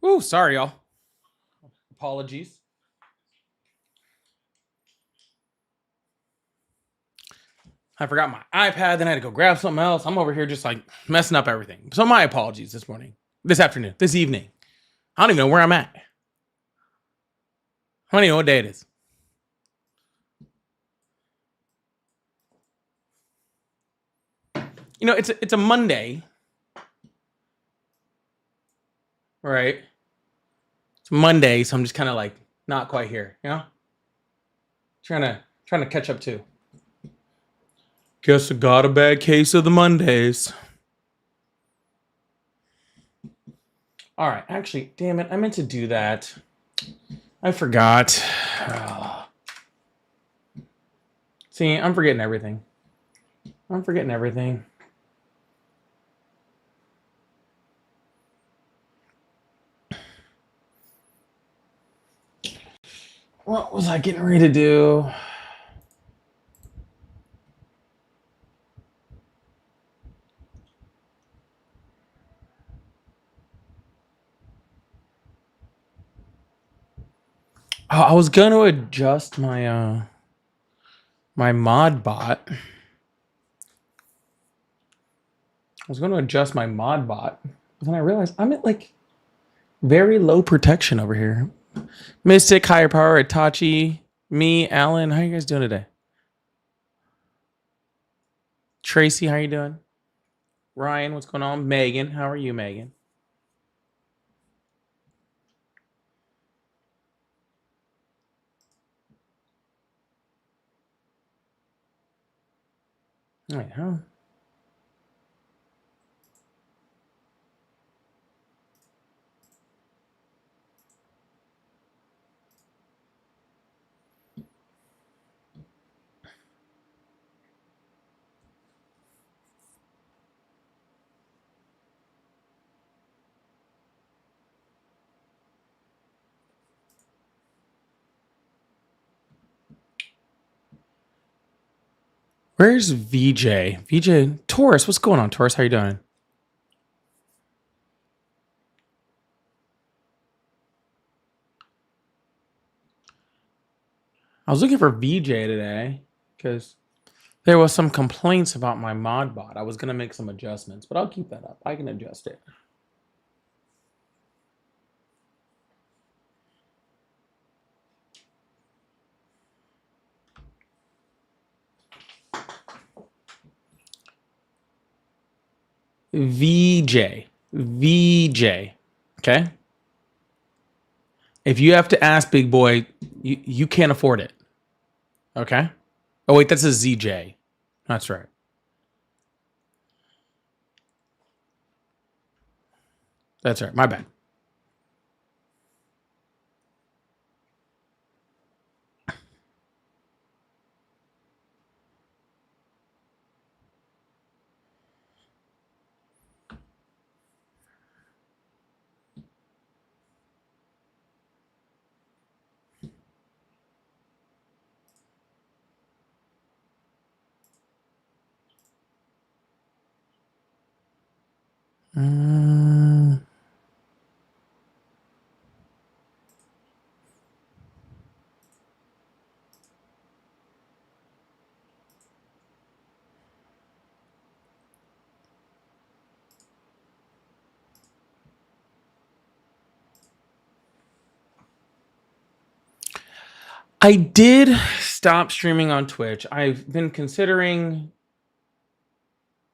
Ooh, sorry, y'all. Apologies. I forgot my iPad, then I had to go grab something else. I'm over here just like messing up everything. So my apologies this morning, this afternoon, this evening. I don't even know where I'm at. I don't even know what day it is. You know, it's a Monday, right? It's Monday, so I'm just kind of like not quite here, you know? Trying to catch up too. Guess I got a bad case of the Mondays. All right, actually, damn it, I meant to do that. I forgot. See, I'm forgetting everything. What was I getting ready to do? Oh, I was going to adjust my my mod bot. I was going to adjust my mod bot, but then I realized I'm at like very low protection over here. Mystic, Higher Power, Itachi, me, Alan. How you guys doing today? Tracy, how you doing? Ryan, what's going on? Megan, how are you, Megan? All right, huh? Where's VJ? VJ, Taurus, what's going on, Taurus? How you doing? I was looking for VJ today because there was some complaints about my mod bot. I was gonna make some adjustments, but I'll keep that up. I can adjust it. VJ. VJ. Okay? If you have to ask Big Boy, you can't afford it. Okay? Oh wait, that's a ZJ. That's right. That's right. My bad. Mm. I did stop streaming on Twitch. I've been considering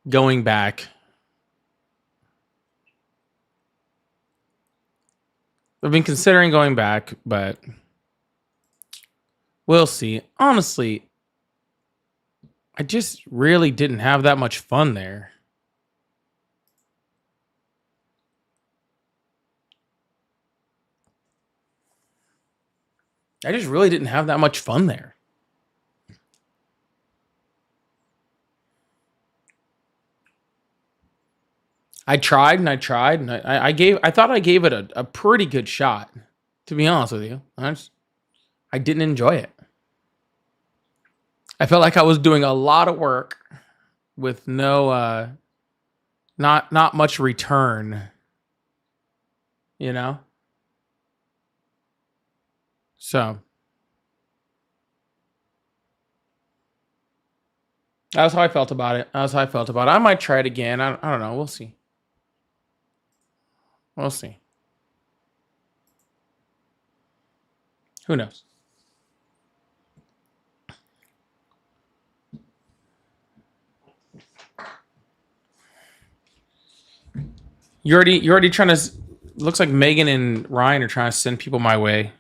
going back. I've been considering going back, but we'll see. Honestly, I just really didn't have that much fun there. I just really didn't have that much fun there. I tried and I tried and I thought I gave it a pretty good shot, to be honest with you. I didn't enjoy it. I felt like I was doing a lot of work with not much return, you know? So that's how I felt about it. That's how I felt about it. I might try it again. I don't know. We'll see. We'll see. Who knows? You're already trying to. Looks like Megan and Ryan are trying to send people my way.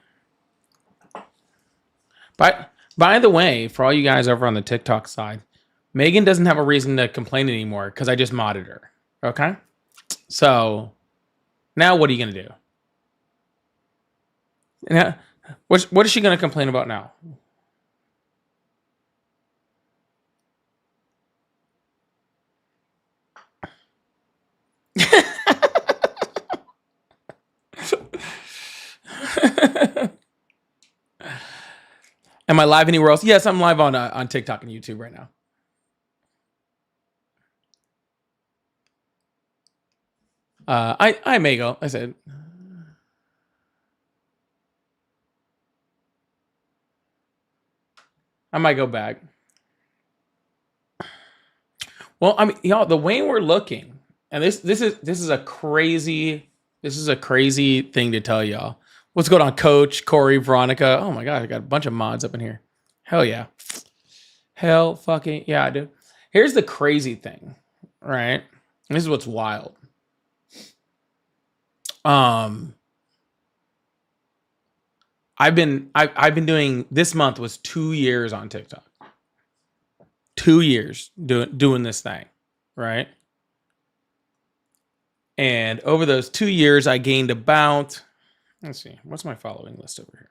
By the way, for all you guys over on the TikTok side, Megan doesn't have a reason to complain anymore because I just modded her. Okay, so now what are you gonna do? Now, what is she gonna complain about now? Am I live anywhere else? Yes, I'm live on TikTok and YouTube right now. I may go. I said. I might go back. Well, I mean, y'all, the way we're looking, and this is a crazy thing to tell y'all. What's going on, Coach Corey, Veronica? Oh my god, I got a bunch of mods up in here. Hell yeah, hell fucking yeah, dude. Here's the crazy thing, right? And this is what's wild. I've been doing, this month was 2 years on TikTok. 2 years doing this thing, right? And over those 2 years, I gained about, let's see, what's my following list over here?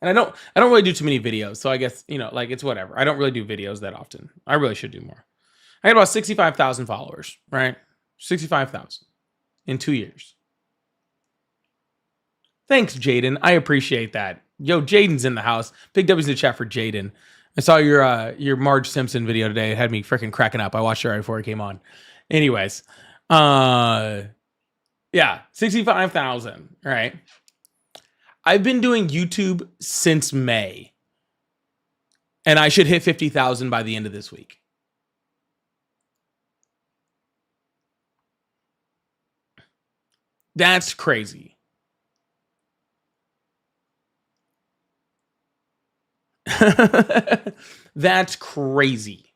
And I don't really do too many videos, so I guess, like, it's whatever. I don't really do videos that often. I really should do more. I got about 65,000 followers, right? 65,000 in 2 years. Thanks, Jaden. I appreciate that. Yo, Jaden's in the house. Big W's in the chat for Jaden. I saw your Marge Simpson video today. It had me freaking cracking up. I watched it right before it came on. Anyways, yeah, 65,000, right? I've been doing YouTube since May, and I should hit 50,000 by the end of this week. That's crazy. That's crazy.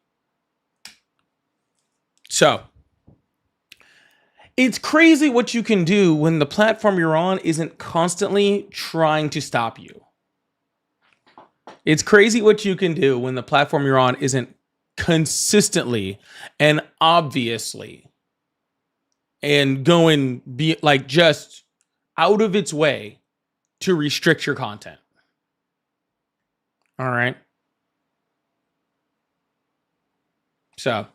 So, it's crazy what you can do when the platform you're on isn't constantly trying to stop you. It's crazy what you can do when the platform you're on isn't consistently and obviously and going just out of its way to restrict your content. All right. So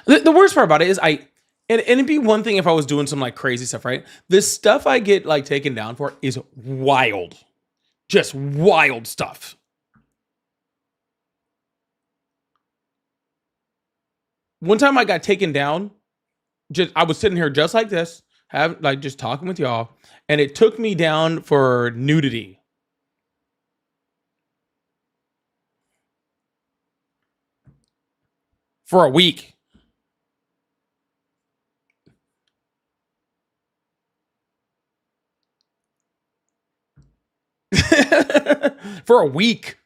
the worst part about it is and it'd be one thing if I was doing some like crazy stuff, right? The stuff I get like taken down for is wild. Just wild stuff. One time I got taken down, I was sitting here just like this, just talking with y'all, and it took me down for nudity. For a week. For a week.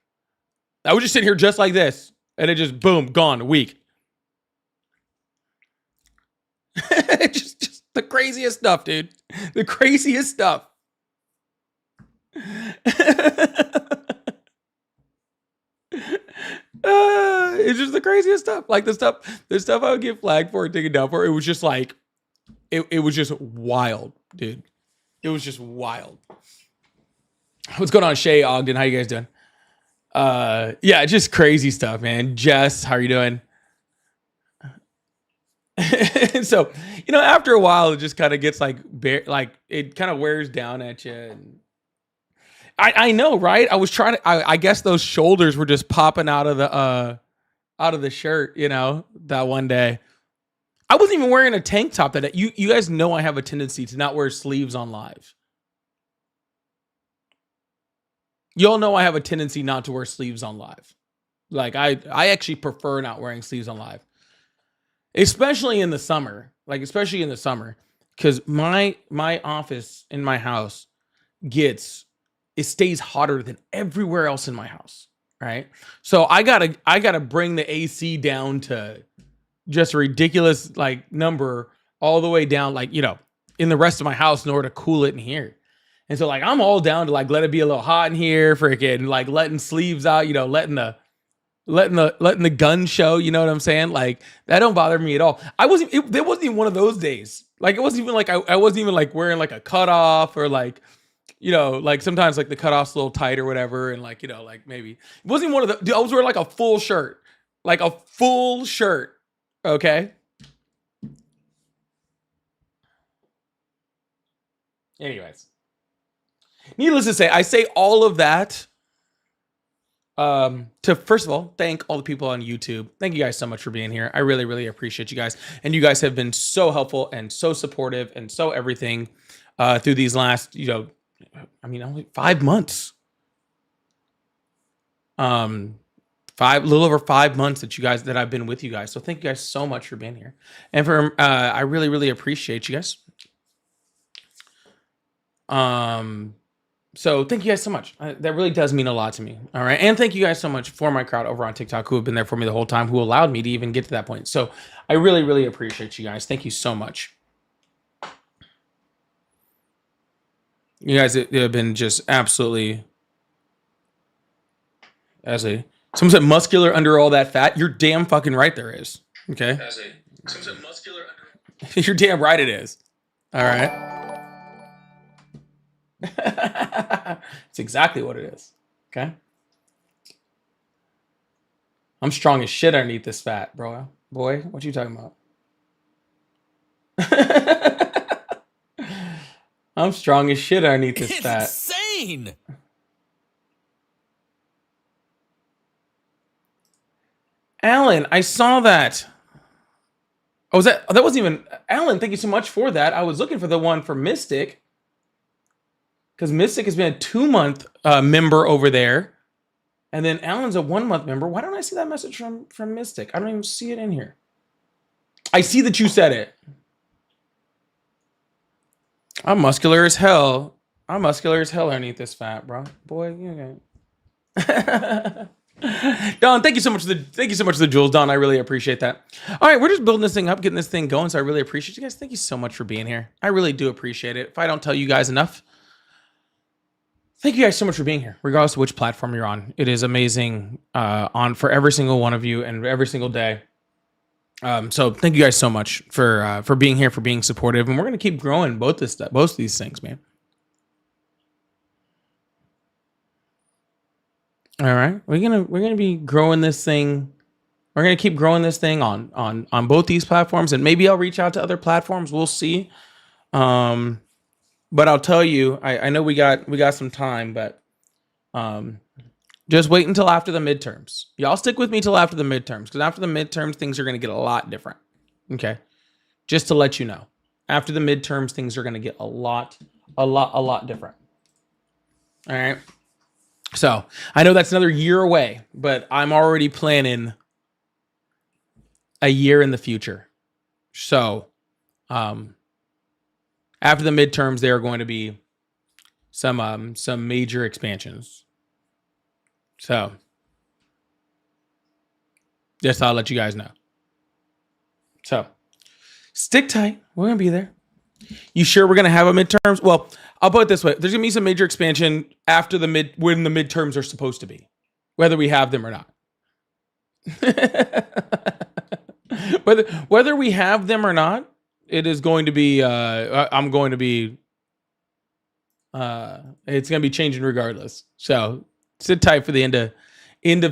I was just sitting here just like this, and it just boom, gone, a week. just the craziest stuff, dude. The craziest stuff. It's just the craziest stuff. Like the stuff I would get flagged for and taken down for. It was just like, it was just wild, dude. It was just wild. What's going on, Shay Ogden? How you guys doing? Yeah, just crazy stuff, man. Jess, how are you doing? So, after a while, it just kind of gets like it kind of wears down at you. And I know, right? I was trying to. I guess those shoulders were just popping out of the shirt. You know, that one day. I wasn't even wearing a tank top that day. You guys know I have a tendency to not wear sleeves on live. Y'all know I have a tendency not to wear sleeves on live. Like I actually prefer not wearing sleeves on live, especially in the summer. Like especially in the summer, because my office in my house it stays hotter than everywhere else in my house. Right, so I gotta bring the AC down to just a ridiculous like number all the way down, like in the rest of my house in order to cool it in here. And so like I'm all down to like let it be a little hot in here, freaking like letting sleeves out, letting the gun show, you know what I'm saying? Like that don't bother me at all. There wasn't even one of those days. Like it wasn't even like I wasn't even like wearing like a cutoff or like like sometimes like the cutoff's a little tight or whatever, and like like maybe it wasn't even one of the. I was wearing like a full shirt, like a full shirt. Okay. Anyways, needless to say, I say all of that to first of all thank all the people on YouTube. Thank you guys so much for being here. I really, really appreciate you guys, and you guys have been so helpful and so supportive and so everything through these last only 5 months. A little over 5 months that I've been with you guys. So thank you guys so much for being here, and for I really, really appreciate you guys. So thank you guys so much. That really does mean a lot to me. All right. And thank you guys so much for my crowd over on TikTok who have been there for me the whole time, who allowed me to even get to that point. So I really, really appreciate you guys. Thank you so much. You guys have been just absolutely, someone said muscular under all that fat. You're damn fucking right there is. Okay. Someone said muscular under. You're damn right it is. All right. It's exactly what it is. Okay. I'm strong as shit underneath this fat, bro. Boy, what you talking about? I'm strong as shit underneath this fat. Insane. Alan, I saw that. Oh, that wasn't even Alan. Thank you so much for that. I was looking for the one for Mystic, because Mystic has been a 2-month member over there, and then Alan's a 1-month member. Why don't I see that message from Mystic? I don't even see it in here. I see that you said it. I'm muscular as hell. I'm muscular as hell underneath this fat, bro. Boy, you okay. Don, thank you so much for the jewels, Don. I really appreciate that. All right, we're just building this thing up, getting this thing going. So I really appreciate you guys. Thank you so much for being here. I really do appreciate it. If I don't tell you guys enough, thank you guys so much for being here, regardless of which platform you're on. It is amazing on for every single one of you and every single day. So thank you guys so much for being here, for being supportive, and we're gonna keep growing both of these things, man. All right, we're gonna be growing this thing. We're gonna keep growing this thing on both these platforms, and maybe I'll reach out to other platforms. We'll see. But I'll tell you, I know we got some time, but just wait until after the midterms. Y'all stick with me till after the midterms, because after the midterms, things are going to get a lot different. Okay, just to let you know, after the midterms, things are going to get a lot different. All right. So I know that's another year away, but I'm already planning a year in the future. So, after the midterms, there are going to be some major expansions. So, just thought I'd let you guys know. So, stick tight. We're gonna be there. You sure we're gonna have a midterms? Well, I'll put it this way: there's gonna be some major expansion after when the midterms are supposed to be, whether we have them or not. whether we have them or not, it is going to be. I'm going to be. It's going to be changing regardless. So sit tight for the end of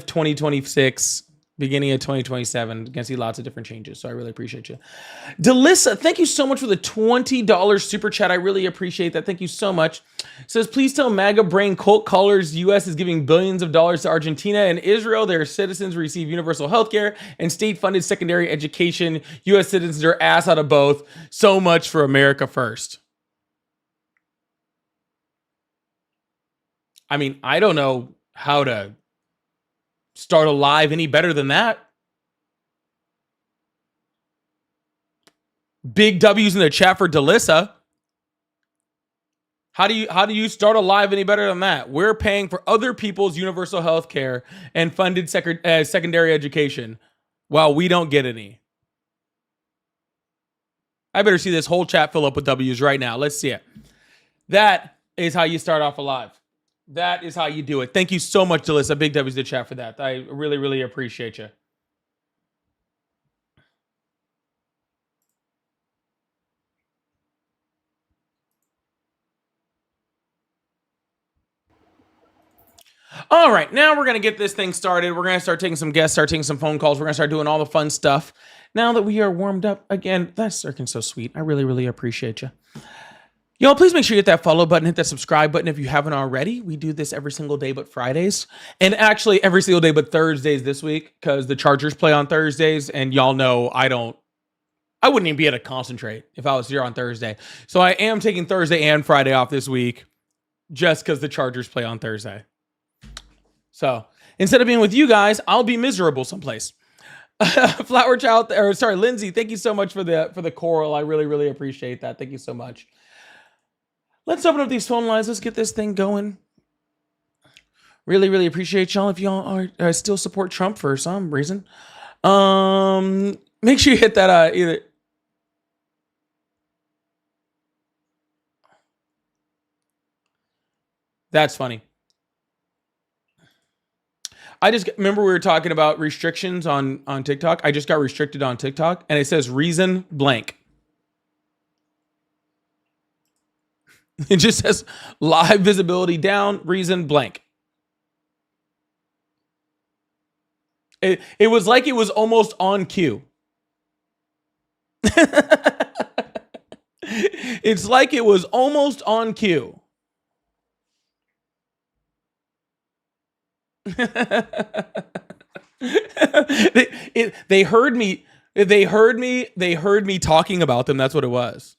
2026. beginning of 2027. Gonna see lots of different changes. So I really appreciate you. Delissa, thank you so much for the $20 super chat. I really appreciate that. Thank you so much. Says, please tell MAGA brain cult callers U.S. is giving billions of dollars to Argentina and Israel. Their citizens receive universal health care and state-funded secondary education. U.S. citizens are ass out of both. So much for America first. I mean, I don't know how to start a live any better than that. Big W's in the chat for Delissa. How do you start a live any better than that? We're paying for other people's universal health care and funded secondary education while we don't get any. I better see this whole chat fill up with W's right now. Let's see it. That is how you start off a live. That is how you do it. Thank you so much, Delissa. Big W's in the chat for that. I really, really appreciate you. All right, now we're going to get this thing started. We're going to start taking some guests, start taking some phone calls. We're going to start doing all the fun stuff. Now that we are warmed up, again, that's freaking so sweet. I really, really appreciate you. Y'all, please make sure you hit that follow button, hit that subscribe button if you haven't already. We do this every single day but Fridays. And actually every single day but Thursdays this week because the Chargers play on Thursdays. And y'all know I wouldn't even be able to concentrate if I was here on Thursday. So I am taking Thursday and Friday off this week just because the Chargers play on Thursday. So instead of being with you guys, I'll be miserable someplace. Flower Child, or sorry, Lindsay, thank you so much for the coral. I really, really appreciate that. Thank you so much. Let's open up these phone lines. Let's get this thing going. Really, really appreciate y'all. If y'all are still support Trump for some reason, make sure you hit that either. That's funny. I just remember we were talking about restrictions on TikTok. I just got restricted on TikTok, and it says reason blank. It just says live visibility down, reason blank. It was like it was almost on cue. It's like it was almost on cue. They heard me talking about them. That's what it was.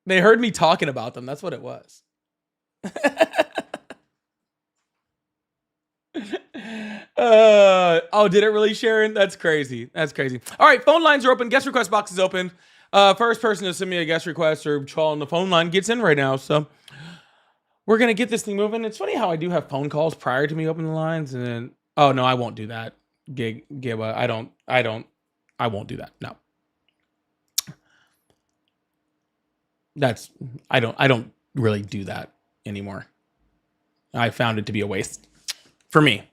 They heard me talking about them. That's what it was. Oh, did it really, Sharon? That's crazy. That's crazy. All right, phone lines are open. Guest request box is open. First person to send me a guest request or call on the phone line gets in right now. So we're gonna get this thing moving. It's funny how I do have phone calls prior to me opening the lines, and then oh no, I won't do that. Giba, I won't do that. No. I don't really do that anymore. I found it to be a waste for me.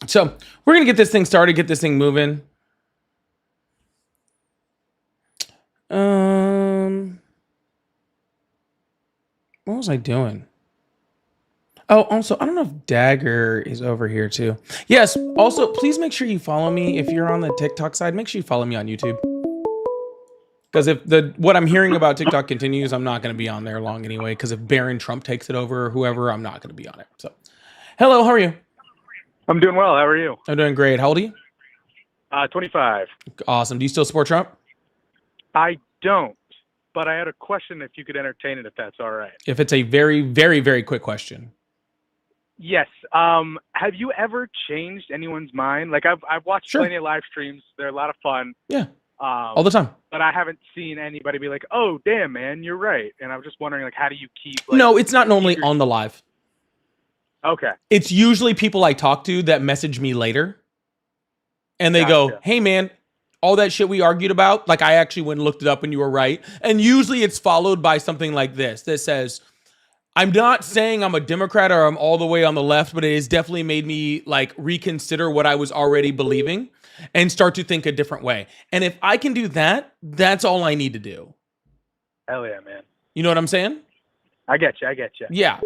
So we're going to get this thing started, get this thing moving. What was I doing? Oh, also, I don't know if Dagger is over here too. Yes. Also, please make sure you follow me. If you're on the TikTok side, make sure you follow me on YouTube. Because if what I'm hearing about TikTok continues, I'm not going to be on there long anyway. Because if Barron Trump takes it over or whoever, I'm not going to be on it. So, hello, how are you? I'm doing well. How are you? I'm doing great. How old are you? 25. Awesome. Do you still support Trump? I don't, but I had a question if you could entertain it, if that's all right. If it's a very, very, very quick question. Yes. Have you ever changed anyone's mind? Like I've watched plenty of live streams. They're a lot of fun. Yeah. All the time. But I haven't seen anybody be like, "Oh, damn, man, you're right." And I was just wondering, like, how do you keep? Like, no, it's not normally on the live. Okay. It's usually people I talk to that message me later, and they go, "Hey, man, all that shit we argued about, like I actually went and looked it up, and you were right." And usually it's followed by something like this that says, I'm not saying I'm a Democrat or I'm all the way on the left, but it has definitely made me like reconsider what I was already believing and start to think a different way. And if I can do that, that's all I need to do. Hell yeah, man. You know what I'm saying? I get you. Yeah.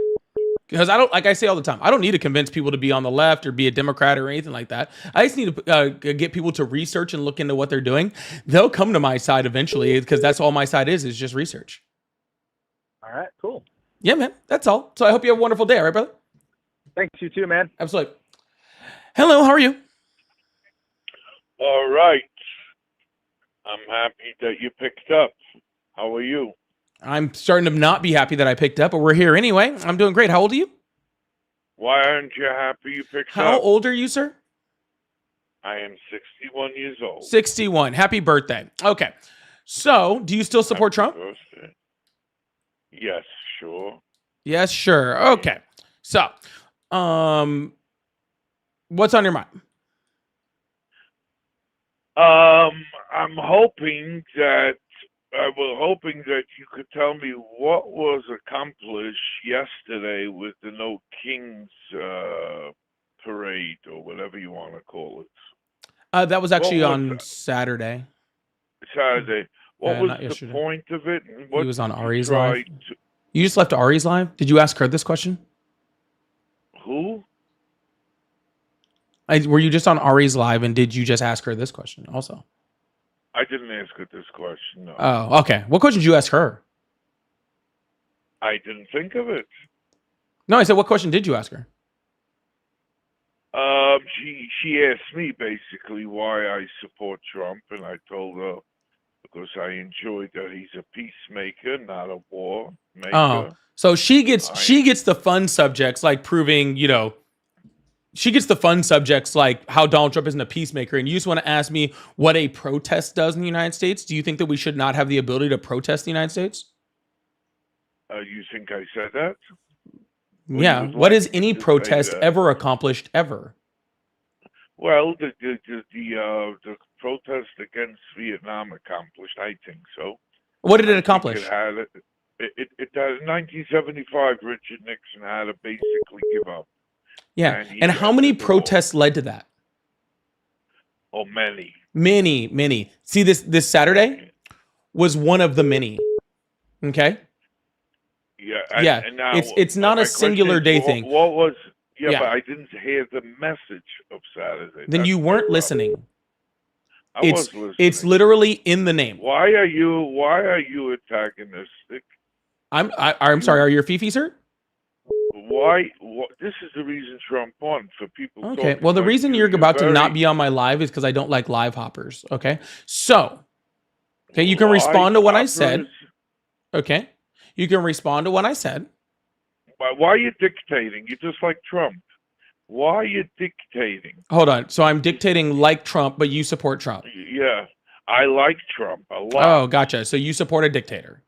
Because I don't, like I say all the time, I don't need to convince people to be on the left or be a Democrat or anything like that. I just need to get people to research and look into what they're doing. They'll come to my side eventually because that's all my side is just research. All right, cool. Yeah, man, that's all. So I hope you have a wonderful day, all right, brother? Thanks, you too, man. Absolutely. Hello, how are you? All right. I'm happy that you picked up. How are you? I'm starting to not be happy that I picked up, but we're here anyway. I'm doing great. How old are you? Why aren't you happy you picked up? How old are you, sir? I am 61 years old. 61. Happy birthday. Okay. So, do you still support Trump? Birthday. Yes, sure. Yes, sure. Okay. So, what's on your mind? I'm hoping that you could tell me what was accomplished yesterday with the No Kings parade or whatever you want to call it. That was actually on Saturday. Saturday. What was the yesterday. point of it? He was on Ari's live. You just left Ari's live? Did you ask her this question? Who? Were you just on Ari's live and did you just ask her this question also? I didn't ask her this question, no. Oh, okay. What question did you ask her? I didn't think of it. No, I said, what question did you ask her? She asked me basically why I support Trump, and I told her because I enjoyed that he's a peacemaker, not a war maker. Oh, so she gets the fun subjects like proving, she gets the fun subjects like how Donald Trump isn't a peacemaker, and you just want to ask me what a protest does in the United States? Do you think that we should not have the ability to protest in the United States? You think I said that? Yeah. What has any protest ever accomplished ever? Well, the protest against Vietnam accomplished, I think so. What did it accomplish? It had in 1975, Richard Nixon had to basically give up. Yeah. And how many protests led to that? Oh, many. Many. See, this Saturday was one of the many. Okay? Yeah. And now, it's not a singular day thing. What was... Yeah, but I didn't hear the message of Saturday. Then you weren't listening. I was listening. It's literally in the name. Why are you antagonistic? I'm sorry, are you a Fifi, sir? Why? This is the reason Trump won for people. Okay. Well, the reason you're about to not be on my live is because I don't like live hoppers. Okay. So, okay, you can respond to what I said. Okay. You can respond to what I said. Why are you dictating? You're just like Trump. Why are you dictating? Hold on. So I'm dictating like Trump, but you support Trump. Yeah. I like Trump a lot. Oh, gotcha. So you support a dictator.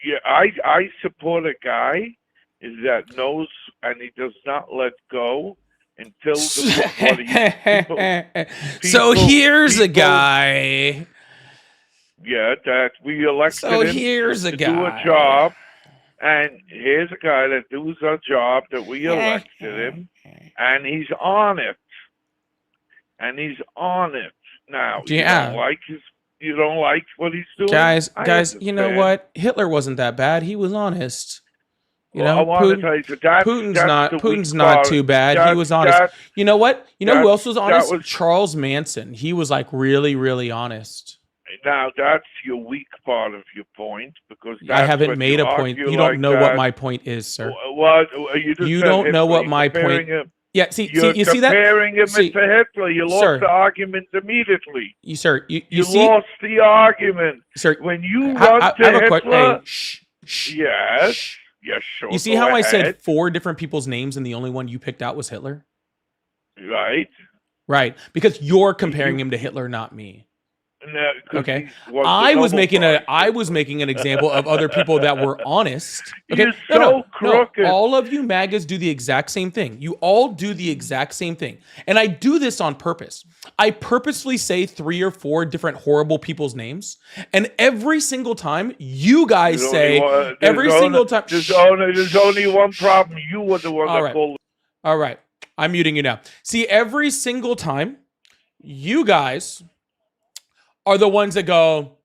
Yeah, I support a guy that knows and he does not let go until So here's a guy. Yeah, that we elected him to do a job. And here's a guy that does a job that we elected him, and he's on it. Now, yeah. You don't like what he's doing? Guys, you know what? Hitler wasn't that bad. He was honest. I want to tell you, Putin's not too bad. He was honest. You know what? You know who else was honest? Charles Manson. He was like really, really honest. Now that's your weak part of your point because I haven't made a point. You don't know what my point is, sir. You don't know what my point. Yeah, see that? Comparing him to Hitler, you lost the argument immediately. You lost the argument, sir. When you run to Hitler, yes, sure. You see how I said 4 different people's names and the only one you picked out was Hitler? Right, because you're comparing him to Hitler, not me. No, okay, I was making an example of other people that were honest. Okay, no, all of you MAGAs do the exact same thing. You all do the exact same thing, and I do this on purpose. I purposely say 3 or 4 different horrible people's names, and every single time you guys say, there's only one problem. You were the one that called. All right, I'm muting you now. See, every single time you guys are the ones that go,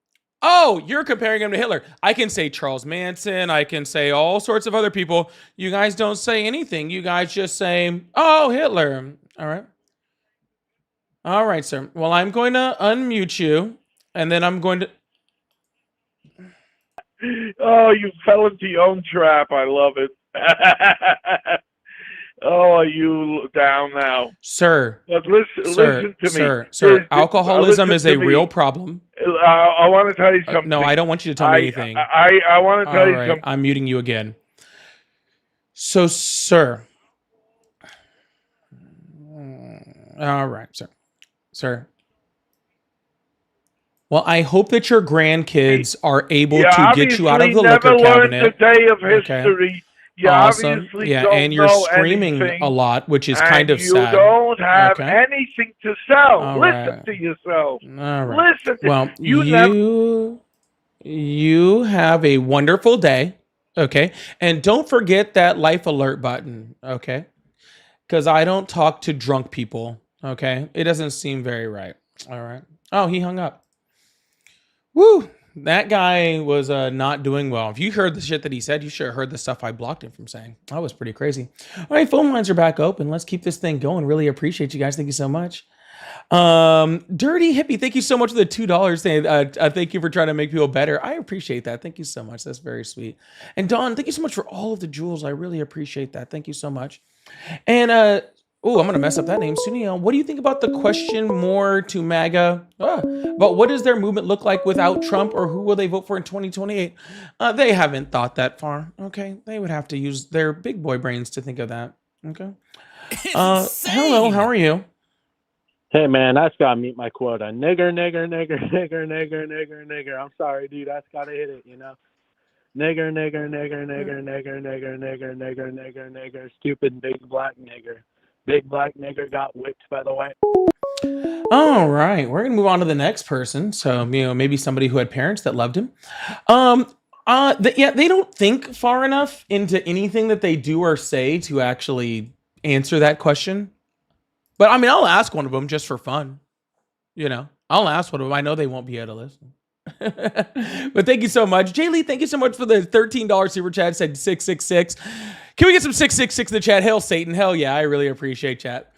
Oh, you're comparing him to Hitler. I can say Charles Manson. I can say all sorts of other people. You guys don't say anything. You guys just say, oh, Hitler. All right. All right, sir. Well, I'm going to unmute you, and then I'm going to... Oh, you fell into your own trap. I love it. Oh, are you down now? Sir. But listen to me. Sir. Alcoholism is a real problem. I want to tell you something. No, I don't want you to tell me anything. I want to tell you something. I'm muting you again. So, sir. All right, sir. Sir. Well, I hope that your grandkids are able to get you out of the liquor cabinet. The day of history. You awesome. Yeah, and you're screaming a lot, which is kind of sad. You don't have anything to sell. All Listen right. to yourself. All right. Listen to well, you have a wonderful day, okay? And don't forget that life alert button, okay? Because I don't talk to drunk people, okay? It doesn't seem very right. All right. Oh, he hung up. Woo! That guy was not doing well. If you heard the shit that he said, you should have heard the stuff I blocked him from saying. That was pretty crazy. All right, phone lines are back open. Let's keep this thing going. Really appreciate you guys. Thank you so much. Dirty Hippie, thank you so much for the $2. Thank you for trying to make people better. I appreciate that. Thank you so much. That's very sweet. And Dawn, thank you so much for all of the jewels. I really appreciate that. Thank you so much. And oh, I'm going to mess up that name. Suniel, what do you think about the question more to MAGA? But what does their movement look like without Trump, or who will they vote for in 2028? They haven't thought that far. Okay. They would have to use their big boy brains to think of that. Okay. Hello, how are you? Hey man, I just gotta meet my quota. Nigger. I'm sorry, dude. I just gotta hit it, you know. Nigger. Stupid big black nigger. Big black nigger got whipped by the white. All right, we're gonna move on to the next person. So maybe somebody who had parents that loved him. They don't think far enough into anything that they do or say to actually answer that question. But I mean, I'll ask one of them just for fun. I'll ask one of them. I know they won't be able to listen. But thank you so much. Jay Lee, thank you so much for the $13 super chat. Said 666. Can we get some 666 in the chat? Hail Satan. Hell yeah. I really appreciate chat.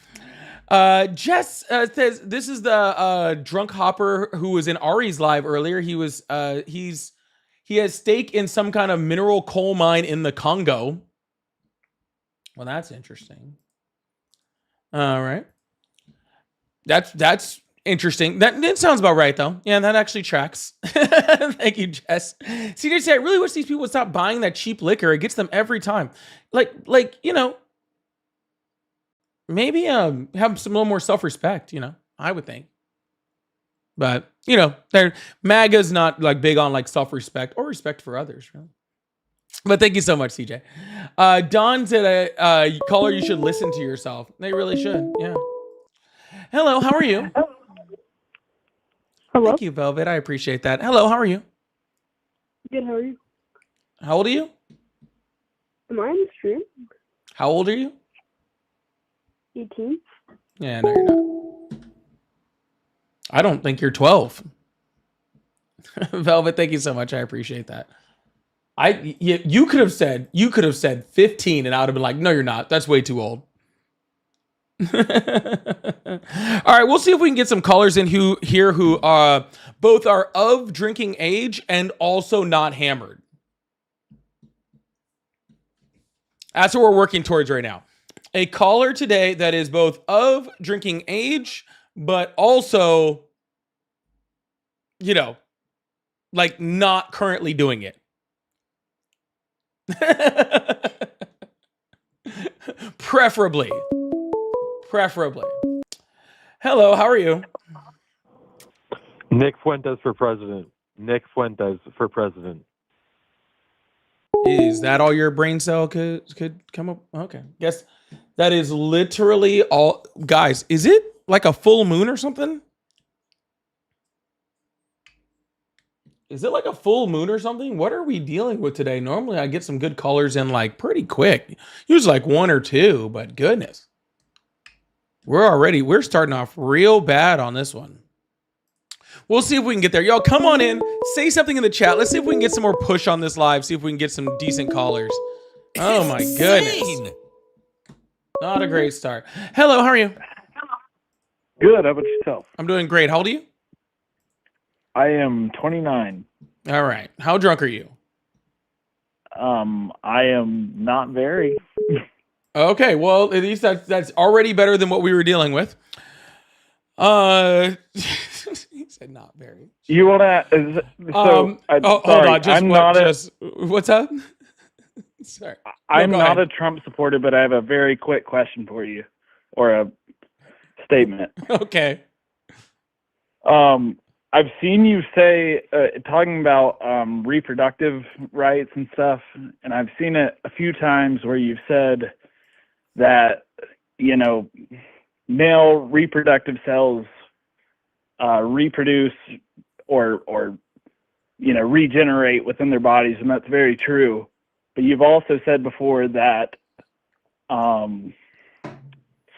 Jess says this is the drunk hopper who was in Ari's live earlier. He has stake in some kind of mineral coal mine in the Congo. Well, that's interesting. All right. That's interesting. That sounds about right, though. Yeah, that actually tracks. Thank you, Jess. CJ, I really wish these people would stop buying that cheap liquor. It gets them every time. Maybe have some little more self-respect. I would think. But MAGA's not big on self-respect or respect for others, really. But thank you so much, CJ. Don said, caller, you should listen to yourself. They really should. Yeah. Hello, how are you? Hello. Thank you, Velvet. I appreciate that. Hello, how are you? Good, how are you? How old are you? Am I on the stream? How old are you? 18. Yeah, no, you're not. I don't think you're 12. Velvet, thank you so much. I appreciate that. You could have said 15 and I would have been like, no, you're not. That's way too old. All right, we'll see if we can get some callers in who both are of drinking age and also not hammered. That's what we're working towards right now. A caller today that is both of drinking age, but also, not currently doing it. Preferably. Hello, how are you? Nick Fuentes for president. Is that all your brain cell could come up? Okay. Guess that is literally all. Guys, is it like a full moon or something? Is it like a full moon or something? What are we dealing with today? Normally I get some good callers in pretty quick. Usually one or two, but goodness. We're starting off real bad on this one. We'll see if we can get there. Y'all, come on in. Say something in the chat. Let's see if we can get some more push on this live. See if we can get some decent callers. Oh my goodness. Not a great start. Hello, how are you? Good. How about yourself? I'm doing great. How old are you? I am 29. All right. How drunk are you? I am not very. Okay, well, at least that's already better than what we were dealing with. He said not very. You want to? Hold on. What's up? Sorry. I'm not a Trump supporter, but I have a very quick question for you, or a statement. Okay. I've seen you say, talking about reproductive rights and stuff, and I've seen it a few times where you've said that, you know, male reproductive cells reproduce or, you know, regenerate within their bodies, and that's very true. But you've also said before that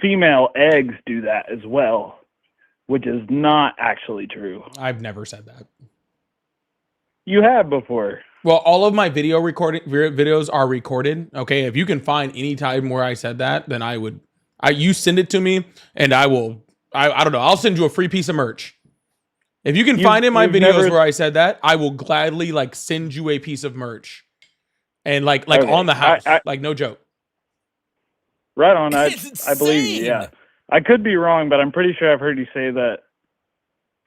female eggs do that as well, which is not actually true. I've never said that. You have before. Well, all of my videos are recorded. Okay, if you can find any time where I said that, then you send it to me, and I don't know. I'll send you a free piece of merch. If you can find in my videos where I said that, I will gladly send you a piece of merch, and okay. On the house, no joke. Right on. I believe you. Yeah, I could be wrong, but I'm pretty sure I've heard you say that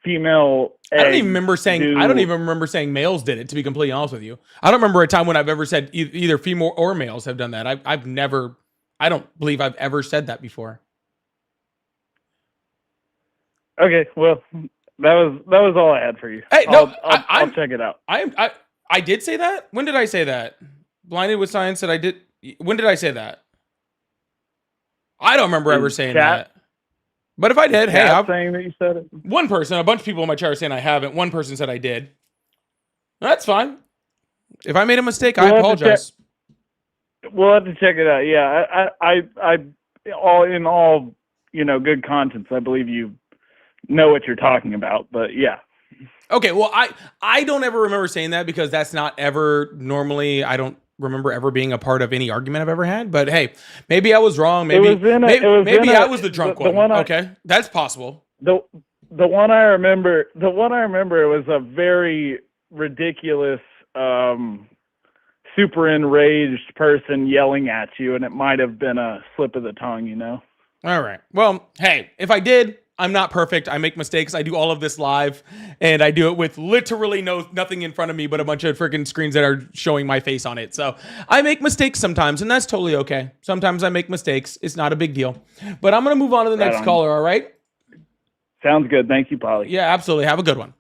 female. I don't even remember saying males did it. To be completely honest with you, I don't remember a time when I've ever said either female or males have done that. I've never. I don't believe I've ever said that before. Okay, well, that was all I had for you. Hey, I'll check it out. I did say that. When did I say that? Blinded with Science said I did. When did I say that? I don't remember ever saying that. But if I did, hey, I'm saying that you said it. One person, a bunch of people in my chat are saying I haven't. One person said I did. That's fine. If I made a mistake, I apologize. We'll have to check it out. Yeah, I all you know, good conscience, I believe you know what you're talking about. But yeah. Okay, well, I don't ever remember saying that because that's not ever normally. I don't remember ever being a part of any argument I've ever had. But hey, maybe I was wrong. Maybe I was the drunk one. Okay, that's possible. The one I remember was a very ridiculous, super enraged person yelling at you, and it might have been a slip of the tongue, you know. All right. Well, hey, if I did, I'm not perfect. I make mistakes. I do all of this live, and I do it with literally nothing in front of me but a bunch of freaking screens that are showing my face on it. So I make mistakes sometimes, and that's totally okay. Sometimes I make mistakes. It's not a big deal. But I'm going to move on to the next caller, all right? Sounds good. Thank you, Polly. Yeah, absolutely. Have a good one.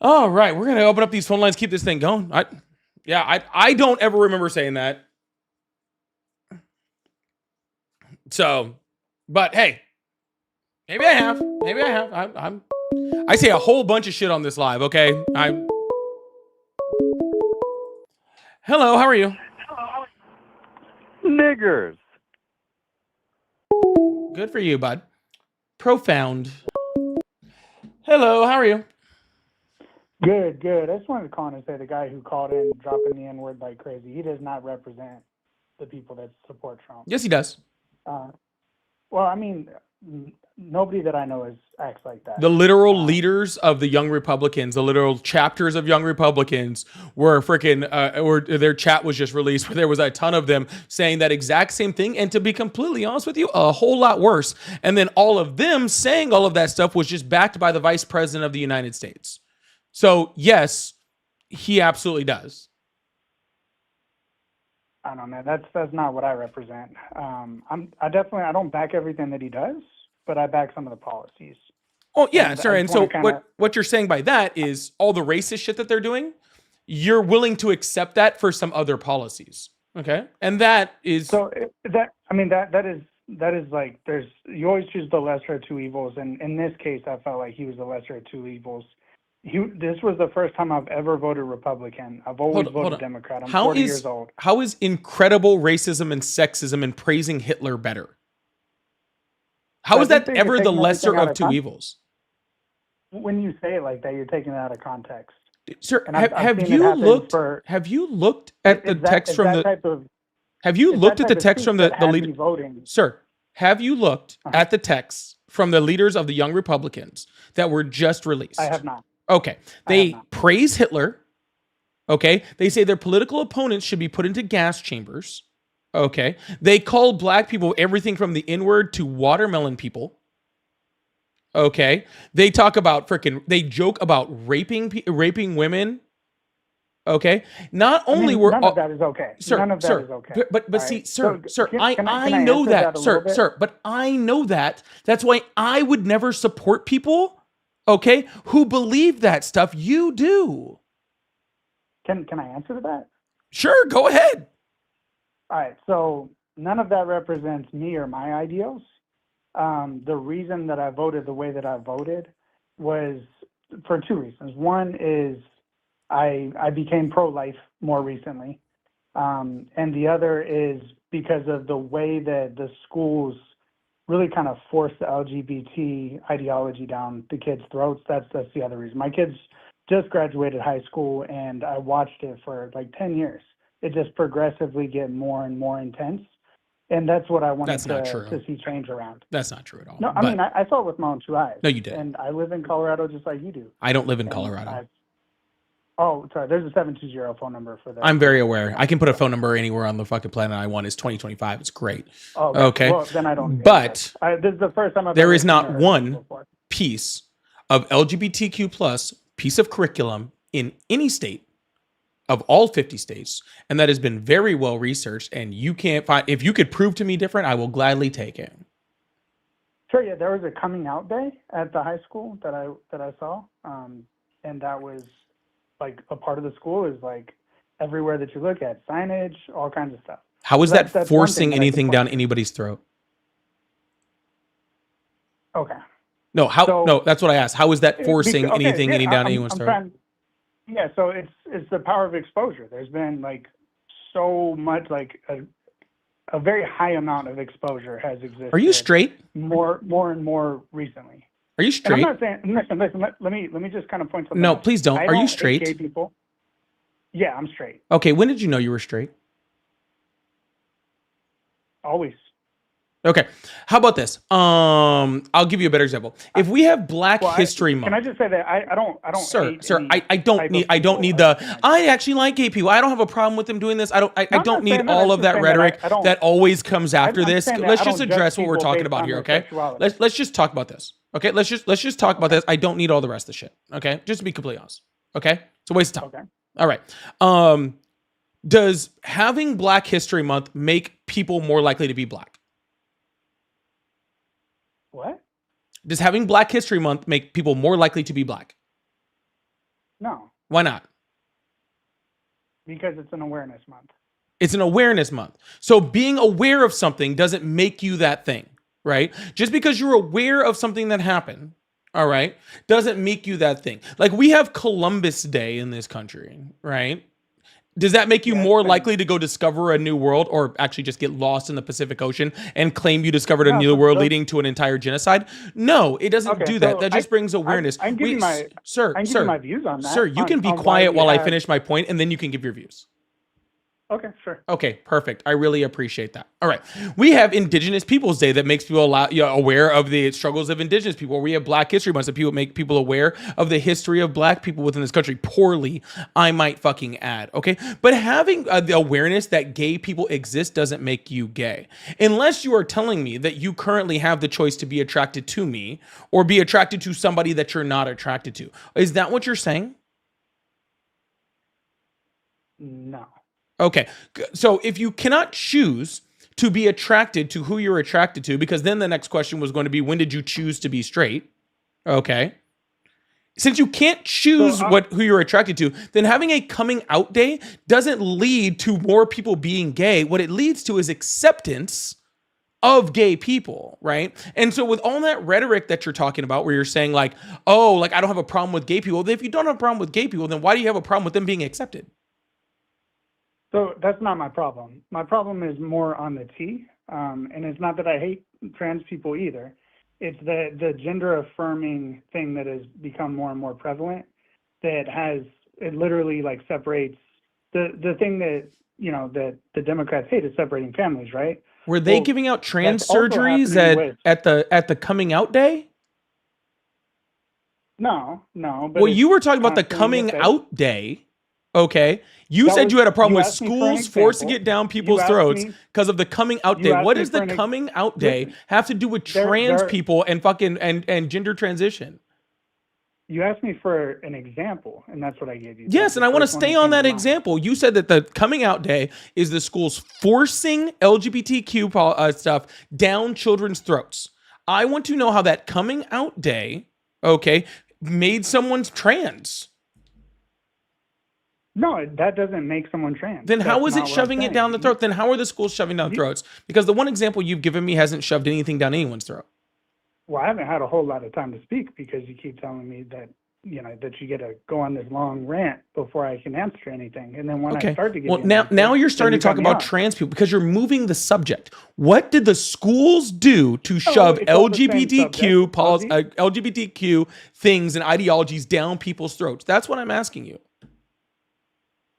All right. We're going to open up these phone lines, keep this thing going. I don't ever remember saying that. So, but hey. Maybe I have. I say a whole bunch of shit on this live, okay? Hello, how are you? Niggers. Good for you, bud. Profound. Hello, how are you? Good. I just wanted to call in and say the guy who called in dropping the N-word like crazy, he does not represent the people that support Trump. Yes, he does. Well, I mean, nobody that I know acts like that. The literal leaders of the Young Republicans, the literal chapters of Young Republicans were freaking, or their chat was just released where there was a ton of them saying that exact same thing. And to be completely honest with you, a whole lot worse. And then all of them saying all of that stuff was just backed by the Vice President of the United States. So yes, he absolutely does. I don't know. That's not what I represent. I don't back everything that he does, but I back some of the policies. Oh yeah, sorry. And so what you're saying by that is all the racist shit that they're doing, you're willing to accept that for some other policies. Okay. And that is that is like you always choose the lesser of two evils, and in this case I felt like he was the lesser of two evils. This was the first time I've ever voted Republican. I've always voted Democrat. I'm 40 years old. How is incredible racism and sexism and praising Hitler better? How is that ever the lesser of two evils? when you say it like that, you're taking it out of context. Sir, And I've have seen it you happen looked? for- Have you looked at the Is that- text is from that the? type of- Have you is looked that at the type of text from speech the that had me leader? voting? Sir, have you looked Uh-huh. at the texts from the leaders of the Young Republicans that were just released? I have not. Okay. I have They not. praise Hitler. Okay. They say their political opponents should be put into gas chambers. Okay. They call black people everything from the N-word to watermelon people. Okay. They talk about they joke about raping women. Okay. Not only were none of that is okay. Sir, None of that sir, is okay. but All see, right. sir, So, sir, can I I know answer that, a sir, little bit? sir, but I know that. That's why I would never support people, okay, who believe that stuff. You do. Can I answer to that? Sure, go ahead. All right. So none of that represents me or my ideals. The reason that I voted the way that I voted was for two reasons. One is I became pro-life more recently. And the other is because of the way that the schools really kind of force the LGBT ideology down the kids' throats. That's the other reason. My kids just graduated high school, and I watched it for like 10 years. It just progressively get more and more intense. And that's what I wanted That's not true. to see change around. That's not true at all. No, I mean, I saw it with my own two eyes. No, you didn't. And I live in Colorado just like you do. I don't live in And Colorado. Oh, sorry. There's a 720 phone number for that. I'm very aware. I can put a phone number anywhere on the fucking planet I want. It's 2025. It's great. Oh, Okay. Well, then I don't. But this is the first time I've there ever is not seen her one before. piece of LGBTQ plus piece of curriculum in any state of all 50 states, and that has been very well researched, and you can't find, if you could prove to me different, I will gladly take it. Sure, yeah, there was a coming out day at the high school that I saw, and that was like a part of the school is like everywhere that you look at, signage, all kinds of stuff. How is That's that one forcing thing that I can anything point down to. anybody's throat? Okay. No, So- no, that's what I asked. How is that forcing Okay, anything yeah, any down I'm anyone's throat? trying- yeah, so it's the power of exposure. There's been like so much, like a very high amount of exposure has existed. Are you straight? More and more recently. Are you And I'm straight? not saying. Listen. Let me just kind of point something. No, out. please don't. I Are you hate straight? Gay people. Yeah, I'm straight. Okay, when did you know you were straight? Always. Okay. How about this? I'll give you a better example. If we have Black Well, History Can Month. I just say that I don't. Sir, hate sir, any I don't type need of I don't people. need the I actually like gay people. I don't have a problem with them doing this. I No, don't I'm need not saying that. all I'm of just that saying that rhetoric I don't- that always comes after I'm this. saying that Let's I just don't address judge what we're people talking based about on here, their okay? sexuality. Let's just talk about this. Okay? Let's just talk about this. I don't need all the rest of the shit. Okay? Just to be completely honest. Okay? It's a waste of time. Okay. All right. Does having Black History Month make people more likely to be black? What? Does having Black History Month make people more likely to be black? No, Why not? because it's an awareness month. It's an awareness month. So being aware of something doesn't make you that thing, right? Just because you're aware of something that happened, all right, doesn't make you that thing. Like we have Columbus Day in this country, right? Does that make you Yeah, more it's been- likely to go discover a new world or actually just get lost in the Pacific Ocean and claim you discovered a No, new so world those- leading to an entire genocide? No, it doesn't Okay, do that. so That just brings awareness. I can give you my- sir, I can give sir, you my views on that. sir, you can be on why quiet we while I have- finish my point and then you can give your views. Okay, sure. Okay, perfect. I really appreciate that. All right. We have Indigenous Peoples Day that makes people aware of the struggles of Indigenous people. We have Black History Month that people make people aware of the history of Black people within this country. Poorly, I might fucking add. Okay. But having the awareness that gay people exist doesn't make you gay. Unless you are telling me that you currently have the choice to be attracted to me or be attracted to somebody that you're not attracted to. Is that what you're saying? No. Okay. So if you cannot choose to be attracted to who you're attracted to, because then the next question was going to be, when did you choose to be straight? Okay. Since you can't choose So, who you're attracted to, then having a coming out day doesn't lead to more people being gay. What it leads to is acceptance of gay people, right? And so with all that rhetoric that you're talking about, where you're saying like, oh, like I don't have a problem with gay people. If you don't have a problem with gay people, then why do you have a problem with them being accepted? So that's not my problem. My problem is more on the T, and it's not that I hate trans people either. It's the gender affirming thing that has become more and more prevalent. It literally like separates the thing that that the Democrats hate is separating families, right? Were they Well, giving out trans that's also surgeries happening at the coming out day? No, but Well, you were talking about the constantly coming said- out day. Okay. You That said was- you had a problem you with asked me for an schools forcing example. it down people's You asked throats me- because of the coming out you day. asked What me does for the an ex- coming out day Listen, have to do with there- trans there- people and fucking and gender transition? You asked me for an example, and that's what I gave you. Yes, and I want to stay on that example. You said that the coming out day is the schools forcing LGBTQ stuff down children's throats. I want to know how that coming out day, okay, made someone trans. No, that doesn't make someone trans. Then how That's is it not what I'm shoving it saying. down the throat? Then how are the schools shoving down throats? Because the one example you've given me hasn't shoved anything down anyone's throat. Well, I haven't had a whole lot of time to speak because you keep telling me that that you get to go on this long rant before I can answer anything, and then when I start to get well, now you're starting to talk about trans people because you're moving the subject. What did the schools do to shove it's all the same LGBTQ subject, LGBTQ things and ideologies down people's throats? That's what I'm asking you.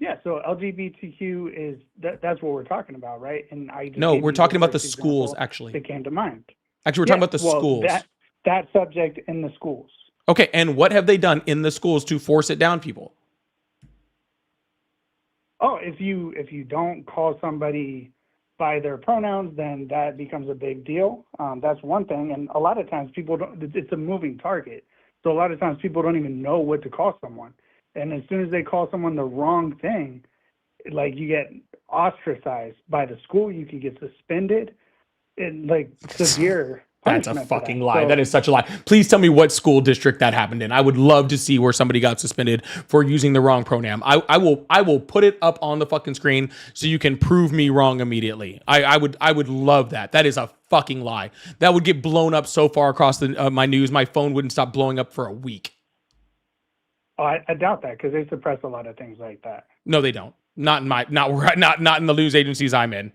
Yeah, so LGBTQ is that's what we're talking about, right? And I just No, gave we're you talking about the first schools, example actually. that came to mind. Actually, we're talking about the well, schools. That subject in the schools. Okay, and what have they done in the schools to force it down people? Oh, if you don't call somebody by their pronouns, then that becomes a big deal. That's one thing, and a lot of times people don't. It's a moving target, so a lot of times people don't even know what to call someone. And as soon as they call someone the wrong thing, like you get ostracized by the school, you can get suspended, and like severe. That's a punishment for fucking that. lie. So- That is such a lie. Please tell me what school district that happened in. I would love to see where somebody got suspended for using the wrong pronoun. I will put it up on the fucking screen so you can prove me wrong immediately. I would love that. That is a fucking lie. That would get blown up so far across my news. My phone wouldn't stop blowing up for a week. Oh, I doubt that because they suppress a lot of things like that. No, they don't. Not in the news agencies I'm in.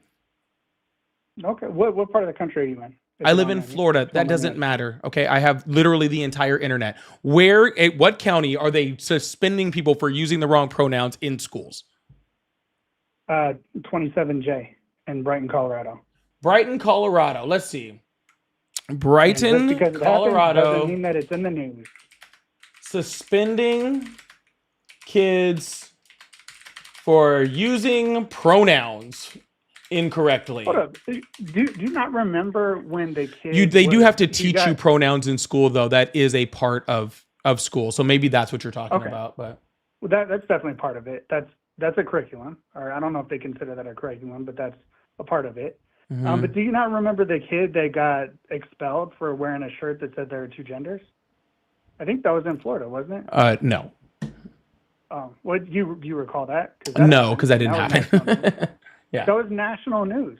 Okay, what part of the country are you in? If I you live don't in mind me- Florida. if you That don't mind me doesn't asking. matter. Okay. I have literally the entire internet. What county are they suspending people for using the wrong pronouns in schools? 27J in Brighton, Colorado. Brighton, Colorado. Let's see. And Brighton, just because it happens Colorado, doesn't mean that it's in the news. suspending kids for using pronouns incorrectly. Hold up. Do you not remember when the kids? They do have to you teach got- you pronouns in school, though. That is a part of school. So maybe that's what you're talking Okay. about. But Well, that's definitely part of it. That's a curriculum, or I don't know if they consider that a curriculum, but that's a part of it. Mhm. But do you not remember the kid that got expelled for wearing a shirt that said there are two genders? I think that was in Florida, wasn't it? No, What do you recall that? no, because that didn't was national news. happen. Yeah. That was national news.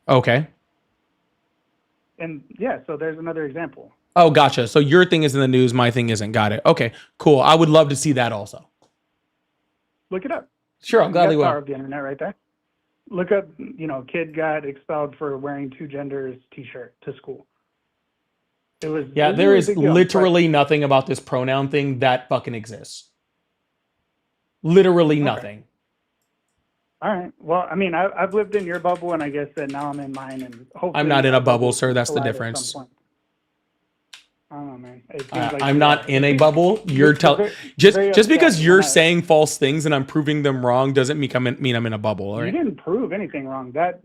Okay. And yeah, so there's another example. Oh, gotcha. So your thing is in the news, my thing isn't. Got it. Okay, cool. I would love to see that also. Look it up. Sure, I'll gladly That's the power will. of the internet right there. Look up, kid got expelled for wearing two genders T-shirt to school. It was Yeah, it was there really is big deal. literally nothing about this pronoun thing that fucking exists. Literally nothing. All right. Well, I mean, I've lived in your bubble, and I guess that now I'm in mine, and hopefully I'm not in our a bubble, bubbles sir. That's the collide at difference. some point. I don't know, man. It seems like I'm you're- not in a bubble. You're telling just because you're saying false things and I'm proving them wrong doesn't mean I'm in a bubble. All You right. didn't prove anything wrong. That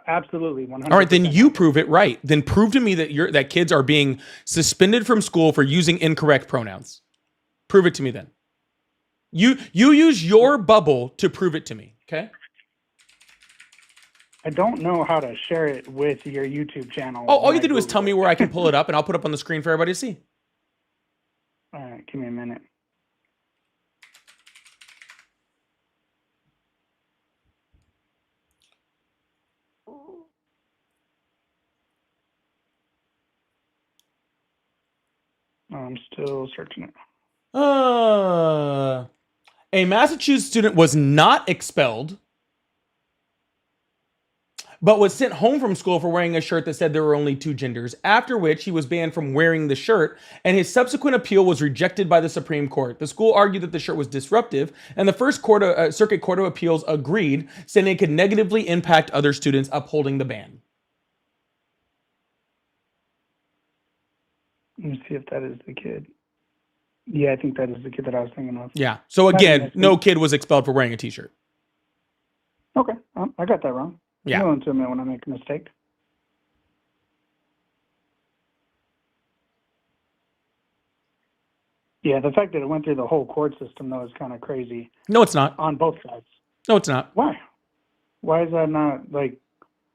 absolutely 100%. All right, then you prove it right. Then prove to me that kids are being suspended from school for using incorrect pronouns. Prove it to me then. You use your bubble to prove it to me. Okay. I don't know how to share it with your YouTube channel. Oh, all when you I have to do is Google tell it. me where I can pull it up, and I'll put it up on the screen for everybody to see. All right, give me a minute. I'm still searching it. A Massachusetts student was not expelled but was sent home from school for wearing a shirt that said there were only 2 genders, after which he was banned from wearing the shirt, and his subsequent appeal was rejected by the Supreme Court. The school argued that the shirt was disruptive, and the First Circuit Court of Appeals agreed, saying it could negatively impact other students, upholding the ban. Let me see if that is the kid. Yeah, I think that is the kid that I was thinking of. Yeah. So again, no kid was expelled for wearing a t-shirt. Okay, I got that wrong. Yeah. I'm willing to admit when I make a mistake. Yeah, the fact that it went through the whole court system, though, is kind of crazy No, it's not. on both sides. No, it's not. Why? Why is that not, like,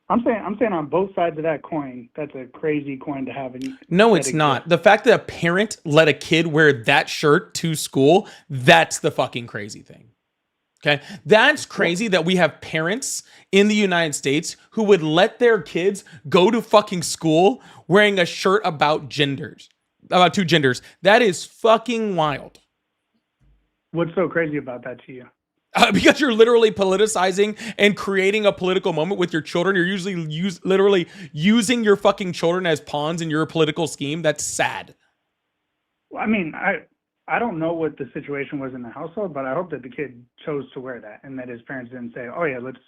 I'm saying on both sides of that coin, that's a crazy coin to have. No, it's not. The fact that a parent let a kid wear that shirt to school, that's the fucking crazy thing. Okay? That's crazy that we have parents in the United States who would let their kids go to fucking school wearing a shirt about 2 genders. That is fucking wild. What's so crazy about that to you? Because you're literally politicizing and creating a political moment with your children. You're usually literally using your fucking children as pawns in your political scheme. That's sad. Well, I mean, I don't know what the situation was in the household, but I hope that the kid chose to wear that and that his parents didn't say, "Oh yeah, let's."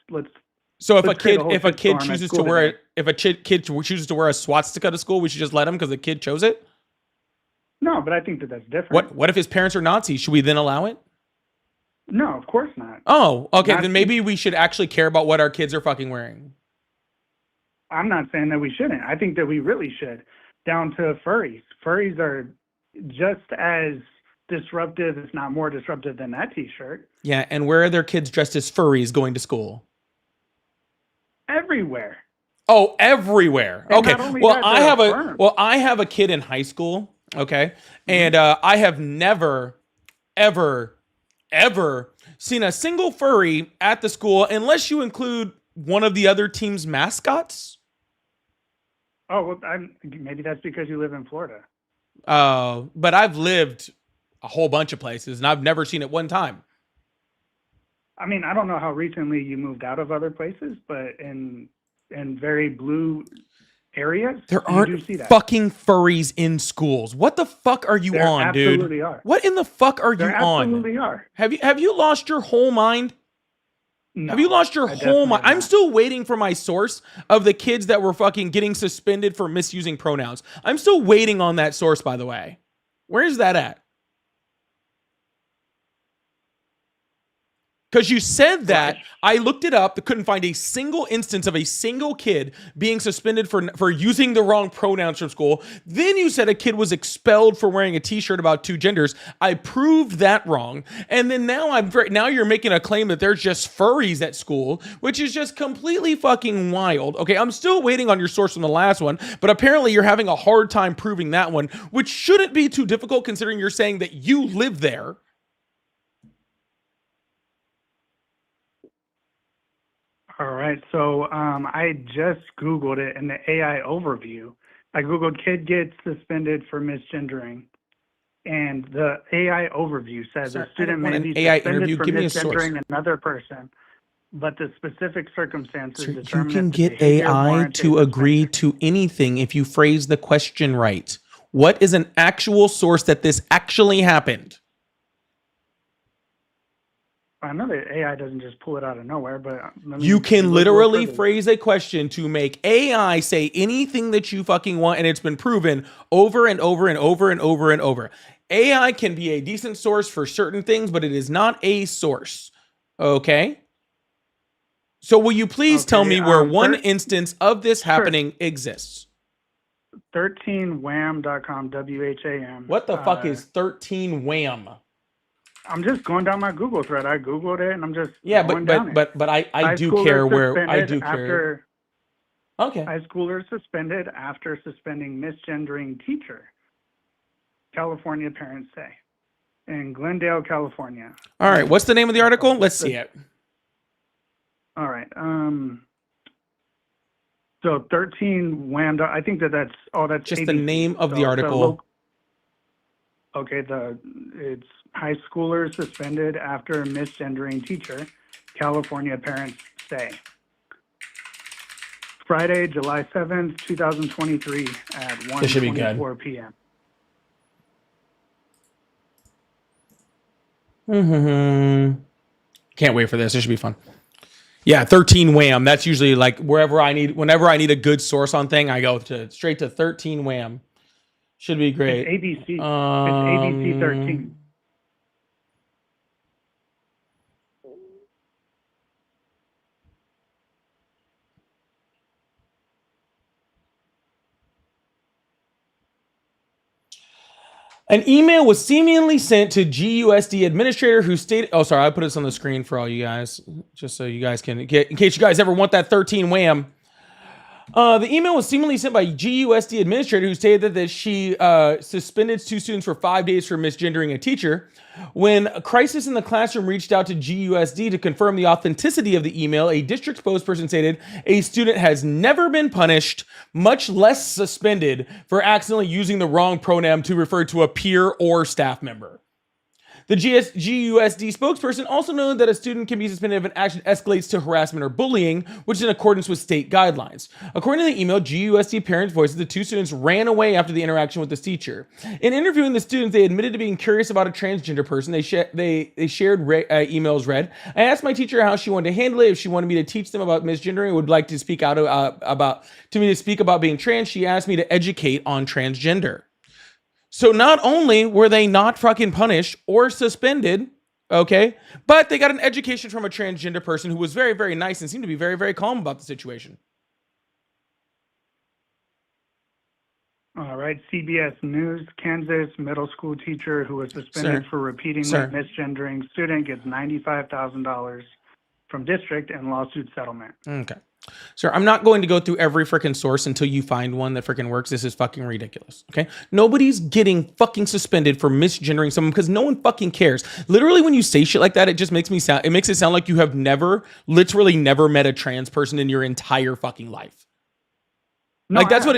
So if let's a kid chooses to wear a swastika to school, we should just let him because the kid chose it. No, but I think that that's different. What if his parents are Nazis? Should we then allow it? No, of course not. Oh, okay. Not then maybe we should actually care about what our kids are fucking wearing. I'm not saying that we shouldn't. I think that we really should. Down to furries. Furries are just as disruptive, if not more disruptive than that t-shirt. Yeah, and where are their kids dressed as furries going to school? Everywhere. Oh, everywhere. And okay. not only Well, that, I have a kid in high school. Okay, and I have never, ever seen a single furry at the school, unless you include one of the other team's mascots. Oh, well, maybe that's because you live in Florida. But I've lived a whole bunch of places, and I've never seen it one time. I mean, I don't know how recently you moved out of other places, but in very blue areas, there you aren't do see that. fucking furries in schools. What the fuck are you There on, dude? absolutely are. What in the fuck are There you on? absolutely are. Have you lost your whole mind? No, have you lost your I whole mind? definitely have I'm not. still waiting for my source of the kids that were fucking getting suspended for misusing pronouns. I'm still waiting on that source, by the way. Where is that at? Because you said that, I looked it up, couldn't find a single instance of a single kid being suspended for using the wrong pronouns from school. Then you said a kid was expelled for wearing a t-shirt about 2 genders. I proved that wrong. And then now you're making a claim that there's just furries at school, which is just completely fucking wild. Okay, I'm still waiting on your source from the last one, but apparently you're having a hard time proving that one, which shouldn't be too difficult considering you're saying that you live there. All right, so I just Googled it in the AI overview. I Googled kid gets suspended for misgendering, and the AI overview says Sir, a student I may don't be want an AI suspended interview. for Give me a source. misgendering another person, but the specific circumstances Sir, you determine can if the get behavior AI warrants a to agree suspension. to anything if you phrase the question right. What is an actual source that this actually happened? I know that AI doesn't just pull it out of nowhere, but You can literally phrase a question to make AI say anything that you fucking want, and it's been proven over and over and over and over and over. AI can be a decent source for certain things, but it is not a source. Okay? So will you please tell me where one instance of this happening exists? 13wham.com, WHAM. What the fuck is 13 wham? I'm just going down my Google thread. I Googled it and I'm just Yeah, going down it. but I High do schoolers care where I suspended do care. Okay. High schoolers suspended after suspending misgendering teacher. California parents say. In Glendale, California. All right. What's the name of the article? Let's see it. All right. So 13 wham. I think that's Just the ABC. name of the So it's a article. Okay, it's high schoolers suspended after misgendering teacher. California parents say. Friday, July 7th, 2023 at This should be good. 1:24 p.m. Can't wait for this. This should be fun. Yeah, 13 Wham. That's usually like whenever I need a good source on thing, I go straight to 13 Wham. Should be great. It's ABC. It's ABC 13. An email was seemingly sent to GUSD administrator who stated, oh, sorry, I put this on the screen for all you guys, just so you guys can get, in case you guys ever want that 13 Wham. The email was seemingly sent by GUSD administrator who stated that she suspended 2 students for 5 days for misgendering a teacher. When a crisis in the classroom reached out to GUSD to confirm the authenticity of the email, a district spokesperson stated a student has never been punished, much less suspended, for accidentally using the wrong pronoun to refer to a peer or staff member. The GUSD spokesperson also noted that a student can be suspended if an action escalates to harassment or bullying, which is in accordance with state guidelines. According to the email, GUSD parents voiced that the 2 students ran away after the interaction with the teacher. In interviewing the students, they admitted to being curious about a transgender person. They shared emails read, I asked my teacher how she wanted to handle it, if she wanted me to teach them about misgendering, would like to speak out about being trans. She asked me to educate on transgender. So not only were they not fucking punished or suspended, okay, but they got an education from a transgender person who was very, very nice and seemed to be very, very calm about the situation. All right, CBS News, Kansas middle school teacher who was suspended for repeatedly misgendering student gets $95,000 from district and lawsuit settlement. Okay. Sir, I'm not going to go through every freaking source until you find one that freaking works. This is fucking ridiculous. Okay. Nobody's getting fucking suspended for misgendering someone because no one fucking cares. Literally, when you say shit like that, it just makes it sound like you have literally never met a trans person in your entire fucking life. No, like that's what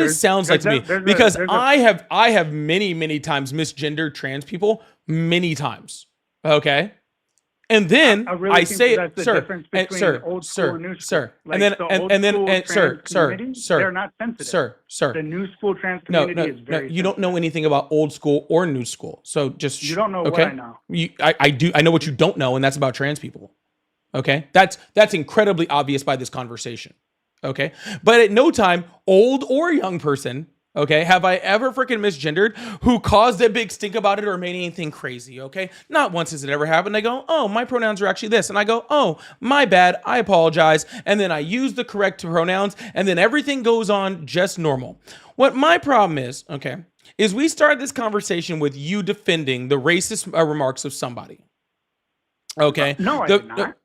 it sounds like to me. Because I have many times misgendered trans people many times. Okay. And then I say, sir, they're not sensitive. The new school trans community is very you don't know anything about old school or new school. So just you don't know what I know. I do. I know what you don't know, and that's about trans people. Okay, that's incredibly obvious by this conversation. Okay, but at no time, old or young person, okay, have I ever freaking misgendered who caused a big stink about it or made anything crazy, okay? Not once has it ever happened. I go, oh, my pronouns are actually this. And I go, oh, my bad, I apologize. And then I use the correct pronouns, and then everything goes on just normal. What my problem is, okay, is we started this conversation with you defending the racist remarks of somebody. Okay? No, I did not.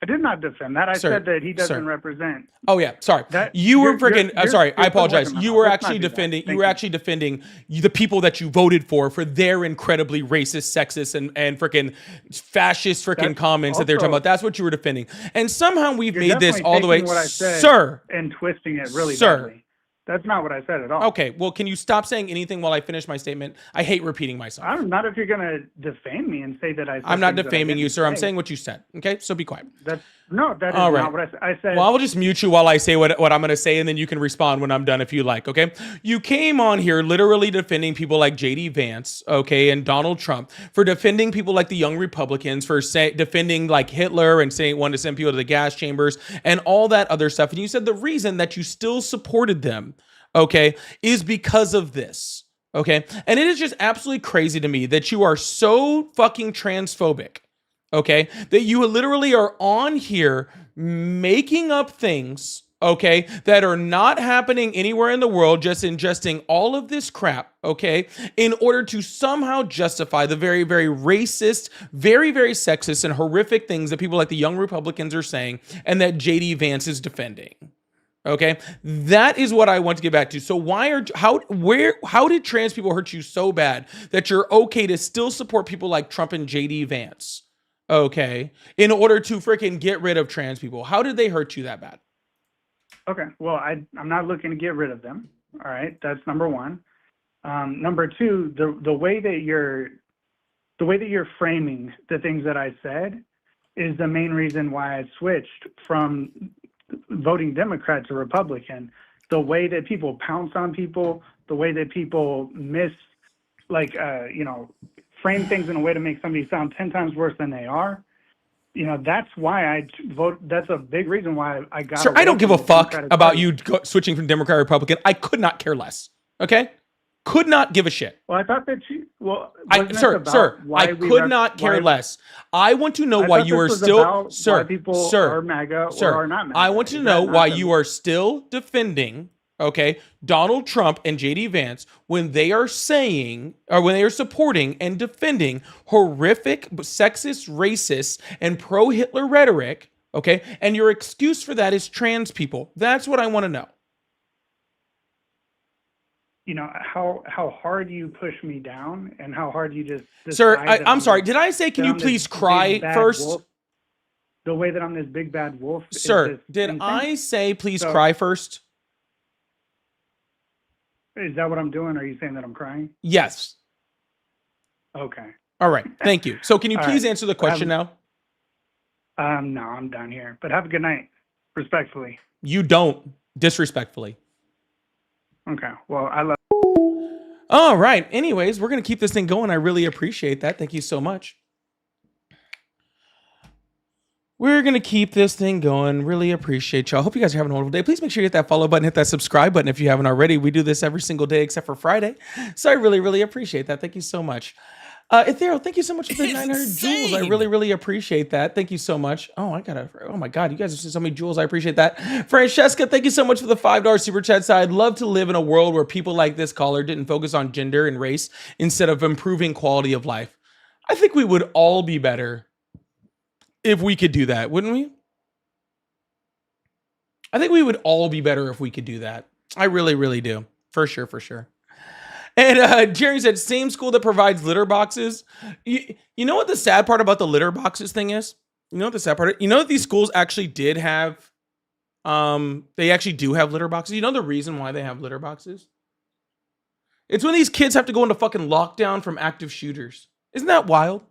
I did not defend that. I said that he doesn't represent. Oh yeah, sorry. You were freaking. I'm sorry. I apologize. You were actually defending. You were actually defending the people that you voted for their incredibly racist, sexist, and freaking fascist freaking comments that they're talking about. That's what you were defending. And somehow we've made this all the way, sir, and twisting it really badly. That's not what I said at all. Okay, well, can you stop saying anything while I finish my statement? I hate repeating myself. I'm not if you're going to defame me and say that I said I'm not defaming you, sir. I'm saying what you said. Okay, so be quiet. That is not what I said. Well, I will just mute you while I say what I'm going to say, and then you can respond when I'm done if you like, okay? You came on here literally defending people like J.D. Vance, okay, and Donald Trump, for defending people like the Young Republicans, for defending like Hitler and saying wanted to send people to the gas chambers and all that other stuff. And you said the reason that you still supported them, okay, is because of this, okay? And it is just absolutely crazy to me that you are so fucking transphobic, okay, that you literally are on here making up things, okay, that are not happening anywhere in the world, just ingesting all of this crap, okay, in order to somehow justify the very, very racist, very, very sexist and horrific things that people like the Young Republicans are saying and that J.D. Vance is defending. Okay, that is what I want to get back to. So how did trans people hurt you so bad that you're okay to still support people like Trump and J.D. Vance? Okay, in order to freaking get rid of trans people, how did they hurt you that bad? Okay, well, I'm not looking to get rid of them. All right, that's number one. Number two, the way that you're framing the things that I said is the main reason why I switched from voting Democrat to Republican. The way that people pounce on people, the way that people frame things in a way to make somebody sound 10 times worse than they are. That's why I vote. That's a big reason why I got. Sir, I don't give a fuck about you switching from Democrat to Republican. I could not care less. Okay? Could not give a shit. Well, I thought that you. Well, sir, I could not care less. I want to know why you are still, sir, are MAGA or are not MAGA. I want to know why you are still defending, okay, Donald Trump and JD Vance when they are saying, or when they are supporting and defending horrific, sexist, racist, and pro-Hitler rhetoric, okay, and your excuse for that is trans people. That's what I want to know. How hard you push me down and how hard you just. Sir, I'm sorry. Did I say, can you please cry first? Wolf, the way that I'm this big bad wolf. Sir, did I say please cry first? Is that what I'm doing? Are you saying that I'm crying? Yes. Okay. All right. Thank you. So can you please answer the question now? No, I'm done here. But have a good night. Respectfully. You don't. Disrespectfully. Okay. Well, I love. All right. Anyways, we're going to keep this thing going. I really appreciate that. Thank you so much. We're going to keep this thing going. Really appreciate y'all. Hope you guys are having a wonderful day. Please make sure you hit that follow button, hit that subscribe button if you haven't already. We do this every single day except for Friday. So I really, really appreciate that. Thank you so much. Ethereal, thank you so much for the 900 jewels. I really, really appreciate that. Thank you so much. Oh my God, you guys have sent so many jewels. I appreciate that. Francesca, thank you so much for the $5 super chat. So I'd love to live in a world where people like this caller didn't focus on gender and race instead of improving quality of life. I think we would all be better if we could do that, wouldn't we? I think we would all be better if we could do that. I really, really do. For sure, for sure. And Jerry said, same school that provides litter boxes. You know what the sad part about the litter boxes thing is? You know what the sad part is? You know that these schools actually did have, they actually do have litter boxes. You know the reason why they have litter boxes? It's when these kids have to go into fucking lockdown from active shooters. Isn't that wild?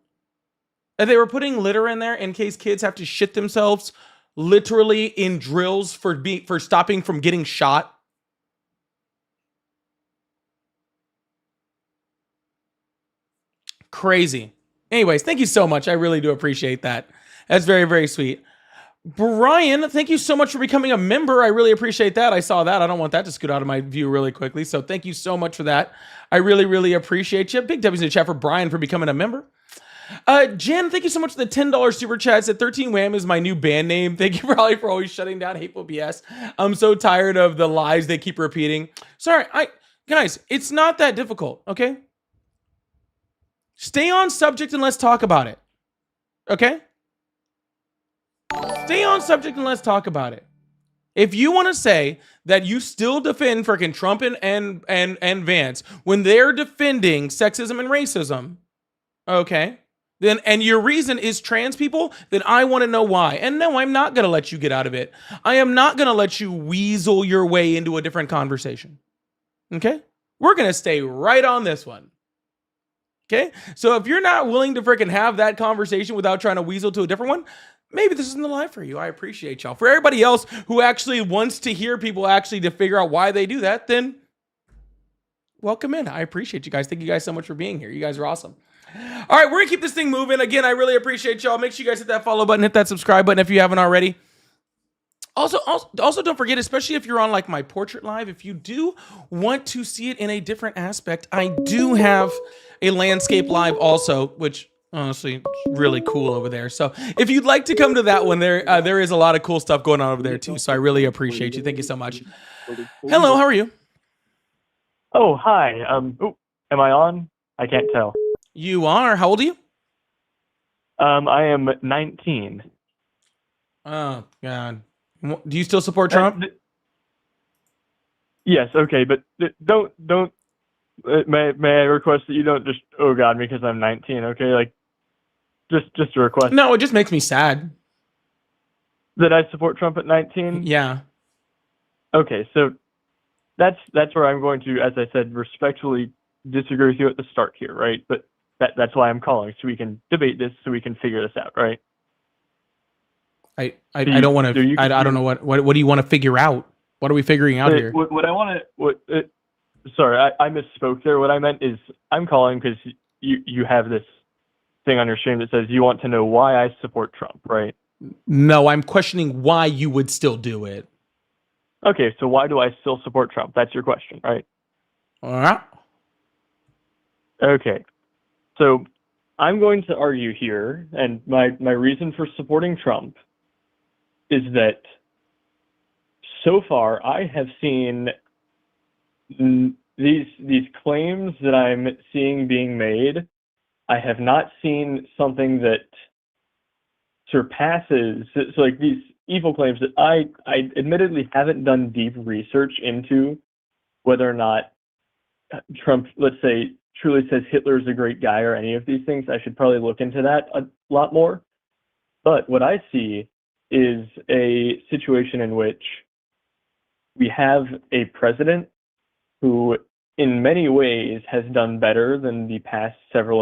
And they were putting litter in there in case kids have to shit themselves literally in drills for stopping from getting shot. Crazy. Anyways, thank you so much. I really do appreciate that. That's very, very sweet. Brian, thank you so much for becoming a member. I really appreciate that. I saw that. I don't want that to scoot out of my view really quickly. So thank you so much for that. I really, really appreciate you. Big W's in the chat for Brian for becoming a member. Jen, thank you so much for the $10 super chat. Said 13 Wham is my new band name. Thank you probably for always shutting down Hateful BS. I'm so tired of the lies they keep repeating. Sorry, guys, it's not that difficult, okay? Stay on subject and let's talk about it. Okay? Stay on subject and let's talk about it. If you want to say that you still defend freaking Trump and Vance when they're defending sexism and racism, okay, then and your reason is trans people, then I want to know why. And no, I'm not going to let you get out of it. I am not going to let you weasel your way into a different conversation. Okay? We're going to stay right on this one. Okay? So if you're not willing to freaking have that conversation without trying to weasel to a different one, maybe this isn't the live for you. I appreciate y'all. For everybody else who actually wants to hear people actually to figure out why they do that, then welcome in. I appreciate you guys. Thank you guys so much for being here. You guys are awesome. All right, we're going to keep this thing moving. Again, I really appreciate y'all. Make sure you guys hit that follow button, hit that subscribe button if you haven't already. Also don't forget, especially if you're on like my portrait live, if you do want to see it in a different aspect, I do have a landscape live also, which honestly is really cool over there. So if you'd like to come to that one, there is a lot of cool stuff going on over there too. So I really appreciate you. Thank you so much. Hello, how are you? Oh, hi. Am I on? I can't tell. You are. How old are you? I am 19. Oh God. Do you still support Trump? Yes. Okay, but don't. May I request that you don't just God me because I'm 19? Okay, like just a request. No, it just makes me sad that I support Trump at 19. Yeah. Okay, so that's where I'm going to, as I said, respectfully disagree with you at the start here, right? But that's why I'm calling, so we can debate this, so we can figure this out, right? I don't want to. I don't know what do you want to figure out? What are we figuring out here? What I want to. Sorry, I misspoke there. What I meant is I'm calling because you have this thing on your stream that says you want to know why I support Trump, right? No, I'm questioning why you would still do it. Okay, so why do I still support Trump? That's your question, right? Okay, so I'm going to argue here, and my reason for supporting Trump is that so far I have seen these claims that I'm seeing being made. I have not seen something that surpasses, so like these evil claims that I admittedly haven't done deep research into whether or not Trump, let's say, truly says Hitler is a great guy or any of these things. I should probably look into that a lot more. But what I see is a situation in which we have a president who in many ways has done better than the past several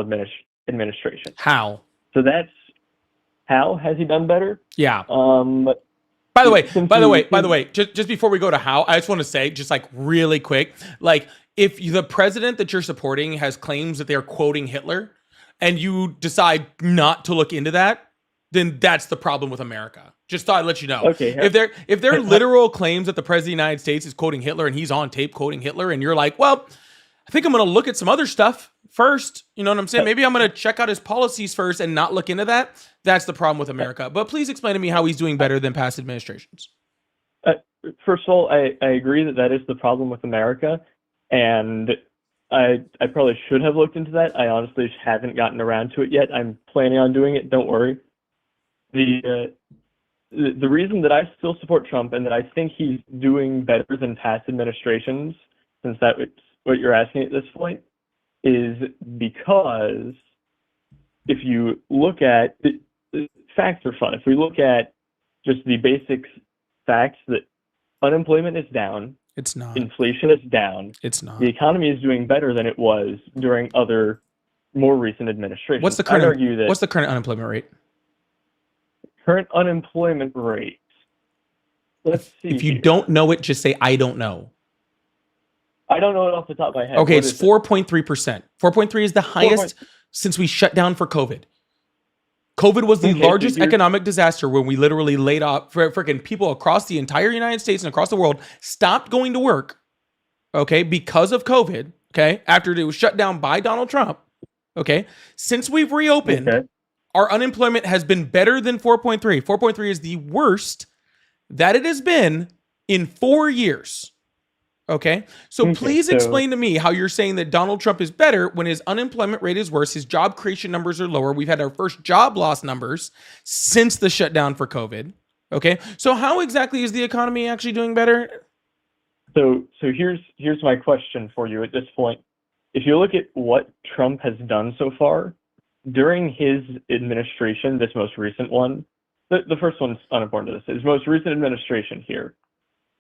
administrations. How? So that's how has he done better? Yeah. By the way, just before we go to how, I just want to say, just like really quick, like if the president that you're supporting has claims that they're quoting Hitler and you decide not to look into that, then that's the problem with America. Just thought I'd let you know. Okay. If they're literal claims that the president of the United States is quoting Hitler and he's on tape quoting Hitler and you're like, well, I think I'm going to look at some other stuff first. You know what I'm saying? Maybe I'm going to check out his policies first and not look into that. That's the problem with America. But please explain to me how he's doing better than past administrations. First of all, I agree that is the problem with America. And I probably should have looked into that. I honestly just haven't gotten around to it yet. I'm planning on doing it. Don't worry. The reason that I still support Trump and that I think he's doing better than past administrations, since that's what you're asking at this point, is because if you look at the facts are fun. If we look at just the basic facts that unemployment is down, it's not. Inflation is down. It's not. The economy is doing better than it was during other more recent administrations. What's the current unemployment rate? Current unemployment rate. Let's see. If you don't know it, just say I don't know. I don't know it off the top of my head. Okay, it's 4.3%. 4.3 is the highest since we shut down for COVID. COVID was the largest economic disaster when we literally laid off freaking people across the entire United States and across the world stopped going to work, okay, because of COVID, okay, after it was shut down by Donald Trump, okay. Since we've reopened, our unemployment has been better than 4.3. 4.3 is the worst that it has been in 4 years. Okay. So please explain to me how you're saying that Donald Trump is better when his unemployment rate is worse. His job creation numbers are lower. We've had our first job loss numbers since the shutdown for COVID. Okay. So how exactly is the economy actually doing better? So here's my question for you at this point. If you look at what Trump has done so far during his administration, this most recent one, the first one's unimportant to this, his most recent administration here,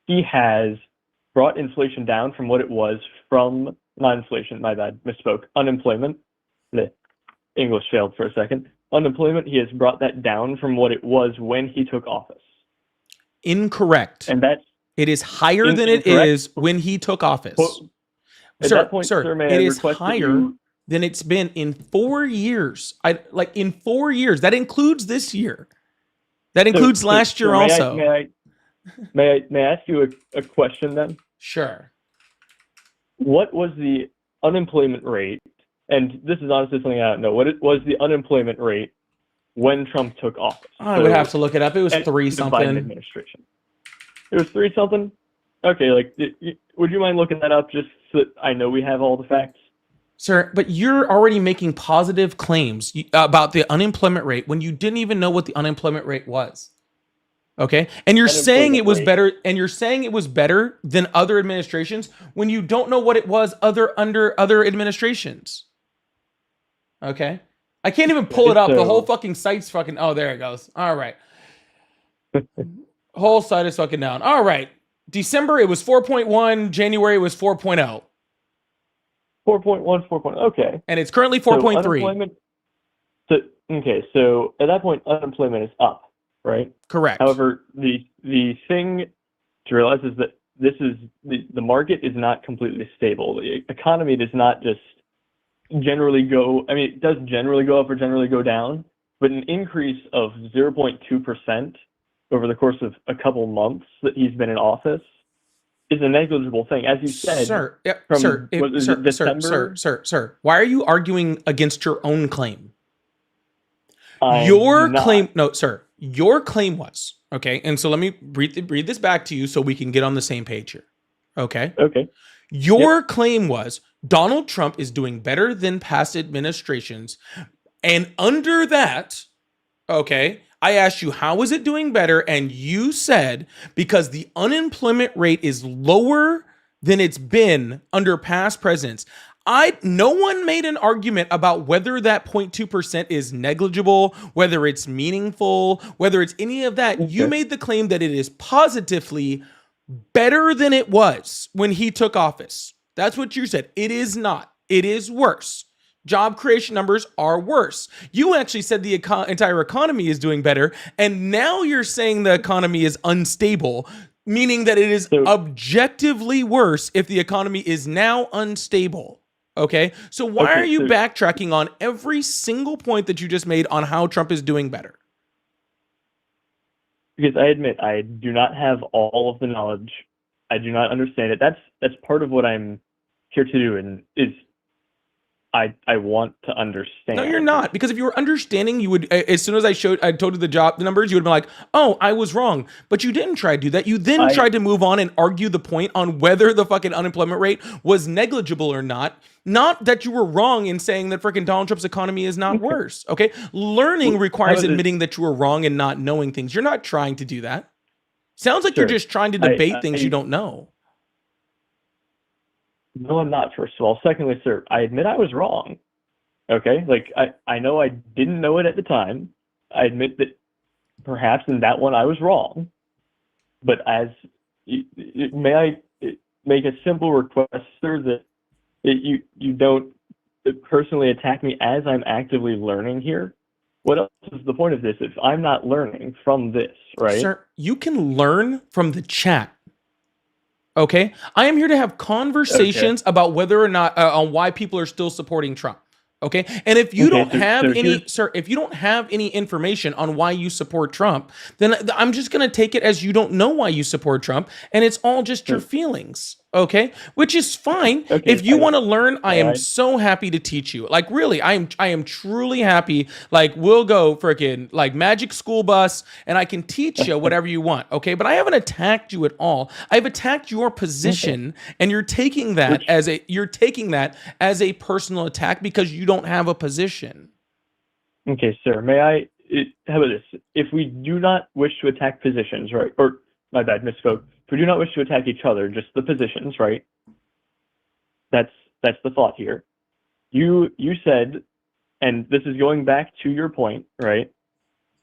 he has brought inflation down from what it was from, not inflation, my bad, misspoke, unemployment. The English failed for a second. Unemployment, he has brought that down from what it was when he took office. Incorrect. And it is higher than it is when he took office. Well, sir, it is higher than it's been in 4 years. In 4 years. That includes this year. That includes last year also. May I ask you a question then? Sure. What was the unemployment rate? And this is honestly something I don't know. What was the unemployment rate when Trump took office? I would have to look it up. It was 3 something. Biden administration. It was 3 something? Okay, would you mind looking that up just so that I know we have all the facts? Sir, but you're already making positive claims about the unemployment rate when you didn't even know what the unemployment rate was. Okay. And you're saying it was better, and you're saying it was better than other administrations when you don't know what it was under other administrations. Okay. I can't even pull it up. The whole fucking site's fucking, oh, there it goes. All right. Whole site is fucking down. All right. December, it was 4.1. January, it was 4.0. 4.1, 4.0. Okay. And it's currently 4.3. So at that point, unemployment is up, right? Correct. However, the thing to realize is that this is the market is not completely stable. The economy does not just generally go. I mean, it does generally go up or generally go down, but an increase of 0.2% over the course of a couple months that he's been in office is a negligible thing, as you said. Sir, from, sir, what is it, December? sir. Why are you arguing against your own claim? I'm Your not. claim, no, sir. Your claim was, okay, and so let me read this back to you so we can get on the same page here. Okay? Okay. Your claim was Donald Trump is doing better than past administrations. And under that, okay, I asked you, how is it doing better? And you said, because the unemployment rate is lower than it's been under past presidents. No one made an argument about whether that 0.2% is negligible, whether it's meaningful, whether it's any of that. Okay. You made the claim that it is positively better than it was when he took office. That's what you said. It is not. It is worse. Job creation numbers are worse. You actually said the entire economy is doing better, and now you're saying the economy is unstable, meaning that it is objectively worse if the economy is now unstable. Okay? So why are you backtracking on every single point that you just made on how Trump is doing better? Because I admit I do not have all of the knowledge. I do not understand it. That's part of what I'm here to do, and is I want to understand. No, you're not. Because if you were understanding, you would, as soon as I told you the numbers, you would have been like, oh, I was wrong. But you didn't try to do that. You then tried to move on and argue the point on whether the fucking unemployment rate was negligible or not. Not that you were wrong in saying that freaking Donald Trump's economy is not worse. Okay. Learning requires admitting that you were wrong and not knowing things. You're not trying to do that. Sounds like you're just trying to debate things you don't know. No, I'm not, first of all. Secondly, sir, I admit I was wrong. Okay? Like, I know I didn't know it at the time. I admit that perhaps in that one I was wrong. But may I make a simple request, sir, that you don't personally attack me as I'm actively learning here? What else is the point of this if I'm not learning from this, right? Sir, you can learn from the chat. Okay, I am here to have conversations about whether or not on why people are still supporting Trump. Okay, and if you don't have if you don't have any information on why you support Trump, then I'm just gonna take it as you don't know why you support Trump, and it's all just your feelings. Okay, which is fine. If you want to learn, I am so happy to teach you. Like, really, I am truly happy. Like, we'll go freaking like magic school bus, and I can teach you whatever you want. Okay, but I haven't attacked you at all. I've attacked your position, and you're taking that as a personal attack because you don't have a position. Okay, sir. May I? How about this? If we do not wish to attack positions, right? Or my bad, misspoke. If we do not wish to attack each other, just the positions, right? That's the thought here. You said, and this is going back to your point, right?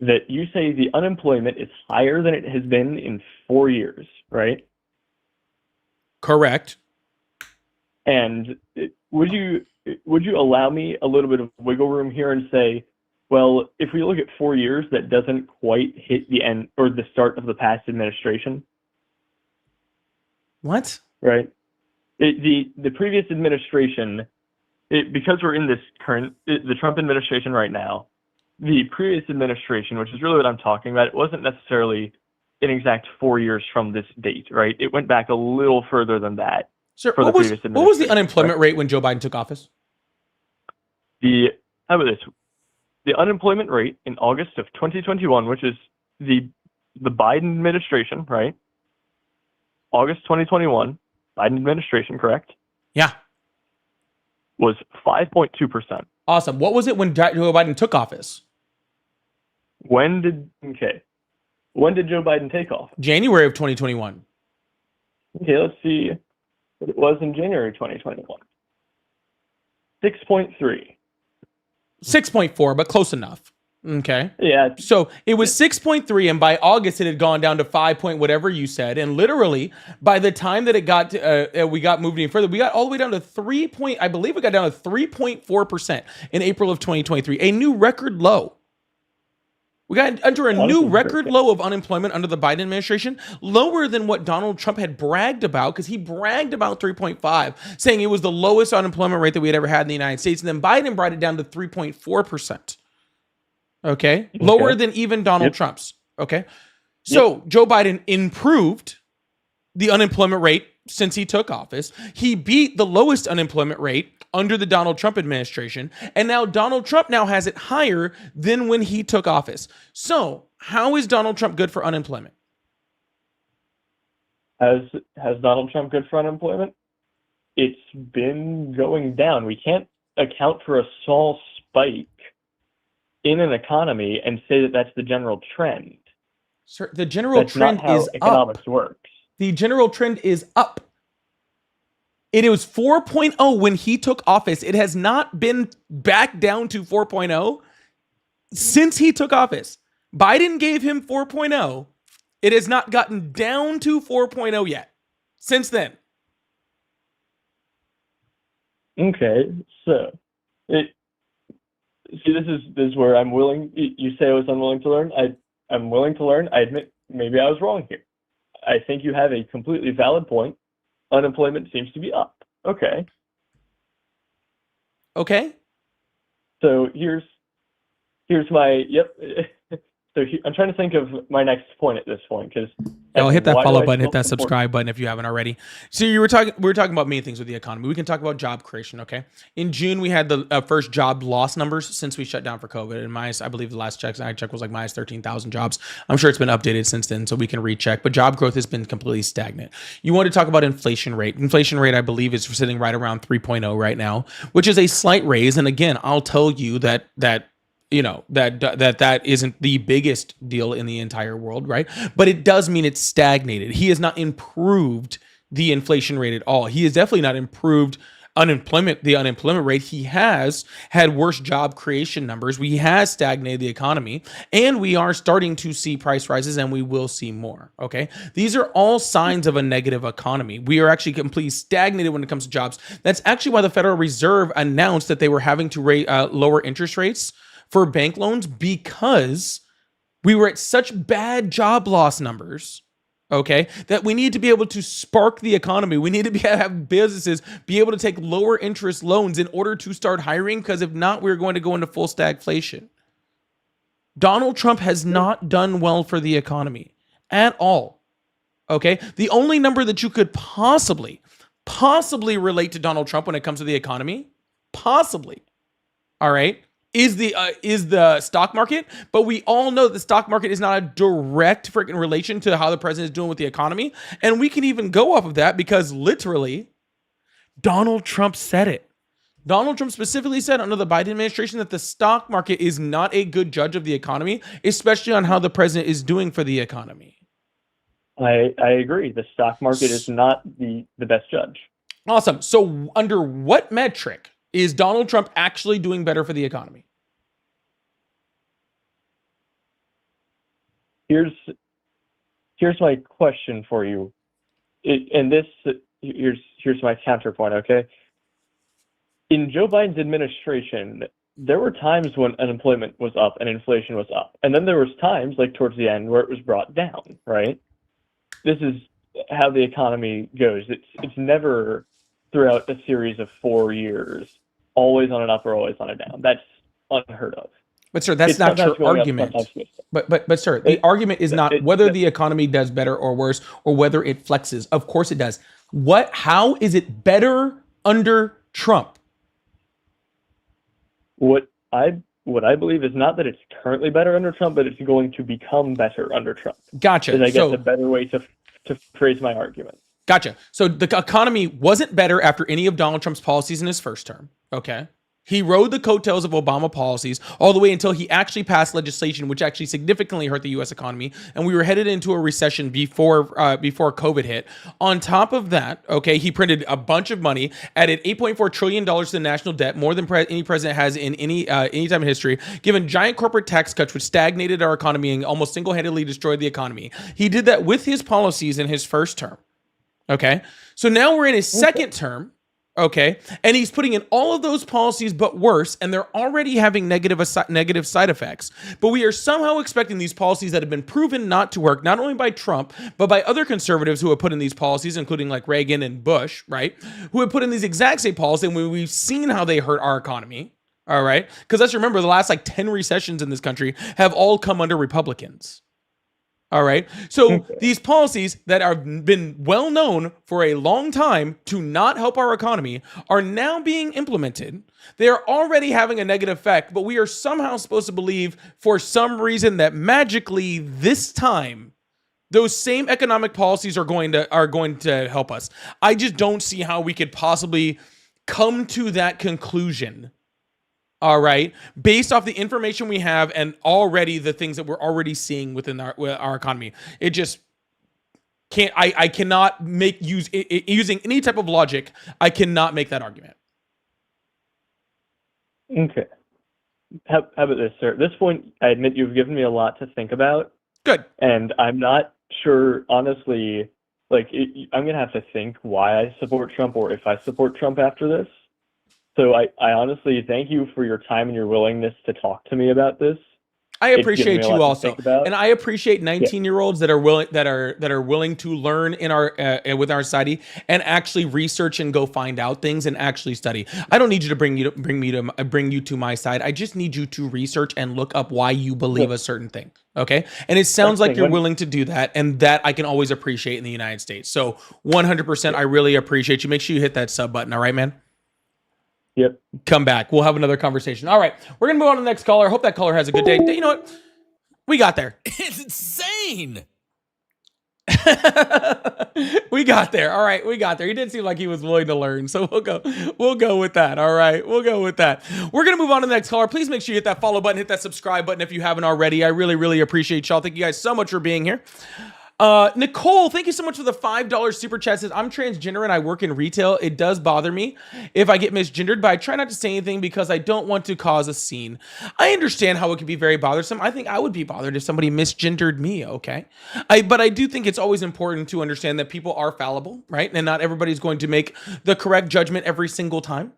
That you say the unemployment is higher than it has been in 4 years, right? Correct. And would you allow me a little bit of wiggle room here and say, well, if we look at 4 years, that doesn't quite hit the end or the start of the past administration. What? Right. The previous administration, because we're in this the Trump administration right now, the previous administration, which is really what I'm talking about, it wasn't necessarily an exact 4 years from this date, right? It went back a little further than that. Sir, what was the unemployment rate when Joe Biden took office? How about this? The unemployment rate in August of 2021, which is the Biden administration, right? August 2021, Biden administration, correct? Yeah. Was 5.2%. Awesome. What was it when Joe Biden took office? When did Joe Biden take office? January of 2021. Okay, let's see what it was in January 2021. 6.3. 6.4, but close enough. Okay. Yeah. So it was 6.3, and by August it had gone down to 5 point whatever you said, and literally by the time that it got to, we got moved any further, we got all the way down to 3.4% in April of 2023, a new record low. We got under a Honestly, new it's record great. low of unemployment under the Biden administration, lower than what Donald Trump had bragged about, because he bragged about 3.5, saying it was the lowest unemployment rate that we had ever had in the United States. And then Biden brought it down to 3.4%. Okay. Lower than even Donald Trump's. Okay. So Joe Biden improved the unemployment rate since he took office. He beat the lowest unemployment rate under the Donald Trump administration. And now Donald Trump now has it higher than when he took office. So how is Donald Trump good for unemployment? Has Donald Trump good for unemployment? It's been going down. We can't account for a small spike in an economy and say that that's the general trend. Sir, the general That's trend not how is economics up. works. The general trend is up. It was 4.0 when he took office. It has not been back down to 4.0 since he took office. Biden gave him 4.0. It has not gotten down to 4.0 yet since then. Okay, so this is where I'm willing. You say I was unwilling to learn. I'm willing to learn. I admit maybe I was wrong here. I think you have a completely valid point. Unemployment seems to be up. Okay. Okay. So here's my So I'm trying to think of my next point at this point, because I'll hit that follow button, hit that subscribe button if you haven't already. So we were talking about many things with the economy. We can talk about job creation. Okay, in June we had the first job loss numbers since we shut down for COVID, and I believe the last check I checked was like minus 13,000 jobs. I'm sure it's been updated since then, so we can recheck. But job growth has been completely stagnant. You want to talk about inflation rate? Inflation rate, I believe, is sitting right around 3.0 right now, which is a slight raise. And again, I'll tell you that isn't the biggest deal in the entire world, right? But it does mean it's stagnated. He has not improved the inflation rate at all. He has definitely not improved the unemployment rate. He has had worse job creation numbers. We has stagnated the economy, and we are starting to see price rises, and we will see more. Okay, these are all signs of a negative economy. We are actually completely stagnated when it comes to jobs. That's actually why the Federal Reserve announced that they were having to lower interest rates for bank loans, because we were at such bad job loss numbers, okay, that we need to be able to spark the economy. We need to have businesses be able to take lower interest loans in order to start hiring, because if not, we're going to go into full stagflation. Donald Trump has not done well for the economy at all, okay? The only number that you could possibly relate to Donald Trump when it comes to the economy, possibly, all right, is the stock market. But we all know the stock market is not a direct freaking relation to how the president is doing with the economy. And we can even go off of that because literally Donald Trump said it. Donald Trump specifically said under the Biden administration that the stock market is not a good judge of the economy, especially on how the president is doing for the economy. I agree. The stock market is not the best judge. Awesome. So under what metric is Donald Trump actually doing better for the economy? Here's my question for you. Here's my counterpoint, okay? In Joe Biden's administration, there were times when unemployment was up and inflation was up. And then there was times, like towards the end, where it was brought down, right? This is how the economy goes. It's never throughout a series of 4 years, always on an up or always on a down. That's unheard of. But sir, that's not your argument. But sir, the argument is not whether the economy does better or worse, or whether it flexes. Of course it does. How is it better under Trump? What I believe is not that it's currently better under Trump, but it's going to become better under Trump. Gotcha. Is I guess a better way to phrase my argument. Gotcha. So the economy wasn't better after any of Donald Trump's policies in his first term. Okay. He rode the coattails of Obama policies all the way until he actually passed legislation, which actually significantly hurt the U.S. economy. And we were headed into a recession before COVID hit. On top of that, okay, he printed a bunch of money, added $8.4 trillion to the national debt, more than any president has in any time in history, given giant corporate tax cuts, which stagnated our economy and almost single-handedly destroyed the economy. He did that with his policies in his first term. Okay. So now we're in his second term. Okay. And he's putting in all of those policies, but worse, and they're already having negative side effects. But we are somehow expecting these policies that have been proven not to work, not only by Trump, but by other conservatives who have put in these policies, including like Reagan and Bush, right? Who have put in these exact same policies, and we've seen how they hurt our economy. All right. Because let's remember, the last like 10 recessions in this country have all come under Republicans. All right. So these policies that have been well known for a long time to not help our economy are now being implemented. They are already having a negative effect, but we are somehow supposed to believe for some reason that magically this time those same economic policies are going to help us. I just don't see how we could possibly come to that conclusion. All right, based off the information we have and already the things that we're already seeing within our economy, it just can't. I cannot using any type of logic. I cannot make that argument. Okay. How about this, sir? At this point, I admit you've given me a lot to think about. Good. And I'm not sure, honestly. Like, I'm gonna have to think why I support Trump or if I support Trump after this. So I honestly thank you for your time and your willingness to talk to me about this. I appreciate you also, and I appreciate 19-year-olds that are willing to learn in our with our society and actually research and go find out things and actually study. I don't need you to bring you to my side. I just need you to research and look up why you believe a certain thing. Okay, and it sounds like you're willing to do that, and that I can always appreciate in the United States. So 100%, I really appreciate you. Make sure you hit that sub button. All right, man. Yep. Come back. We'll have another conversation. All right. We're going to move on to the next caller. Hope that caller has a good day. You know what? We got there. It's insane. We got there. All right. We got there. He did seem like he was willing to learn. So we'll go with that. All right. We'll go with that. We're going to move on to the next caller. Please make sure you hit that follow button, hit that subscribe button if you haven't already. I really, really appreciate y'all. Thank you guys so much for being here. Nicole, thank you so much for the $5 super chat. Says, I'm transgender and I work in retail. It does bother me if I get misgendered, but I try not to say anything because I don't want to cause a scene. I understand how it can be very bothersome. I think I would be bothered if somebody misgendered me. Okay. But I do think it's always important to understand that people are fallible, right? And not everybody's going to make the correct judgment every single time.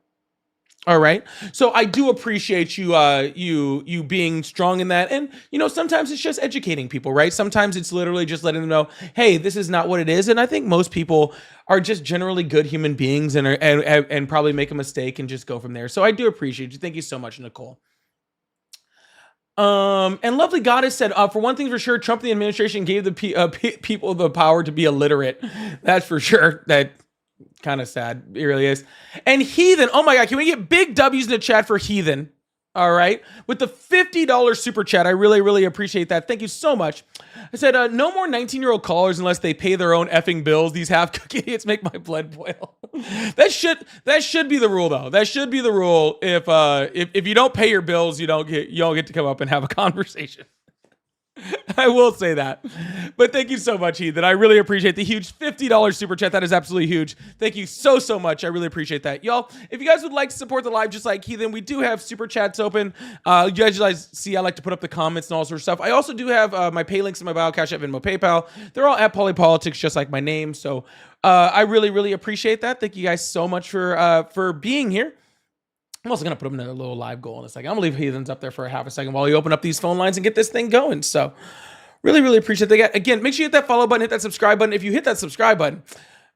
All right. So I do appreciate you, you being strong in that. And, you know, sometimes it's just educating people, right? Sometimes it's literally just letting them know, hey, this is not what it is. And I think most people are just generally good human beings and probably make a mistake and just go from there. So I do appreciate you. Thank you so much, Nicole. And Lovely Goddess said, for one thing for sure, Trump and the administration gave the people the power to be illiterate. That's for sure. That kind of sad. It really is. And Heathen, oh my God, can we get big W's in the chat for Heathen? All right. With the $50 super chat. I really, really appreciate that. Thank you so much. I said, no more 19-year-old callers unless they pay their own effing bills. These half-cooked idiots make my blood boil. That should be the rule, though. That should be the rule. If you don't pay your bills, you don't get to come up and have a conversation. I will say that. But thank you so much, Heathen. I really appreciate the huge $50 super chat. That is absolutely huge. Thank you so, so much. I really appreciate that. Y'all, if you guys would like to support the live just like Heathen, we do have super chats open. You guys see I like to put up the comments and all sorts of stuff. I also do have my pay links in my bio, Cash App, Venmo, PayPal. They're all at Polypolitics, just like my name. So I really, really appreciate that. Thank you guys so much for being here. I'm also going to put them in a little live goal in a second. I'm going to leave Heathens up there for a half a second while you open up these phone lines and get this thing going. So really, really appreciate that. Again, make sure you hit that follow button, hit that subscribe button. If you hit that subscribe button,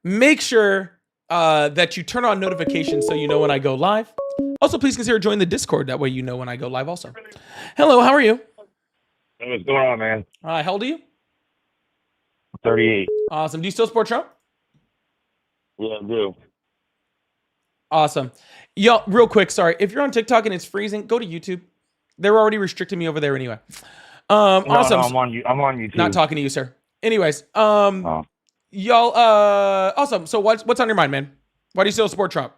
make sure that you turn on notifications so you know when I go live. Also, please consider joining the Discord. That way you know when I go live also. Hello, how are you? Hey, what's going on, man? How old are you? 38. Awesome. Do you still support Trump? Yeah, I do. Awesome. Yo, real quick, sorry. If you're on TikTok and it's freezing, go to YouTube. They're already restricting me over there anyway. Awesome. No, I'm on YouTube. Not talking to you, sir. Anyways, y'all, awesome. So what's on your mind, man? Why do you still support Trump?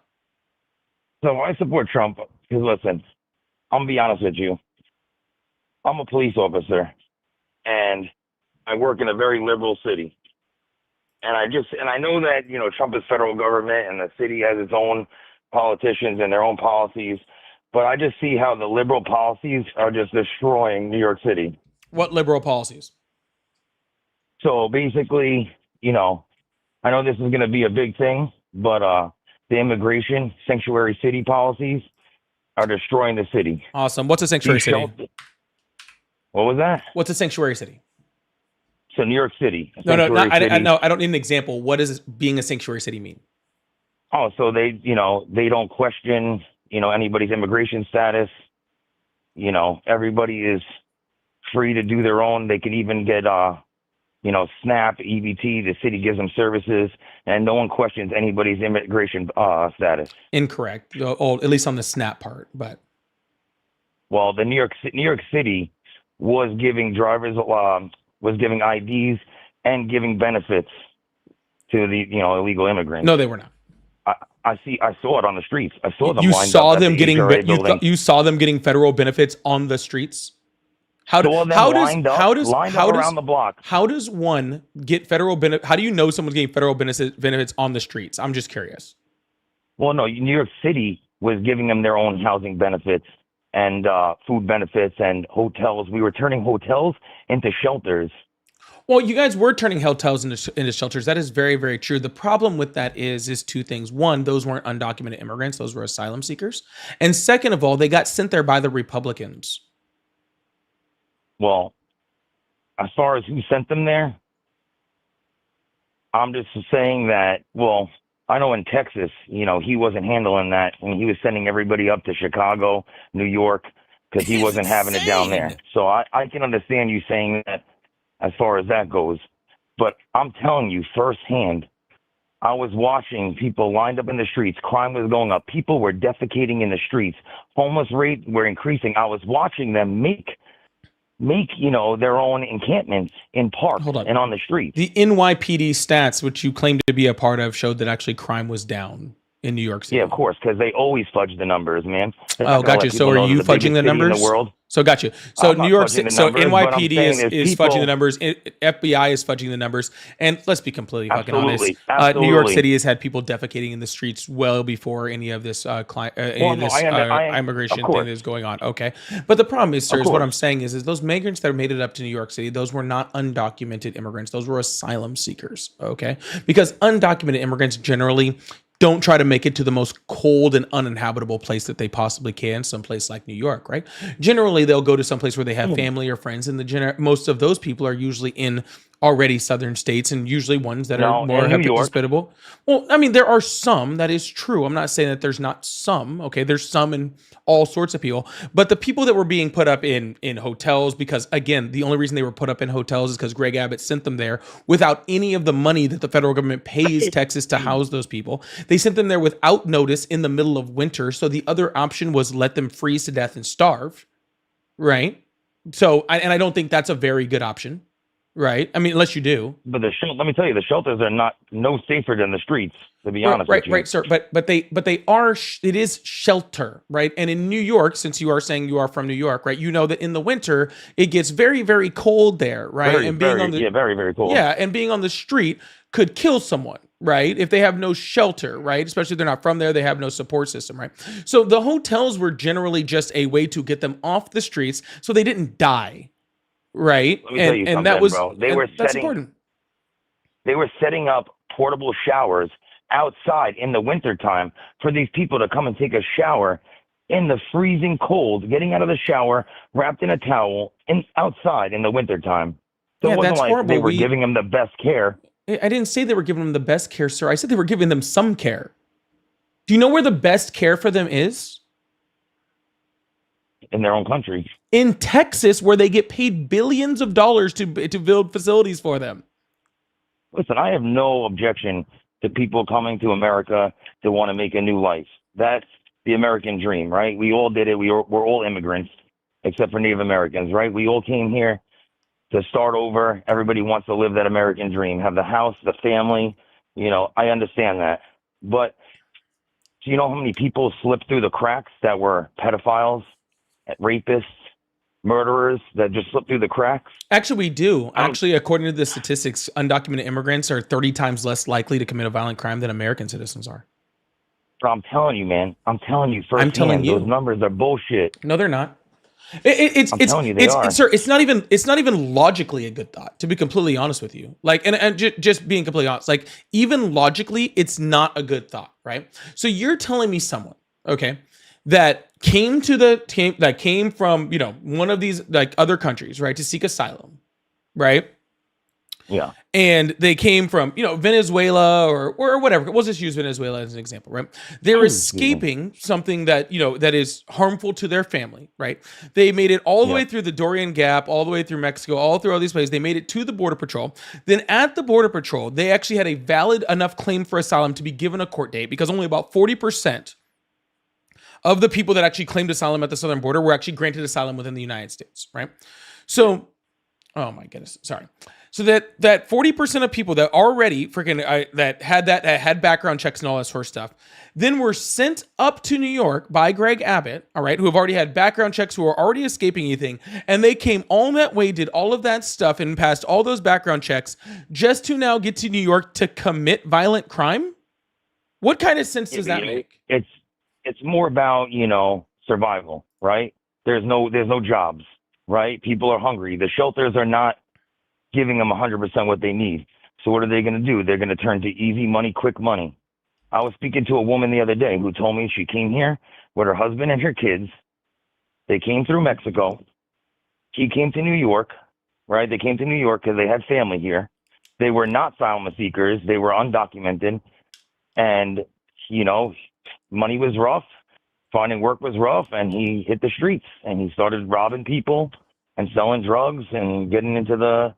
So I support Trump because, listen, I'm going to be honest with you. I'm a police officer, and I work in a very liberal city. And I know that, you know, Trump is federal government and the city has its own politicians and their own policies, but I just see how the liberal policies are just destroying New York City. What liberal policies? So basically, you know, I know this is going to be a big thing, but the immigration sanctuary city policies are destroying the city. Awesome. What's a sanctuary These city? What was that? What's a sanctuary city? So New York City. No, sanctuary I city. no, I don't need an example. What does being a sanctuary city mean? Oh, so they, they don't question, anybody's immigration status. Everybody is free to do their own. They can even get, SNAP, EBT. The city gives them services, and no one questions anybody's immigration status. Incorrect. Oh, at least on the SNAP part, but. Well, the New York City was giving drivers, was giving IDs and giving benefits to the, illegal immigrants. No, they were not. I saw it on the streets. I saw them. You lined saw up at them the getting. HRA building. You saw them getting federal benefits on the streets. How does around the block? How does one get federal benefit? How do you know someone's getting federal benefits on the streets? I'm just curious. Well, no, New York City was giving them their own housing benefits and food benefits and hotels. We were turning hotels into shelters. Well, you guys were turning hotels into shelters. That is very, very true. The problem with that is two things. One, those weren't undocumented immigrants. Those were asylum seekers. And second of all, they got sent there by the Republicans. Well, as far as who sent them there, I'm just saying that, well, I know in Texas, he wasn't handling that, and he was sending everybody up to Chicago, New York, because he wasn't having it down there. So I can understand you saying that as far as that goes. But I'm telling you firsthand, I was watching people lined up in the streets. Crime was going up. People were defecating in the streets. Homeless rates were increasing. I was watching them make their own encampments in parks and on the streets. The NYPD stats, which you claim to be a part of, showed that actually crime was down in New York City. Yeah, of course, because they always fudge the numbers, man. Oh, got you. So are you fudging the numbers? So got you. So New York City, so NYPD is fudging the numbers. FBI is fudging the numbers. And let's be completely fucking honest. New York City has had people defecating in the streets well before any of this immigration thing is going on. Okay. But the problem is, sir, is what I'm saying is those migrants that made it up to New York City, those were not undocumented immigrants. Those were asylum seekers. Okay. Because undocumented immigrants generally don't try to make it to the most cold and uninhabitable place that they possibly can, someplace like New York, right? Generally, they'll go to some place where they have family or friends, and most of those people are usually in already southern states, and usually ones that are more hospitable. Well, I mean, there are some, that is true. I'm not saying that there's not some, okay? There's some in all sorts of people, but the people that were being put up in hotels, because again, the only reason they were put up in hotels is because Greg Abbott sent them there without any of the money that the federal government pays Texas to house those people. They sent them there without notice in the middle of winter, so the other option was let them freeze to death and starve, right? So, I don't think that's a very good option. Right. I mean, unless you do. But let me tell you, the shelters are no safer than the streets, to be honest with you. Right, sir. But they are. It is shelter, right? And in New York, since you are saying you are from New York, right? You know that in the winter it gets very, very cold there, right? Very, very cold. Yeah, and being on the street could kill someone, right? If they have no shelter, right? Especially if they're not from there, they have no support system, right? So the hotels were generally just a way to get them off the streets so they didn't die. Right. Let me tell you something, that was, bro. That's important. They were setting up portable showers outside in the wintertime for these people to come and take a shower in the freezing cold, getting out of the shower, wrapped in a towel, outside in the wintertime. So it wasn't like they were giving them the best care. I didn't say they were giving them the best care, sir. I said they were giving them some care. Do you know where the best care for them is? In their own country. In Texas, where they get paid billions of dollars to build facilities for them. Listen, I have no objection to people coming to America to want to make a new life. That's the American dream, right? We all did it. We're all immigrants, except for Native Americans, right? We all came here to start over. Everybody wants to live that American dream, have the house, the family. I understand that. But do you know how many people slipped through the cracks that were pedophiles, rapists, murderers that just slip through the cracks? Actually, we do. Actually, according to the statistics, undocumented immigrants are 30 times less likely to commit a violent crime than American citizens are. But I'm telling you, man. I'm telling you firsthand. Those numbers are bullshit. No, they're not. I'm telling you, they are. Sir, it's not even logically a good thought, to be completely honest with you. Like, and just being completely honest, like, even logically, it's not a good thought, right? So you're telling me someone, okay, that came from, you know, one of these like other countries, right, to seek asylum, right? Yeah. And they came from, you know, Venezuela or whatever. We'll just use Venezuela as an example, right? They're escaping something that, you know, that is harmful to their family, right? They made it all the way through the Darien Gap, all the way through Mexico, all through all these places. They made it to the Border Patrol. Then at the Border Patrol, they actually had a valid enough claim for asylum to be given a court date, because only about 40% of the people that actually claimed asylum at the southern border were actually granted asylum within the United States, right? So, oh my goodness, sorry. So that 40% of people that already that had background checks and all that sort of stuff, then were sent up to New York by Greg Abbott, all right, who have already had background checks, who are already escaping anything, and they came all that way, did all of that stuff, and passed all those background checks just to now get to New York to commit violent crime? What kind of sense does that make? It's more about, you know, survival, right? There's no jobs, right? People are hungry. The shelters are not giving them 100% what they need. So what are they going to do? They're going to turn to easy money, quick money. I was speaking to a woman the other day who told me she came here with her husband and her kids. They came through Mexico. He came to New York, right? They came to New York because they had family here. They were not asylum seekers. They were undocumented. And, you know, money was rough. Finding work was rough. And he hit the streets. And he started robbing people and selling drugs and getting into the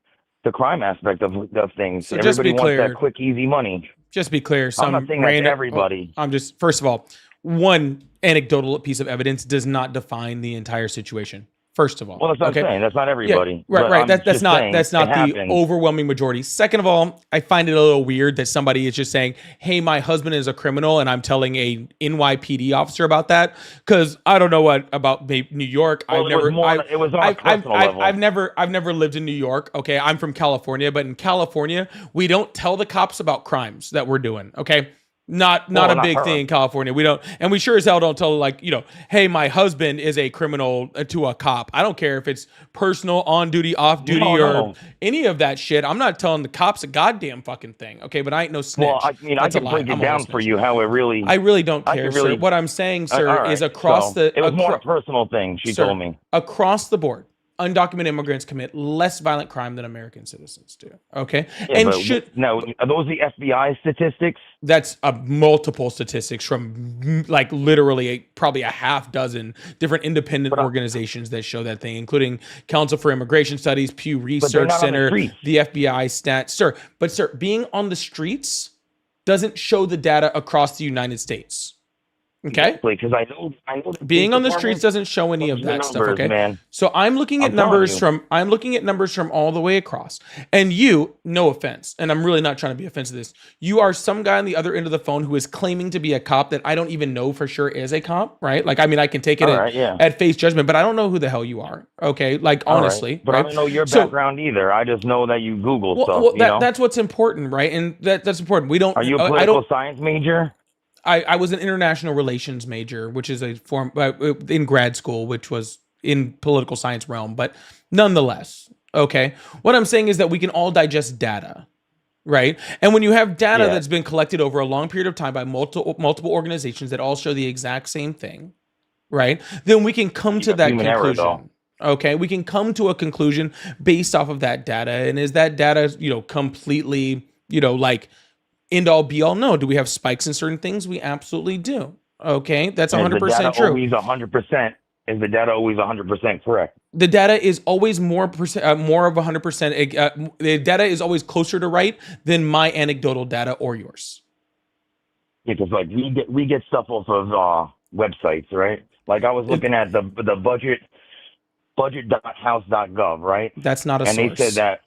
crime aspect of things. So just everybody be clear, wants that quick, easy money. Just be clear. I'm not saying that's everybody. I'm just, first of all, one anecdotal piece of evidence does not define the entire situation. First of all, well, that's what I'm saying. That's not everybody. Yeah, right. That's not the happens. overwhelming majority. Second of all, I find it a little weird that somebody is just saying, "Hey, my husband is a criminal," and I'm telling a NYPD officer about that, because I don't know what about New York. Well, it was on a personal level. I've never lived in New York. Okay, I'm from California, but in California, we don't tell the cops about crimes that we're doing. Okay. Not a big thing in California. We don't, and we sure as hell don't tell, like, you know, hey, my husband is a criminal to a cop. I don't care if it's personal, on duty, off duty, or any of that shit. I'm not telling the cops a goddamn fucking thing. Okay, but I ain't no snitch. Well, I mean, I can break it down for you how it really. I really don't care, sir. What I'm saying, sir, is across it was more a personal thing. She told me across the board, undocumented immigrants commit less violent crime than American citizens do. Okay, yeah, and are those the FBI statistics? That's multiple statistics from like literally probably a half dozen different independent organizations that show that thing, including Council for Immigration Studies, Pew Research Center, the FBI stats, sir. But sir, being on the streets doesn't show the data across the United States. Okay. Because I know being on the streets doesn't show any of that stuff. Okay. Man. So I'm looking at numbers from all the way across. And you, no offense, and I'm really not trying to be offensive to this, you are some guy on the other end of the phone who is claiming to be a cop that I don't even know for sure is a cop, right? Like, I mean, I can take it at face judgment, but I don't know who the hell you are. Okay. Like, honestly. Right. But I don't know your background either. I just know that you Google stuff. Well, that's what's important, right? And that's important. We don't. Are you a political science major? I was an international relations major, which is a form in grad school, which was in political science realm, but nonetheless, okay. What I'm saying is that we can all digest data, right? And when you have data that's been collected over a long period of time by multiple organizations that all show the exact same thing, right? Then we can come to that conclusion. Okay, we can come to a conclusion based off of that data. And is that data, you know, completely, you know, like end all be all? No. Do we have spikes in certain things? We absolutely do. Okay, that's 100% true. Always 100%. Is the data always 100% correct? The data is always more of 100%. The data is always closer to right than my anecdotal data or yours. Because like we get stuff off of websites, right? Like I was looking at the budget.house.gov, right? That's not a source. And they said that.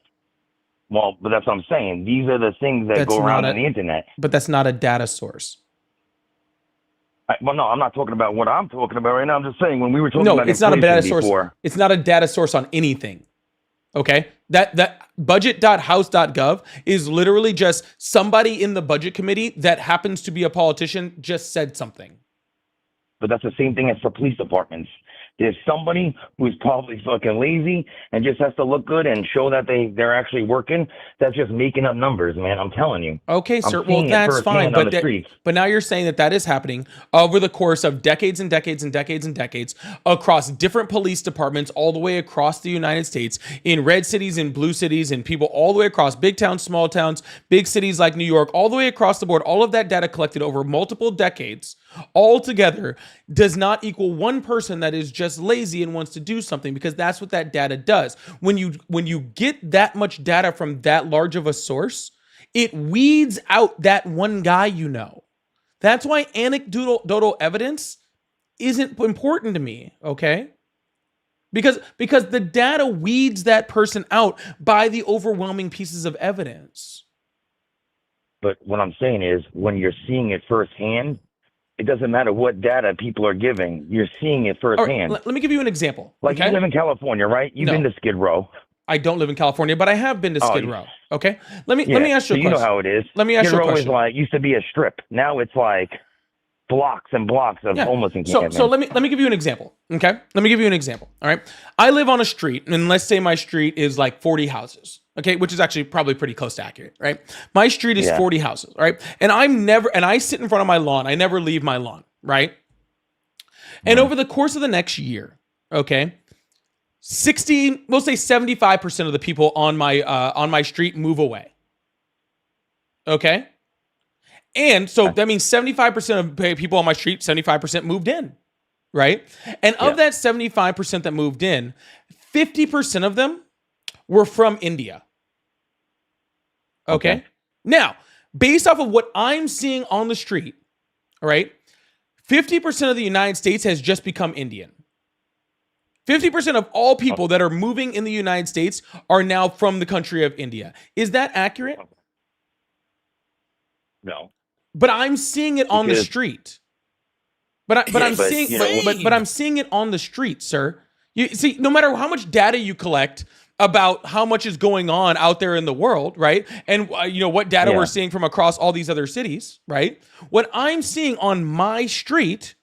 Well, but that's what I'm saying. These are the things that go around on the internet. But that's not a data source. Well, no, I'm not talking about what I'm talking about right now. I'm just saying when we were talking about it's not a data source. It's not a data source on anything. Okay? That budget.house.gov is literally just somebody in the budget committee that happens to be a politician just said something. But that's the same thing as for police departments. There's somebody who's probably fucking lazy and just has to look good and show that they're actually working. That's just making up numbers, man. I'm telling you. Okay, sir. I'm Well, seeing it that's fine. firsthand on the streets. But now you're saying that is happening over the course of decades and decades and decades and decades across different police departments all the way across the United States, in red cities and blue cities, and people all the way across big towns, small towns, big cities like New York, all the way across the board. All of that data collected over multiple decades all together does not equal one person that is just lazy and wants to do something, because that's what that data does. When you get that much data from that large of a source, it weeds out that one guy you know. That's why anecdotal evidence isn't important to me, okay? Because the data weeds that person out by the overwhelming pieces of evidence. But what I'm saying is, when you're seeing it firsthand, it doesn't matter what data people are giving. You're seeing it All right, firsthand. let me give you an example. Like, okay? you live in California, right? You've No. been to Skid Row. I don't live in California, but I have been to Skid Row. Okay, let me ask you a question. You know how it is. Let me ask you a Skid Row question. is like, used to be a strip. Now it's like blocks and blocks of homeless encampments. So let me give you an example. Okay, let me give you an example. All right, I live on a street, and let's say my street is like 40 houses. Okay, which is actually probably pretty close to accurate, right? My street is 40 houses, right? And I sit in front of my lawn. I never leave my lawn, right? And over the course of the next year, okay, we'll say 75% of the people on my street move away. Okay? And so that means 75% of people on my street, 75% moved in, right? And of that 75% that moved in, 50% of them were from India. Okay? Now, based off of what I'm seeing on the street, all right, 50% of the United States has just become Indian. 50% of all people that are moving in the United States are now from the country of India. Is that accurate? No. But I'm seeing it on the street. But I'm seeing it on the street, sir. You see, no matter how much data you collect about how much is going on out there in the world, right? And what data we're seeing from across all these other cities, right? What I'm seeing on my street,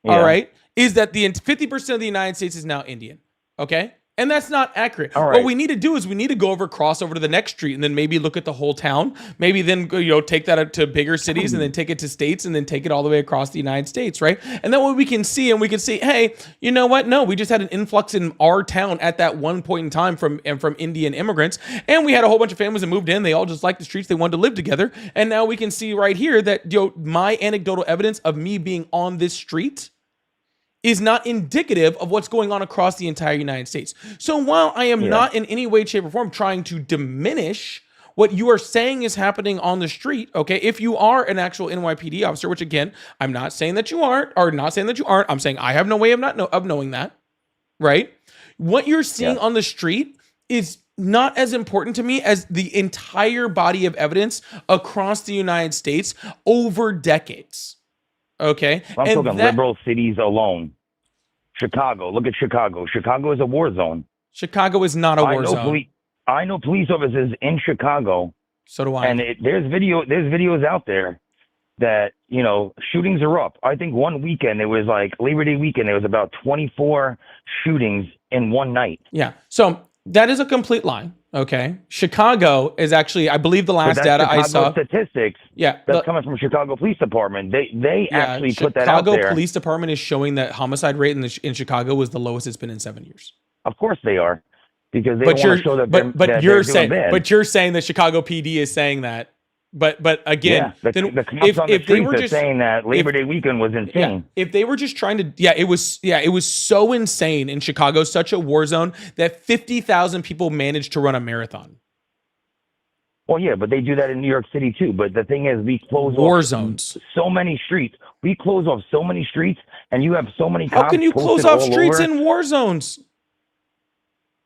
all right, is that the 50% of the United States is now Indian, okay? And that's not accurate. All right. What we need to do is we need to cross over to the next street, and then maybe look at the whole town. Maybe then take that up to bigger cities, and then take it to states, and then take it all the way across the United States, right? And then what we can see, hey, you know what? No, we just had an influx in our town at that one point in time from Indian immigrants, and we had a whole bunch of families that moved in. They all just liked the streets. They wanted to live together, and now we can see right here that my anecdotal evidence of me being on this street is not indicative of what's going on across the entire United States. So while I am not in any way, shape, or form trying to diminish what you are saying is happening on the street, okay, if you are an actual NYPD officer, which again, I'm not saying that you aren't, I'm saying I have no way of knowing that, right? What you're seeing on the street is not as important to me as the entire body of evidence across the United States over decades. Okay. I'm talking liberal cities alone. Chicago. Look at Chicago. Chicago is a war zone. Chicago is not a war zone. I know police officers in Chicago. So do I. And there's videos out there that, shootings are up. I think one weekend, it was like Labor Day weekend, there was about 24 shootings in one night. Yeah. So that is a complete lie. Okay. Chicago is actually, I believe the last data Chicago I saw. Statistics. Yeah. That's coming from Chicago Police Department. They actually put that out there. Chicago Police Department is showing that homicide rate in Chicago was the lowest it's been in 7 years. Of course they are. Because they don't want to show that you're saying that Chicago PD is saying that. But again, the cops on the streets are saying that Labor Day weekend was insane. If they were just trying to, it was so insane in Chicago, such a war zone that 50,000 people managed to run a marathon. Well, yeah, but they do that in New York City too. But the thing is, we close war off zones, so many streets. We close off so many streets, and you have so many cops. How can you close off streets in war zones?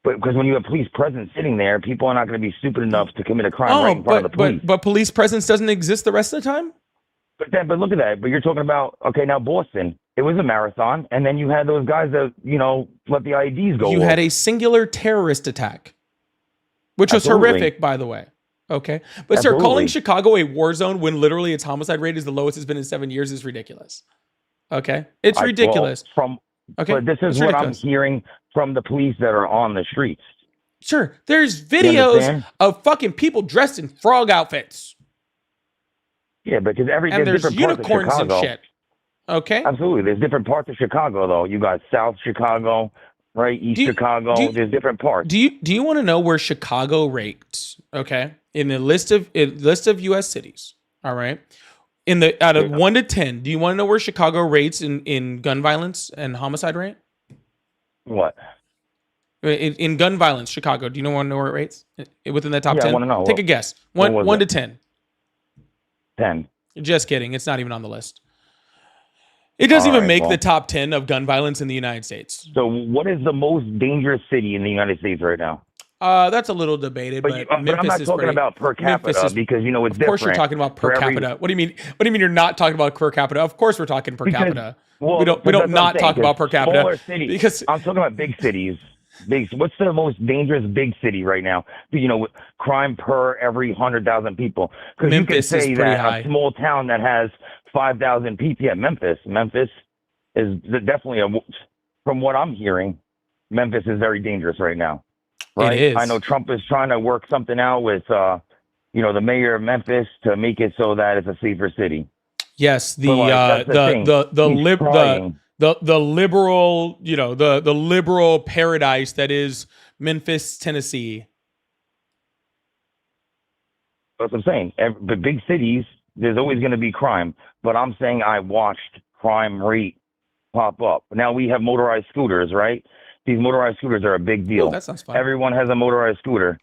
But because when you have police presence sitting there, people are not going to be stupid enough to commit a crime right in front of the police. But police presence doesn't exist the rest of the time? But look at that. But you're talking about, okay, now Boston. It was a marathon, and then you had those guys that, let the IEDs go. You had a singular terrorist attack, which was horrific, by the way. Okay. But sir, calling Chicago a war zone when literally its homicide rate is the lowest it's been in 7 years is ridiculous. Okay, it's Well, ridiculous. Okay, but this is it's what ridiculous. I'm hearing from the police that are on the streets. Sure, there's You videos understand? of fucking people dressed in frog outfits, Yeah, because and there's there's different parts of unicorns and Chicago. shit. Okay, Absolutely, there's different parts of Chicago though. You got South Chicago, right? East Chicago. There's different parts. do you want to know where Chicago rates? Okay, in the list of U.S. cities. All right, in the out of 1 to 10, do you want to know where Chicago rates in gun violence and homicide rate? What? In gun violence, Chicago. Do you want to know where it rates within the top 10? I want to know. Take a guess. what was 1 to it? 10. 10. Just kidding. It's not even on the list. It doesn't even make well. the top 10 of gun violence in the United States. So, what is the most dangerous city in the United States right now? That's a little debated, but But I'm Memphis not is talking great. about per capita Memphis is- because it's Of different. course, you're talking about per for every- capita. What do you mean? What do you mean you're not talking about per capita? Of course, we're talking per Because- capita. Well, we don't that's what not I'm talk saying, about per capita smaller cities. because I'm talking about big cities. What's the most dangerous big city right now? With crime per every 100,000 people. Because you can Memphis is say pretty that high. a small town that has 5,000 people. Yeah, Memphis is definitely from what I'm hearing, Memphis is very dangerous right now. Right? It is. I know Trump is trying to work something out with, the mayor of Memphis to make it so that it's a safer city. yes, But, that's thing. He's trying. the liberal, the liberal paradise that is Memphis, Tennessee. That's what I'm saying. The big cities, there's always going to be crime. But I'm saying I watched crime rate pop up. Now we have motorized scooters, right? These motorized scooters are a big deal. Oh, that sounds fun. Everyone has a motorized scooter.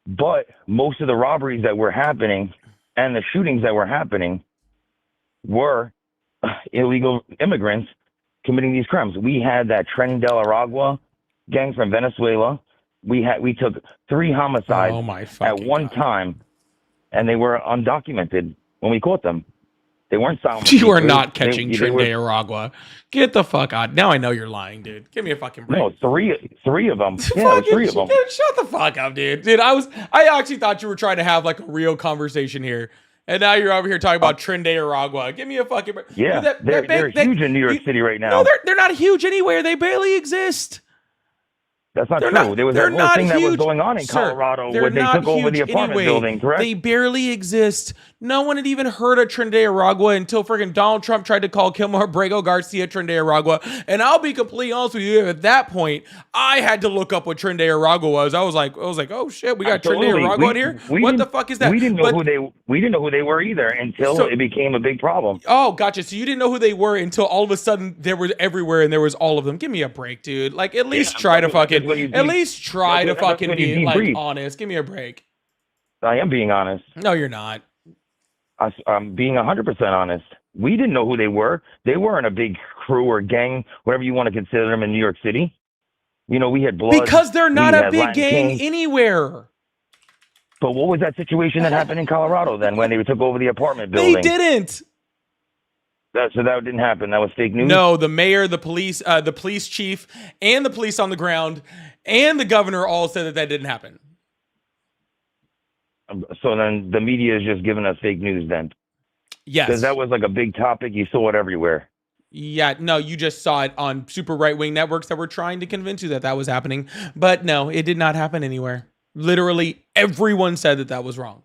But most of the robberies that were happening and the shootings that were happening were illegal immigrants committing these crimes. We had that Tren de Aragua gang from Venezuela. We took 3 homicides Oh my at fucking one God. time, and they were undocumented when we caught them. They weren't silent. You are seekers. not catching They Tren were- de Aragua. Get the fuck out. Now I know you're lying, dude. Give me a fucking break. No, three of them. Yeah, it was Fucking 3 of them. dude, shut the fuck up, dude. Dude, I actually thought you were trying to have like a real conversation here. And now you're over here talking about Tren de Aragua. Give me a fucking break. Yeah, Dude, they're huge in New York City right now. No, they're not huge anywhere. They barely exist. That's not They're true. not- there was they're that whole not thing that was huge. going on in Sir, Colorado they're where they not took over the huge apartment anyway. building, correct? They barely exist. No one had even heard of Tren de Aragua until friggin' Donald Trump tried to call Kilmer Brego Garcia Tren de Aragua. And I'll be completely honest with you, at that point, I had to look up what Tren de Aragua was. I was like, oh shit, we got Tren de Absolutely. Aragua in here? What the fuck is that? We didn't know But- who they were either until So- it became a big problem. Oh, gotcha. So you didn't know who they were until all of a sudden they were everywhere and there was all of them. Give me a break, dude. Like at least try to that's when fucking you at least try to that's when fucking you be like debrief. honest. Give me a break. I am being honest. No, you're not. I'm being 100% honest. We didn't know who they were. They weren't a big crew or gang, whatever you want to consider them in New York City. We had blood. Because they're not we a had big Latin gang Kings. anywhere. But what was that situation that happened in Colorado then when they took over the apartment They building? didn't. So that didn't happen. That was fake news? No, the mayor, the police chief, and the police on the ground, and the governor all said that didn't happen. So then the media is just giving us fake news then? Yes. Because that was like a big topic. You saw it everywhere. Yeah, no, you just saw it on super right-wing networks that were trying to convince you that that was happening. But no, it did not happen anywhere. Literally everyone said that that was wrong.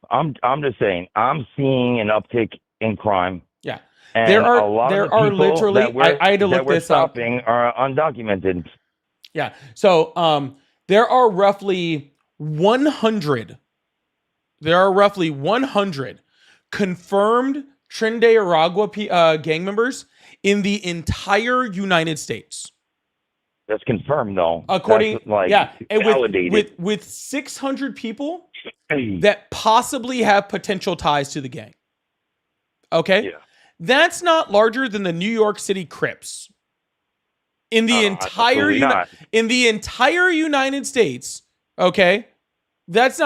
I'm just saying, I'm seeing an uptick in crime. Yeah. And There a lot of the people literally, that we're, I had to that look we're this up. stopping are undocumented. Yeah. So there are roughly 100. There are roughly 100 confirmed Tren de Aragua gang members in the entire United States. That's confirmed, though. According, That's, like, yeah, and validated. with 600 people that possibly have potential ties to the gang. Okay, Yeah. That's not larger than the New York City Crips. In the absolutely not. in the entire United States, okay, that's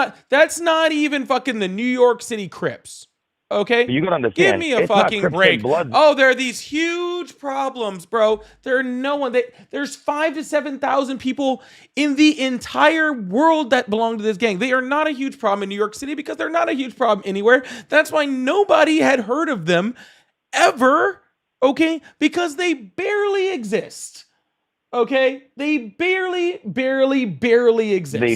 not even fucking the New York City Crips. Okay, But you gotta understand. give me a it's not fucking Crips break. and Bloods. Oh, there are these huge problems, bro. There's 5,000 to 7,000 people in the entire world that belong to this gang. They are not a huge problem in New York City because they're not a huge problem anywhere. That's why nobody had heard of them ever, okay? Because they barely exist. Okay? They barely exist. They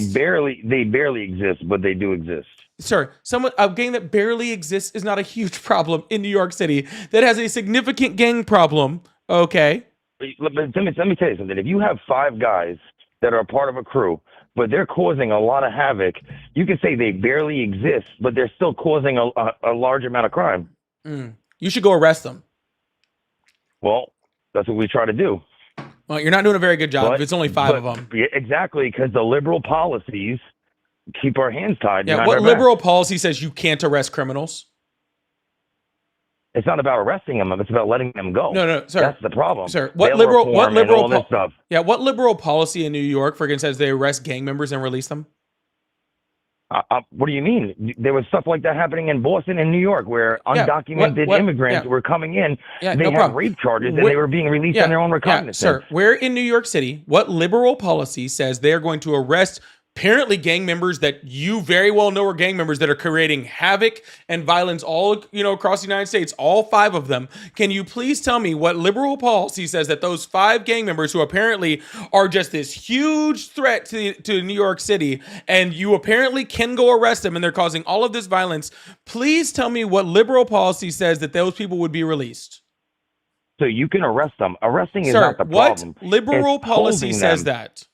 barely exist, but they do exist. Sir, a gang that barely exists is not a huge problem in New York City that has a significant gang problem, okay? Let me tell you something. If you have 5 guys that are a part of a crew, but they're causing a lot of havoc, you can say they barely exist, but they're still causing a large amount of crime. You should go arrest them. Well, that's what we try to do. Well, you're not doing a very good job if it's only 5 of them. Yeah, exactly, because the liberal policies keep our hands tied. Yeah, what liberal policy says you can't arrest criminals? It's not about arresting them. It's about letting them go. No, sir. That's the problem. Sir, what liberal stuff? Yeah, what liberal policy in New York friggin' says they arrest gang members and release them? What do you mean? There was stuff like that happening in Boston and New York where undocumented immigrants were coming in. They had rape charges and they were being released on their own recognizance. Sir, where in New York City, what liberal policy says they are going to arrest apparently gang members that you very well know are gang members that are creating havoc and violence all across the United States, all 5 of them? Can you please tell me what liberal policy says that those 5 gang members who apparently are just this huge threat to New York City, and you apparently can go arrest them and they're causing all of this violence? Please tell me what liberal policy says that those people would be released. So you can arrest them. Arresting is not the problem. What liberal policy says that?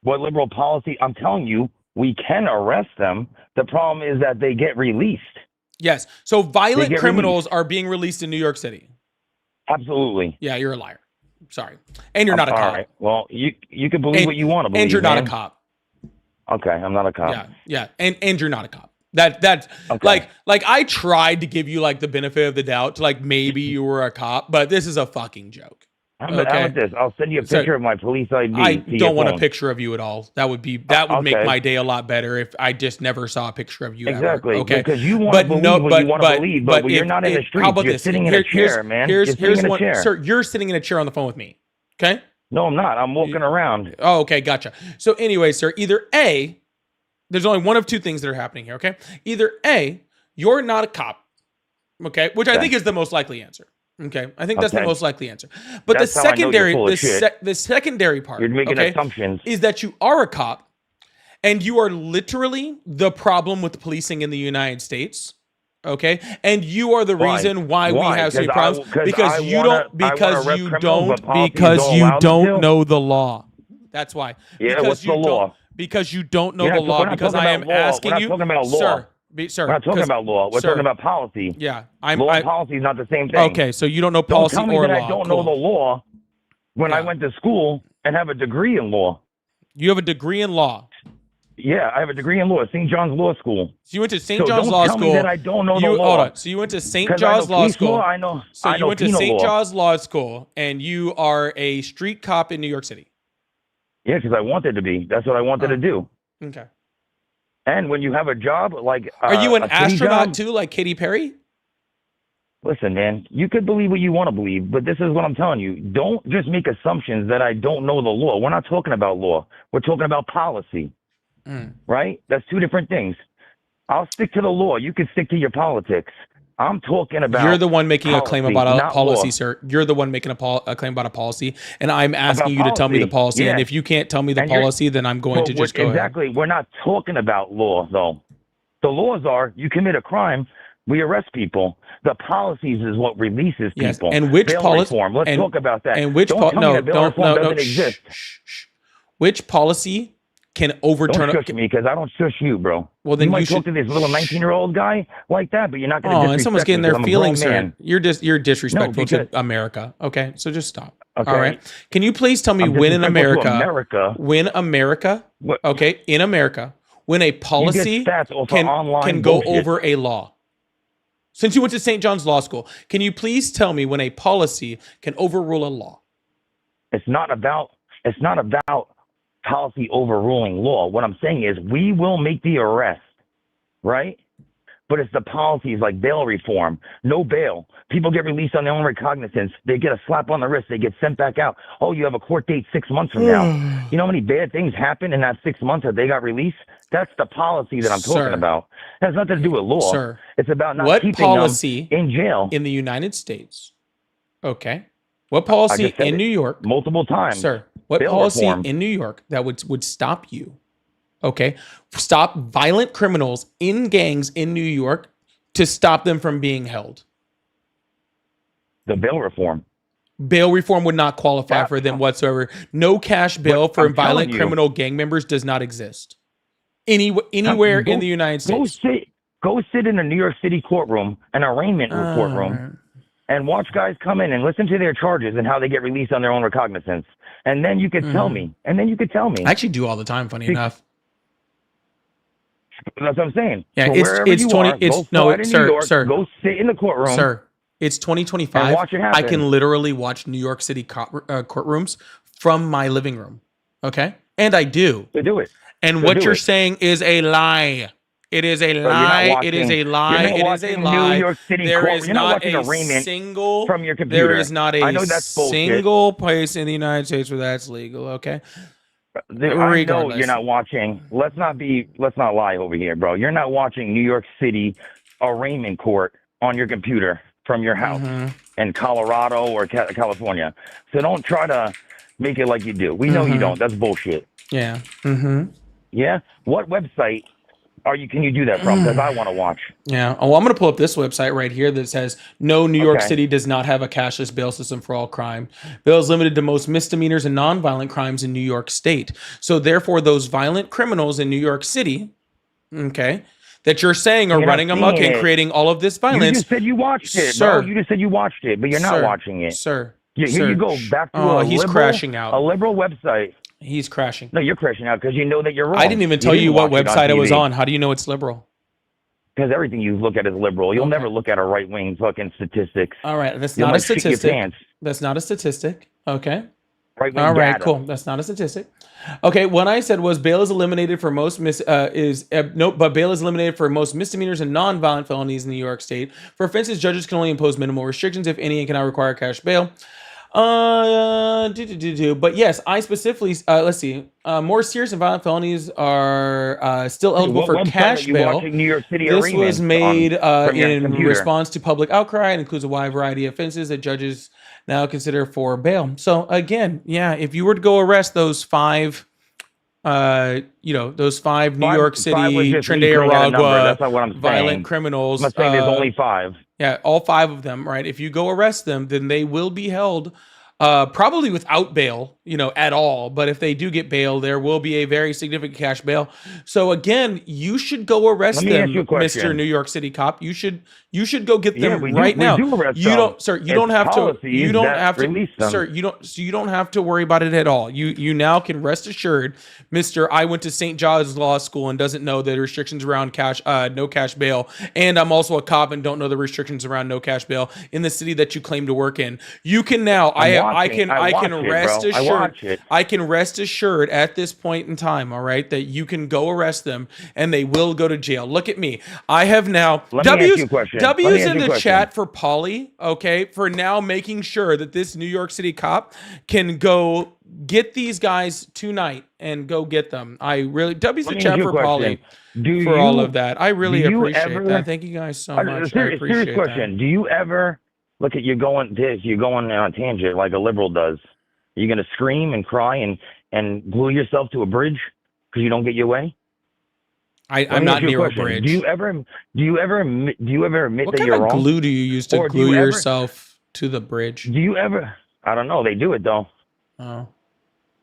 What liberal policy? I'm telling you, we can arrest them. The problem is that they get released. Yes. So violent criminals are being released in New York City. Absolutely. Yeah, you're a liar. Sorry. And you're not a cop. All right. Well, you can believe what you want to believe. And you're not a cop. Okay, I'm not a cop. Yeah. And you're not a cop. That's okay. like I tried to give you like the benefit of the doubt to like maybe you were a cop, but this is a fucking joke. How about this? I'll send you a picture of my police ID. I don't want a picture of you at all. That would make my day a lot better if I just never saw a picture of you. Exactly. Ever. Okay. Because you want to believe what you want to believe, but you're not in the street. You're sitting in a chair, man. Here's one, sir. You're sitting in a chair on the phone with me. Okay. No, I'm not. I'm walking around. Oh, okay, gotcha. So, anyway, sir, either A, there's only one of 2 things that are happening here. Okay. Either A, you're not a cop. Okay, which I think is the most likely answer. Okay, I think that's the most likely answer. But the secondary part, you're making assumptions, is that you are a cop, and you are literally the problem with the policing in the United States. Okay, and you are the reason why we have so many problems because you don't know the law. That's why. Yeah, what's the law? Because you don't know the law. Because I am asking you, sir. We're not talking about law. We're talking about policy. Yeah, law and policy is not the same thing. Okay, so you don't know policy don't tell me or that law. I don't know the law when I went to school and have a degree in law. You have a degree in law. Yeah, I have a degree in law at St. John's Law School. So you went to St. John's Law School. Don't tell me that I don't know the law. Hold on. So you went to St. John's Law School. I know. So you went to St. John's Law School, and you are a street cop in New York City. Yeah, because I wanted to be. That's what I wanted to do. Okay. And when you have a job like are you an astronaut too, like Katy Perry? Listen, man, you could believe what you want to believe, but this is what I'm telling you. Don't just make assumptions that I don't know the law. We're not talking about law. We're talking about policy, right? That's 2 different things. I'll stick to the law. You can stick to your politics. I'm talking about. You're the one making policy, a claim about a policy, law. Sir. You're the one making a claim about a policy, and I'm asking you to tell me the policy. Yeah. And if you can't tell me the policy, then I'm going to just go Exactly. We're not talking about law, though. The laws are you commit a crime, we arrest people. The policies is what releases people. Yes. And which policy? Let's talk about that. And which doesn't exist. Which policy can overturn? Don't shush me because I don't shush you, bro. Well, then you might you talk to this little 19-year-old guy like that, but you're not going to. Oh, and someone's getting their feelings hurt. You're disrespectful to America. Okay, so just stop. Okay. All right. Can you please tell me when in America, when a policy can go over a law? Since you went to St. John's Law School, can you please tell me when a policy can overrule a law? It's not about policy overruling law. What I'm saying is we will make the arrest, right? but it's the policies like bail reform, no bail. People get released on their own recognizance. They get a slap on the wrist. They get sent back out. Oh, you have a court date 6 months from now. You know how many bad things happen in that 6 months that they got released? That's the policy that I'm talking about. It has nothing to do with law. Sir, it's about not what keeping policy them in jail. In the United States. Okay. What policy in New York? Multiple times. Sir, what Bail policy reform. in New York that would stop you? Okay. Stop violent criminals in gangs in New York to stop them from being held. The bail reform. Bail reform would not qualify for them whatsoever. No cash bail for violent criminal gang members does not exist. Anywhere in the United States. Go sit in a New York City courtroom, an arraignment courtroom, and watch guys come in and listen to their charges and how they get released on their own recognizance. And then you could tell me. And then you could tell me. I actually do all the time, funny enough. That's what I'm saying. Yeah, so it's 20. Are, it's no, sir. Go sit in the courtroom, sir. It's 2025. And watch it happen. I can literally watch New York City courtrooms from my living room. Okay, and I do. To do it. And what you're saying is a lie. It is a lie. It is a lie. It is a lie. New York City there court. is You're not watching a arraignment single from your computer. There is not a I know that's single place in the United States where that's legal. Okay. I know you're not watching. Let's not lie over here, bro. You're not watching New York City arraignment court on your computer from your house in Colorado or California. So don't try to make it like you do. We know you don't. That's bullshit. Yeah. Yeah. What website can you do that from? Because I want to watch. Yeah. Oh, I'm going to pull up this website right here that says, no, New York City does not have a cashless bail system for all crime. Bail is limited to most misdemeanors and nonviolent crimes in New York State. So therefore, those violent criminals in New York City, okay, that you're saying are running amok and creating all of this violence. You just said you watched it, sir. Bro. You just said you watched it, but you're not watching it. Sir. Here you go. Back to crashing out. A liberal website. He's crashing. No, you're crashing out because you know that you're wrong. I didn't even tell you what website I was on. How do you know it's liberal? Because everything you look at is liberal. You'll never look at a right-wing fucking statistics. All right, that's not a statistic. That's not a statistic. Okay. Right-wing All right, data. cool. That's not a statistic. Okay, what I said was bail is eliminated for most but bail is eliminated for most misdemeanors and non-violent felonies in New York State. For offenses, judges can only impose minimal restrictions, if any, and cannot require cash bail. But yes, I specifically let's see. More serious and violent felonies are still eligible for cash bail. This was made in response to public outcry and includes a wide variety of offenses that judges now consider for bail. So again, yeah, if you were to go arrest those five, those five New York City, Trinidad, violent criminals. I'm saying there's only 5. Yeah, all 5 of them, right? If you go arrest them, then they will be held probably without bail, at all. But if they do get bail, there will be a very significant cash bail. So again, you should go arrest them, Mr. New York City cop. You should go get them right now. You don't have to worry about it at all. You now can rest assured, Mr. I went to St. John's Law School and doesn't know the restrictions around no cash bail. And I'm also a cop and don't know the restrictions around no cash bail in the city that you claim to work in. You can now, I can rest assured at this point in time, all right, that you can go arrest them and they will go to jail. Look at me. I have now W's in the chat for Polly, okay, for now making sure that this New York City cop can go get these guys tonight and go get them. W's in the chat for Polly for all of that. I really appreciate that. Thank you guys so much. Serious question. That. Do you ever look at you're going on a tangent like a liberal does? Are you going to scream and cry and glue yourself to a bridge because you don't get your way? I'm not near a bridge. Do you ever admit what that you're wrong? What kind of glue do you use to glue yourself to the bridge? Do you ever? I don't know. They do it though. Oh.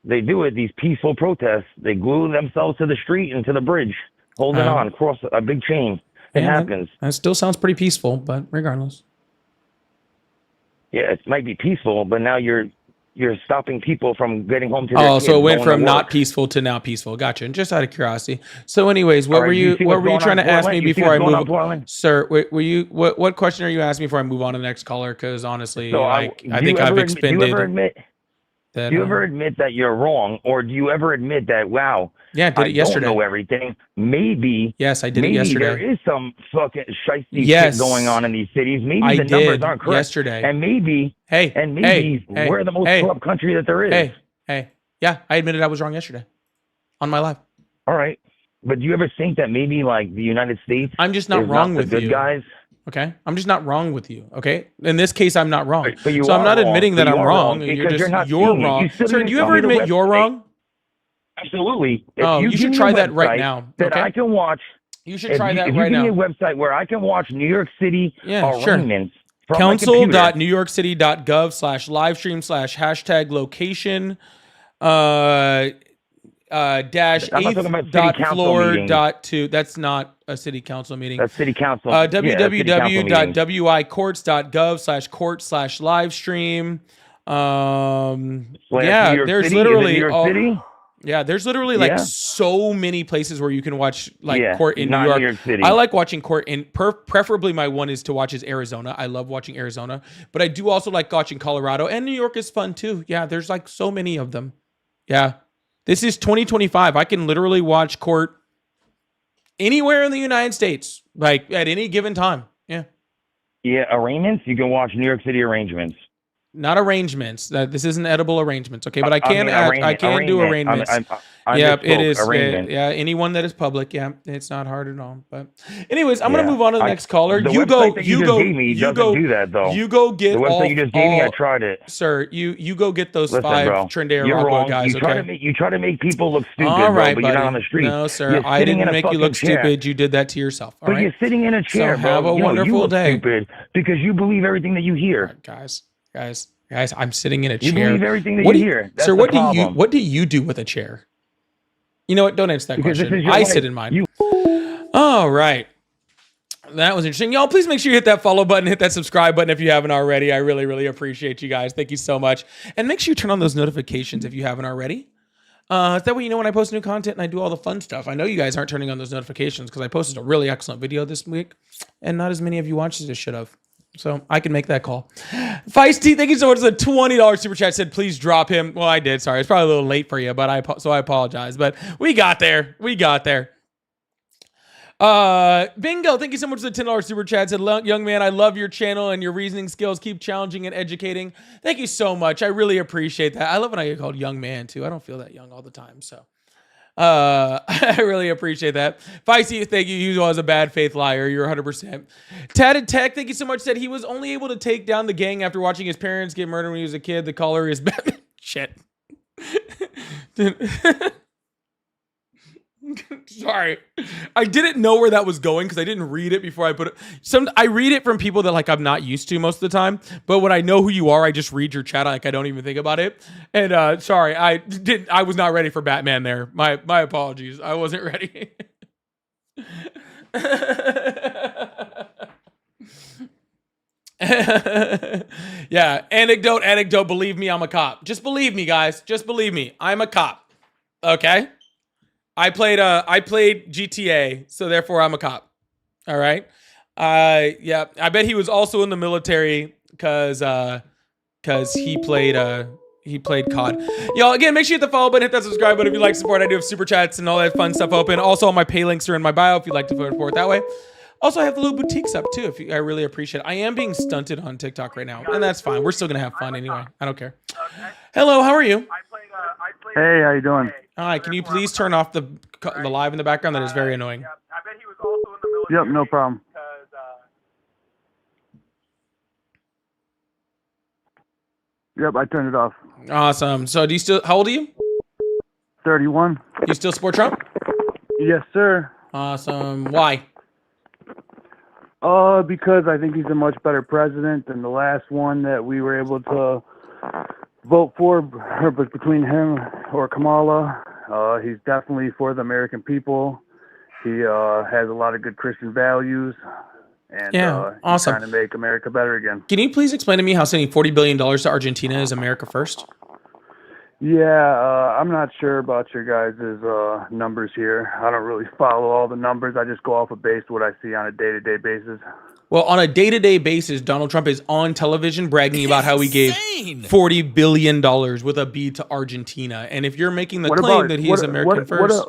They do it. These peaceful protests. They glue themselves to the street and to the bridge, holding on across a big chain. It happens. That still sounds pretty peaceful, but regardless. Yeah, it might be peaceful, but now you're stopping people from getting home to their kids. So it went from not peaceful to now peaceful. Gotcha. And just out of curiosity. So anyways, what were you trying to ask me before I move on? Sir, what question are you asking before I move on to the next caller? Because honestly, I think I've expended. that. Do you ever admit that you're wrong, or do you ever admit that, wow, Yeah, I did it yesterday. don't know everything. Maybe. Yes, I did it Maybe yesterday. there is some fucking shiesty Yes. shit going on in these cities. Maybe I the numbers did aren't correct. yesterday. And maybe, Hey, we're the most corrupt country that there is. Hey. Yeah, I admitted I was wrong yesterday on my live. All right. But do you ever think that maybe like the United States I'm just not is wrong not with the good you. guys? Okay, I'm just not wrong with you. Okay, in this case, I'm not wrong. But you So I'm are not wrong. admitting that But you I'm are wrong. because You're just not you're seeing it. wrong. You still Sir, didn't do you tell ever me the admit you're website. wrong? Absolutely. If Oh, you give should me a try that right website now. That Okay, I can watch. you should If try you, that if you right give me a now. website where I can watch New York City Yeah, sure. arraignments from my computer. Council.newyorkcity.gov/livestream/#location dash I'm not talking about city dot council floor meetings. dot two. That's not a city council meeting. That's city council. Yeah, that's city council meetings. www.wicourts.gov/court/livestream. Slash New Yeah, York there's City? Is it literally New York City? Yeah, there's literally like Yeah. so many places where you can watch like Yeah, court in not New York. New York City. I like watching court in preferably my one is to watch is Arizona. I love watching Arizona, but I do also like watching Colorado, and New York is fun too. Yeah, there's like so many of them. Yeah. This is 2025. I can literally watch court anywhere in the United States, like at any given time. Yeah. Yeah, arraignments. You can watch New York City arrangements. Not arrangements. This isn't edible arrangements, okay? But I I can mean, I can do arraignment. arraignments. I Yep, it misspoke. is. Arraignment. Yeah, anyone that is public. Yeah, it's not hard at all. But, anyways, I'm gonna Yeah. move on to the next caller. The You website go. that You just go. gave me You doesn't go. do that though. You go get The website all. you just gave me, I tried it. Sir, you go get those Listen, 5 bro, Trendera you're Rockwell wrong. guys. You try Okay. to make people look stupid, All right, bro, but you're not on buddy. the street. No, sir, You're I sitting didn't in a make you fucking look chair. stupid. You did that to yourself. All But right. you're sitting in a chair, So bro. have a you wonderful look day. stupid because you believe everything that you hear. Guys, I'm sitting in a You chair. believe everything that What you do hear. That's sir, the problem. what do you do with a chair? You know what? Don't answer that Because this question. is your I life. sit in mine. All right. That was interesting. Y'all, please make sure you hit that follow button, hit that subscribe button if you haven't already. I really, really appreciate you guys. Thank you so much. And make sure you turn on those notifications if you haven't already. That way you know when I post new content and I do all the fun stuff. I know you guys aren't turning on those notifications because I posted a really excellent video this week and not as many of you watched as I should have. So I can make that call. Feisty, thank you so much for the $20 super chat. Said please drop him. Well, I did. Sorry, it's probably a little late for you, but I apologize. But we got there. Bingo, thank you so much for the $10 super chat. Said, young man, I love your channel and your reasoning skills. Keep challenging and educating. Thank you so much. I really appreciate that. I love when I get called young man too. I don't feel that young all the time, so. I really appreciate that. Feisty, thank you. You was a bad faith liar. You're 100%. Tatted Tech, thank you so much. Said he was only able to take down the gang after watching his parents get murdered when he was a kid. The caller is Batman. Shit. Sorry, I didn't know where that was going because I didn't read it before I put it. I read it from people that like I'm not used to most of the time, but when I know who you are, I just read your chat. Like I don't even think about it. And sorry, I was not ready for Batman there. My apologies. I wasn't ready. Yeah, anecdote. Believe me, I'm a cop. Just believe me, guys. Just believe me. I'm a cop. Okay. I played GTA, so therefore I'm a cop. All right. Yeah, I bet he was also in the military because he played COD. Y'all, again, make sure you hit the follow button, hit that subscribe button if you like support. I do have super chats and all that fun stuff open. Also, all my pay links are in my bio if you'd like to support that way. Also, I have the little boutiques up too. I really appreciate it. I am being stunted on TikTok right now, and that's fine. We're still gonna have fun anyway. I don't care. Hello, how are you? Hey, how you doing? Hi, can you please turn off the live in the background? That is very annoying. Yep, no problem. Yep, I turned it off. Awesome. So how old are you? 31. You still support Trump? Yes, sir. Awesome. Why? Because I think he's a much better president than the last one that we were able to vote for, but between him or Kamala. He's definitely for the American people. He has a lot of good Christian values. And yeah, he's awesome. trying to make America better again. Can you please explain to me how sending $40 billion to Argentina is America first? Yeah, I'm not sure about your guys' numbers here. I don't really follow all the numbers. I just go off of base what I see on a day-to-day basis. Well, on a day-to-day basis, Donald Trump is on television bragging about how he gave Insane. $40 billion with a B to Argentina. And if you're making the claim that he is American first,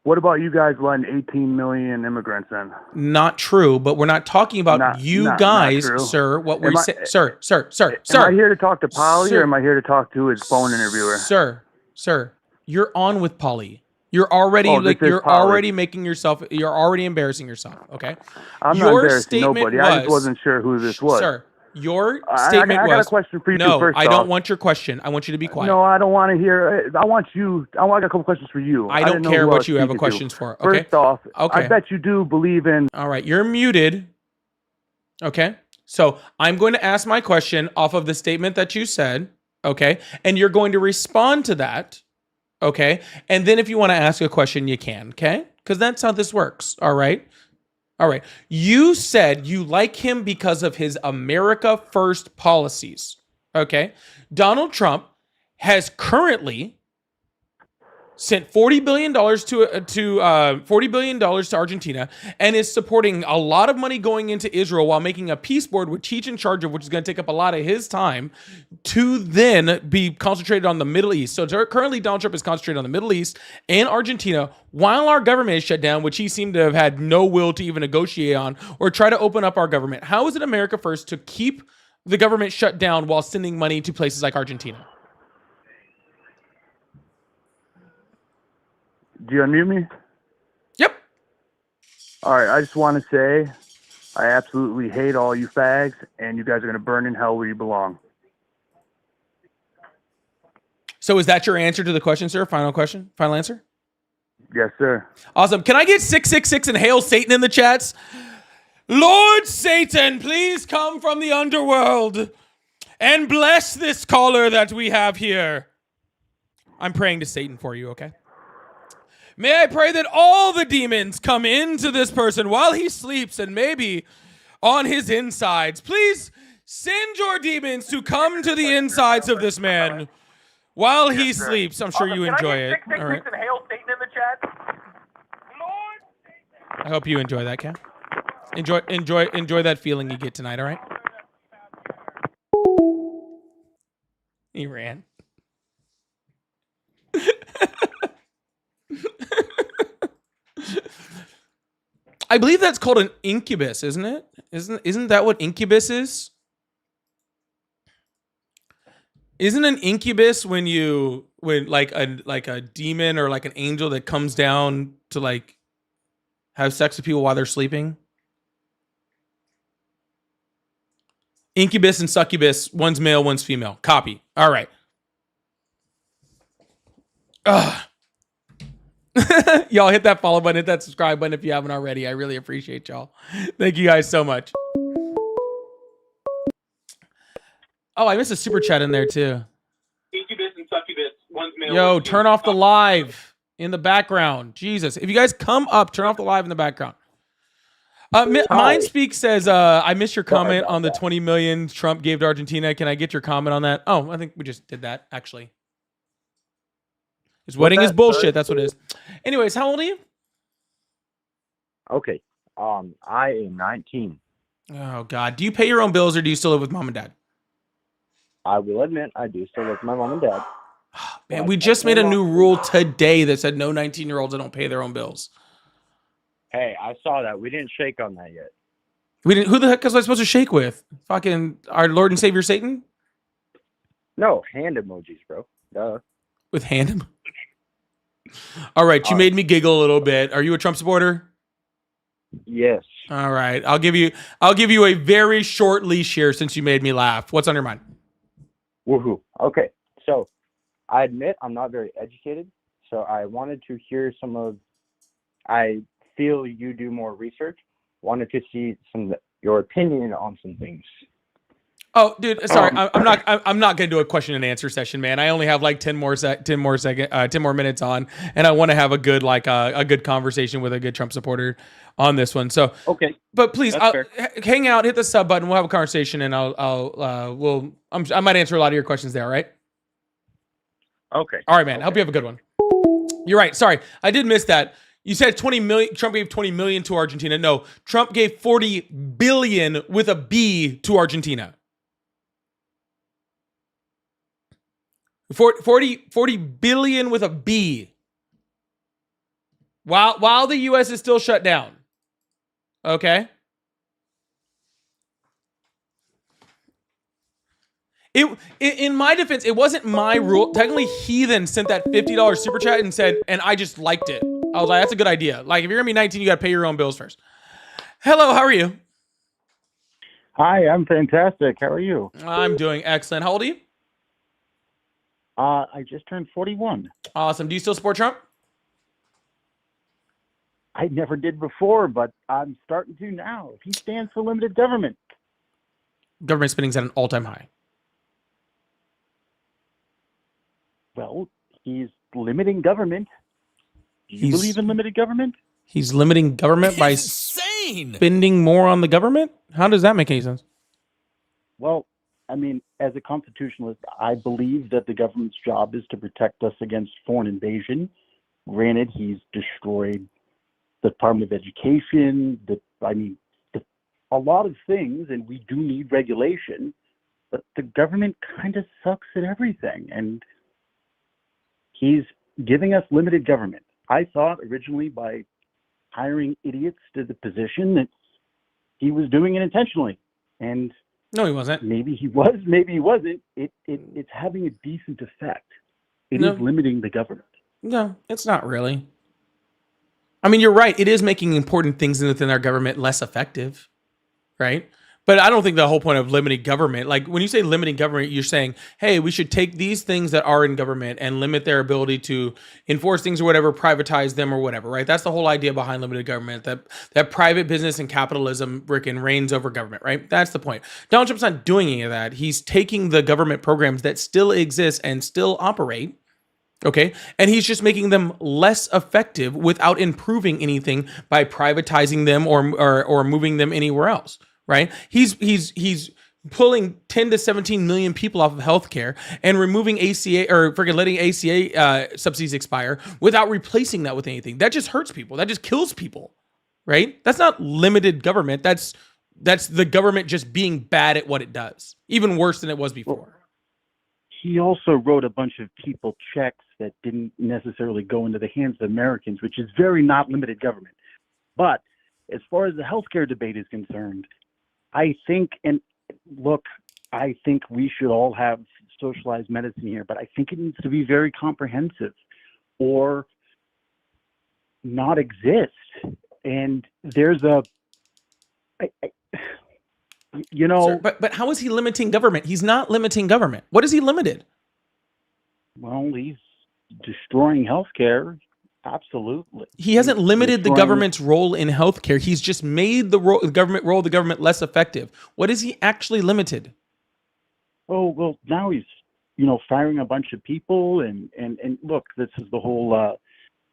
what about you guys letting 18 million immigrants in? not true. But we're not talking about Not guys, true. sir. What we're saying, sir. Am I here to talk to Polly Sir. or am I here to talk to his phone interviewer? Sir, you're on with Polly. You're already you're already making yourself. You're already embarrassing yourself. Okay. I'm not embarrassing nobody. I just wasn't sure who this was. Sir, your statement I got a question for you no, first I don't off. want your question. I want you to be quiet. No, I don't want to hear. I got a couple questions for you. I don't didn't know care who I what was you have speaking to. questions for. Okay. First off, Okay. I bet you do believe in. All right, you're muted. Okay. So I'm going to ask my question off of the statement that you said. Okay. And you're going to respond to that. Okay. And then if you want to ask a question, you can. Okay. Because that's how this works. All right. All right. You said you like him because of his America First policies. Okay. Donald Trump has currently sent $40 billion to $40 billion to Argentina and is supporting a lot of money going into Israel while making a peace board, which he's in charge of, which is going to take up a lot of his time to then be concentrated on the Middle East. So currently Donald Trump is concentrated on the Middle East and Argentina while our government is shut down, which he seemed to have had no will to even negotiate on or try to open up our government. How is it America First to keep the government shut down while sending money to places like Argentina? Do you unmute me? Yep. All right. I just want to say I absolutely hate all you fags, and you guys are going to burn in hell where you belong. So is that your answer to the question, sir? Final question? Final answer? Yes, sir. Awesome. Can I get 666 and hail Satan in the chats? Lord Satan, please come from the underworld and bless this caller that we have here. I'm praying to Satan for you, okay? May I pray that all the demons come into this person while he sleeps and maybe on his insides. Please send your demons to come to the insides of this man while he sleeps. I'm sure you enjoy it. All right. And hail Satan in the chat. I hope you enjoy that, Cam. Enjoy that feeling you get tonight, all right? He ran. I believe that's called an incubus, isn't it? Isn't that what incubus is? Isn't an incubus when like a demon or like an angel that comes down to like have sex with people while they're sleeping? Incubus and succubus, one's male, one's female. Copy. All right. Y'all hit that follow button, hit that subscribe button if you haven't already. I really appreciate y'all. Thank you guys so much. Oh, I missed a super chat in there too. Incubus and succubus, one's male. Yo, turn off the live in the background. Jesus. If you guys come up, turn off the live in the background. Mindspeak says, I missed your comment on the 20 million Trump gave to Argentina. Can I get your comment on that? Oh, I think we just did that, actually. His wedding is bullshit. That's what it is. Anyways, how old are you? Okay. I am 19. Oh, God. Do you pay your own bills or do you still live with mom and dad? I will admit I do still live with my mom and dad. Man, we just made a new rule today that said no 19-year-olds that don't pay their own bills. Hey, I saw that. We didn't shake on that yet. We didn't. Who the heck was I supposed to shake with? Fucking our Lord and Savior Satan? No, hand emojis, bro. Duh. With hand emojis. All right, you made me giggle a little bit. Are you a Trump supporter? Yes. All right, I'll give you a very short leash here since you made me laugh. What's on your mind? Woohoo. Okay, so I admit I'm not very educated, so I wanted to hear I feel you do more research. Wanted to see your opinion on some things. Oh, dude, sorry, I'm not gonna do a question and answer session, man. I only have like 10 more minutes on, and I want to have a good a good conversation with a good Trump supporter on this one. So okay, but please, hang out, hit the sub button. We'll have a conversation, and I might answer a lot of your questions there. All right? Okay. All right, man. I hope you have a good one. You're right. Sorry, I did miss that. You said 20 million. Trump gave 20 million to Argentina. No, Trump gave 40 billion with a B to Argentina. 40 billion with a B. While the U.S. is still shut down. Okay. In my defense, it wasn't my rule. Technically, he then sent that $50 super chat and said, and I just liked it. I was like, that's a good idea. Like, if you're gonna be 19, you gotta pay your own bills first. Hello, how are you? Hi, I'm fantastic. How are you? I'm doing excellent. How old are you? I just turned 41. Awesome. Do you still support Trump? I never did before, but I'm starting to now. He stands for limited government. Government spending is at an all-time high. Well, he's limiting government. Do you believe in limited government? He's limiting government by spending more on the government? How does that make any sense? Well, I mean, as a constitutionalist, I believe that the government's job is to protect us against foreign invasion. Granted, he's destroyed the Department of Education, a lot of things, and we do need regulation, but the government kind of sucks at everything, and he's giving us limited government. I thought originally by hiring idiots to the position that he was doing it intentionally, and no, he wasn't. Maybe he was, maybe he wasn't. It's having a decent effect. It is limiting the government. No, it's not really. I mean, you're right. It is making important things within our government less effective, right? But I don't think the whole point of limiting government, like when you say limiting government, you're saying, hey, we should take these things that are in government and limit their ability to enforce things or whatever, privatize them or whatever, right? That's the whole idea behind limited government, that private business and capitalism reigns over government, right? That's the point. Donald Trump's not doing any of that. He's taking the government programs that still exist and still operate, okay, and he's just making them less effective without improving anything by privatizing them or moving them anywhere else. Right? He's pulling 10 to 17 million people off of healthcare and removing ACA or letting ACA subsidies expire without replacing that with anything. That just hurts people. That just kills people. Right? That's not limited government. That's the government just being bad at what it does. Even worse than it was before. Well, he also wrote a bunch of people checks that didn't necessarily go into the hands of Americans, which is very not limited government. But as far as the healthcare debate is concerned, I think we should all have socialized medicine here, but I think it needs to be very comprehensive or not exist. And there's Sir, but how is he limiting government? He's not limiting government. What is he limited? Well, he's destroying healthcare. Absolutely. He hasn't limited the government's role in healthcare. He's just made the government less effective. What is he actually limited? Oh, well, now he's, firing a bunch of people and look, this is the whole,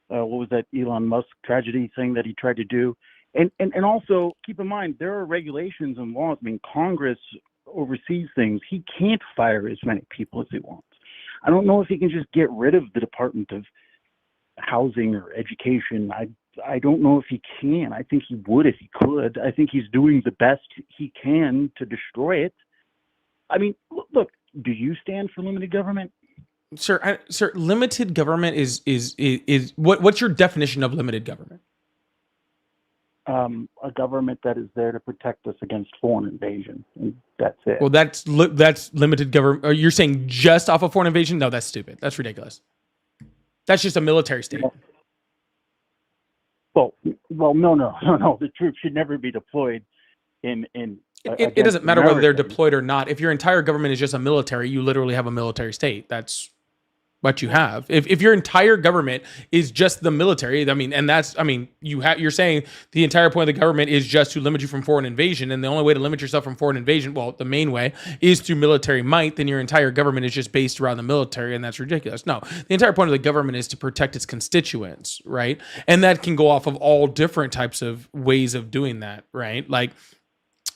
what was that Elon Musk tragedy thing that he tried to do? And also keep in mind, there are regulations and laws. I mean, Congress oversees things. He can't fire as many people as he wants. I don't know if he can just get rid of the Department of Housing or Education. I don't know if he can. I think he would if he could. I think he's doing the best he can to destroy it. I mean, look, do you stand for limited government? Sir, limited government is what's your definition of limited government? A government that is there to protect us against foreign invasion, and that's it. Well, that's limited government. You're saying just off of foreign invasion? No, that's stupid. That's ridiculous. That's just a military state. Well, no. The troops should never be deployed in. It doesn't matter whether they're deployed or not. If your entire government is just a military, you literally have a military state. That's what you have. If your entire government is just the military, you're saying the entire point of the government is just to limit you from foreign invasion, and the only way to limit yourself from foreign invasion, well, the main way is through military might, then your entire government is just based around the military, and that's ridiculous. No, the entire point of the government is to protect its constituents, right? And that can go off of all different types of ways of doing that, right? Like,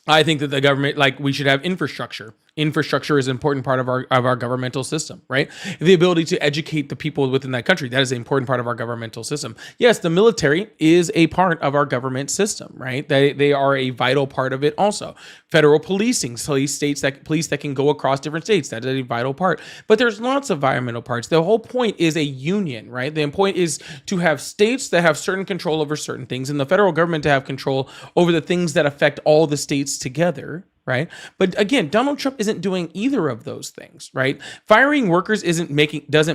I think that the government, like, we should have infrastructure. infrastructure is an important part of our governmental system, right? The ability to educate the people within that country, that is an important part of our governmental system. Yes, the military is a part of our government system, right? They are a vital part of it also. Federal policing, police that can go across different states, that is a vital part. But there's lots of environmental parts. The whole point is a union, right? The point is to have states that have certain control over certain things, and the federal government to have control over the things that affect all the states together, right? But again, Donald Trump isn't doing either of those things, right? Firing workers doesn't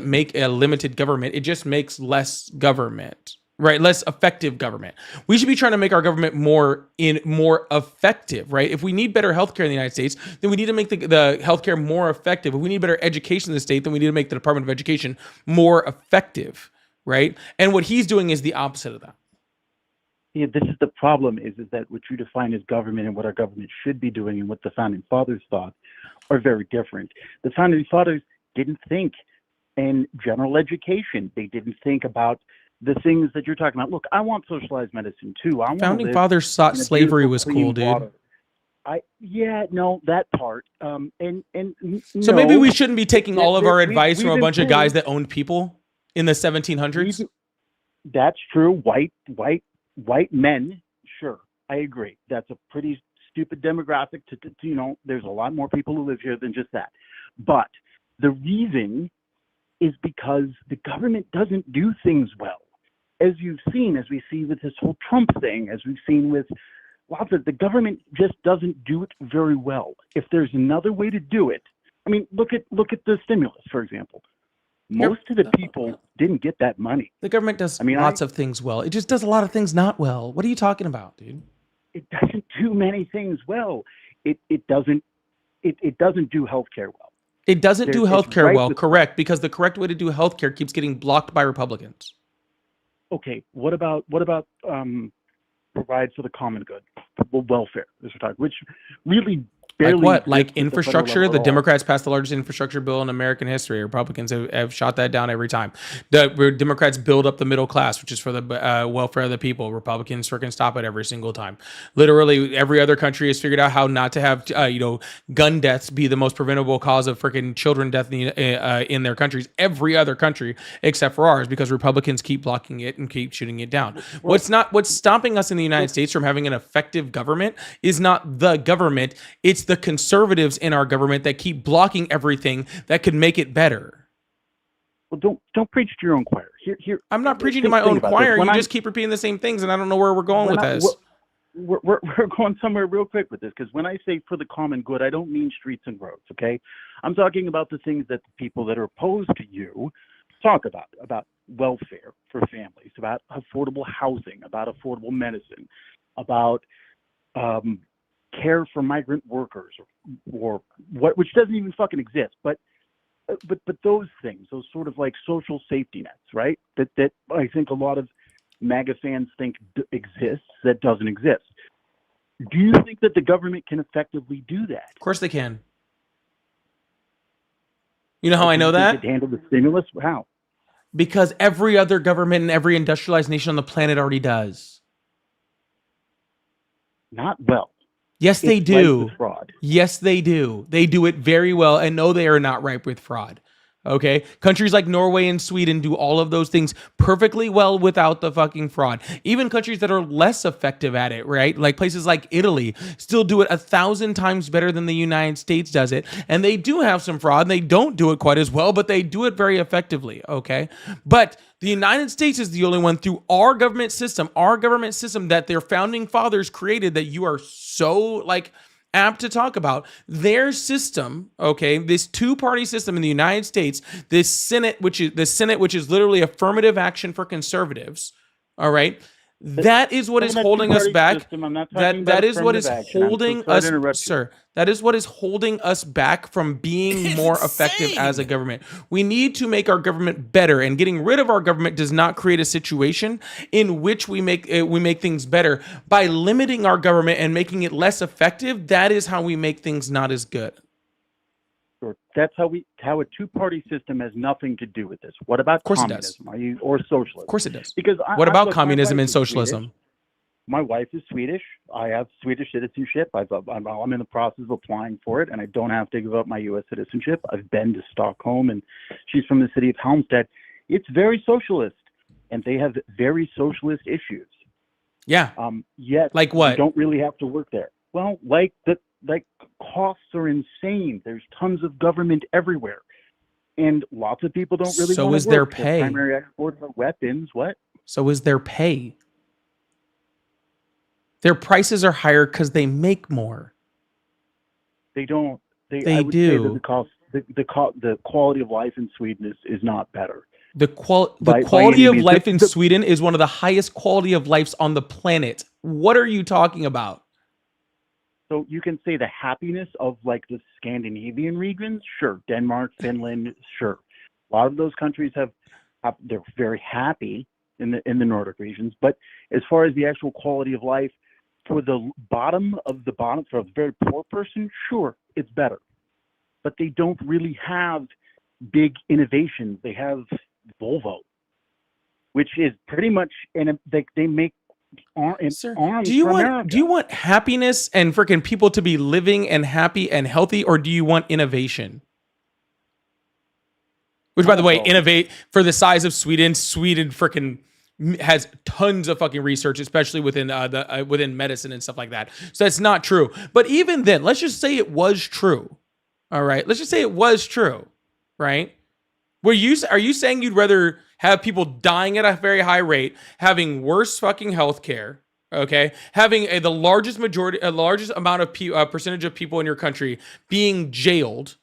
make a limited government. It just makes less government, right? Less effective government. We should be trying to make our government more effective, right? If we need better healthcare in the United States, then we need to make the healthcare more effective. If we need better education in the state, then we need to make the Department of Education more effective, right? And what he's doing is the opposite of that. Yeah, this is the problem is that what you define as government and what our government should be doing and what the founding fathers thought are very different. The founding fathers didn't think in general education. They didn't think about the things that you're talking about. Look, I want socialized medicine too. Founding fathers thought slavery was cool, dude. Water. That part. So maybe we shouldn't be taking all of our advice from a bunch of guys that owned people in the 1700s. That's true. White men, sure, I agree. That's a pretty stupid demographic to there's a lot more people who live here than just that. But the reason is because the government doesn't do things well. As you've seen, as we see with this whole Trump thing, as we've seen with lots of, the government just doesn't do it very well. If there's another way to do it, I mean, look at the stimulus, for example. Most of the people didn't get that money. The government does lots of things well. It just does a lot of things not well. What are you talking about, dude? It doesn't do many things well. It doesn't do healthcare well. It doesn't do healthcare well, correct? Because the correct way to do healthcare keeps getting blocked by Republicans. Okay, what about provide for the common good, welfare, as we're talking, which really barely. Like what? Like infrastructure? The Democrats passed the largest infrastructure bill in American history. Republicans have shot that down every time. The Democrats build up the middle class, which is for the welfare of the people. Republicans freaking stop it every single time. Literally, every other country has figured out how not to have gun deaths be the most preventable cause of freaking children death in their countries. Every other country except for ours, because Republicans keep blocking it and keep shooting it down. What's stopping us in the United States from having an effective government is not the government. It's the conservatives in our government that keep blocking everything that could make it better. Well, don't preach to your own choir. Here, I'm not preaching to my own choir. You just keep repeating the same things, and I don't know where we're going with this. We're going somewhere real quick with this, because when I say for the common good, I don't mean streets and roads, okay? I'm talking about the things that the people that are opposed to you talk about welfare for families, about affordable housing, about affordable medicine, about care for migrant workers, or what, which doesn't even fucking exist, but those things, those sort of like social safety nets, right? That I think a lot of MAGA fans think exists, that doesn't exist. Do you think that the government can effectively do that? Of course they can. You know how I know that? Handle the stimulus? How? Because every other government and every industrialized nation on the planet already does. Not well. Yes, they do. Fraud. Yes, they do. They do it very well, and no, they are not ripe with fraud. Okay? Countries like Norway and Sweden do all of those things perfectly well without the fucking fraud. Even countries that are less effective at it, right? Like places like Italy still do it 1,000 times better than the United States does it. And they do have some fraud, and they don't do it quite as well, but they do it very effectively, okay? But the United States is the only one through our government system that their founding fathers created, that you are so apt to talk about. Their system, okay, this two-party system in the United States, this Senate, which is literally affirmative action for conservatives, all right? That is what is holding us back. That is what is holding us, sir. That is what is holding us back from being more effective as a government. We need to make our government better, and getting rid of our government does not create a situation in which we make things better. By limiting our government and making it less effective, that is how we make things not as good. Sure. That's how a two-party system has nothing to do with this. What about communism? Or socialism? Of course it does. Because what about communism and socialism? My wife is Swedish. I have Swedish citizenship. I'm in the process of applying for it, and I don't have to give up my U.S. citizenship. I've been to Stockholm, and she's from the city of Halmstad. It's very socialist, and they have very socialist issues. Yeah. Yet, like what? You don't really have to work there. Well, like costs are insane. There's tons of government everywhere, and lots of people don't really. So want is to their work. pay? Primary exports are weapons. What? So is their pay? Their prices are higher because they make more. They don't. They I would do. Say that the quality of life in Sweden is not better. The By quality any of means. life in Sweden is one of the highest quality of lives on the planet. What are you talking about? So you can say the happiness of like the Scandinavian regions, sure. Denmark, Finland, sure. A lot of those countries they're very happy in the Nordic regions. But as far as the actual quality of life for the bottom of the bottom, for a very poor person, sure, it's better. But they don't really have big innovations. They have Volvo, which is pretty much, and they make arms Do you for want America. do you want happiness and freaking people to be living and happy and healthy, or do you want innovation? Which, by the way, innovate for the size of Sweden. Sweden freaking has tons of fucking research, especially within within medicine and stuff like that. So that's not true. But even then, let's just say it was true. All right, let's just say it was true, right? Are you saying you'd rather have people dying at a very high rate, having worse fucking healthcare, okay, having the largest amount of percentage of people in your country being jailed,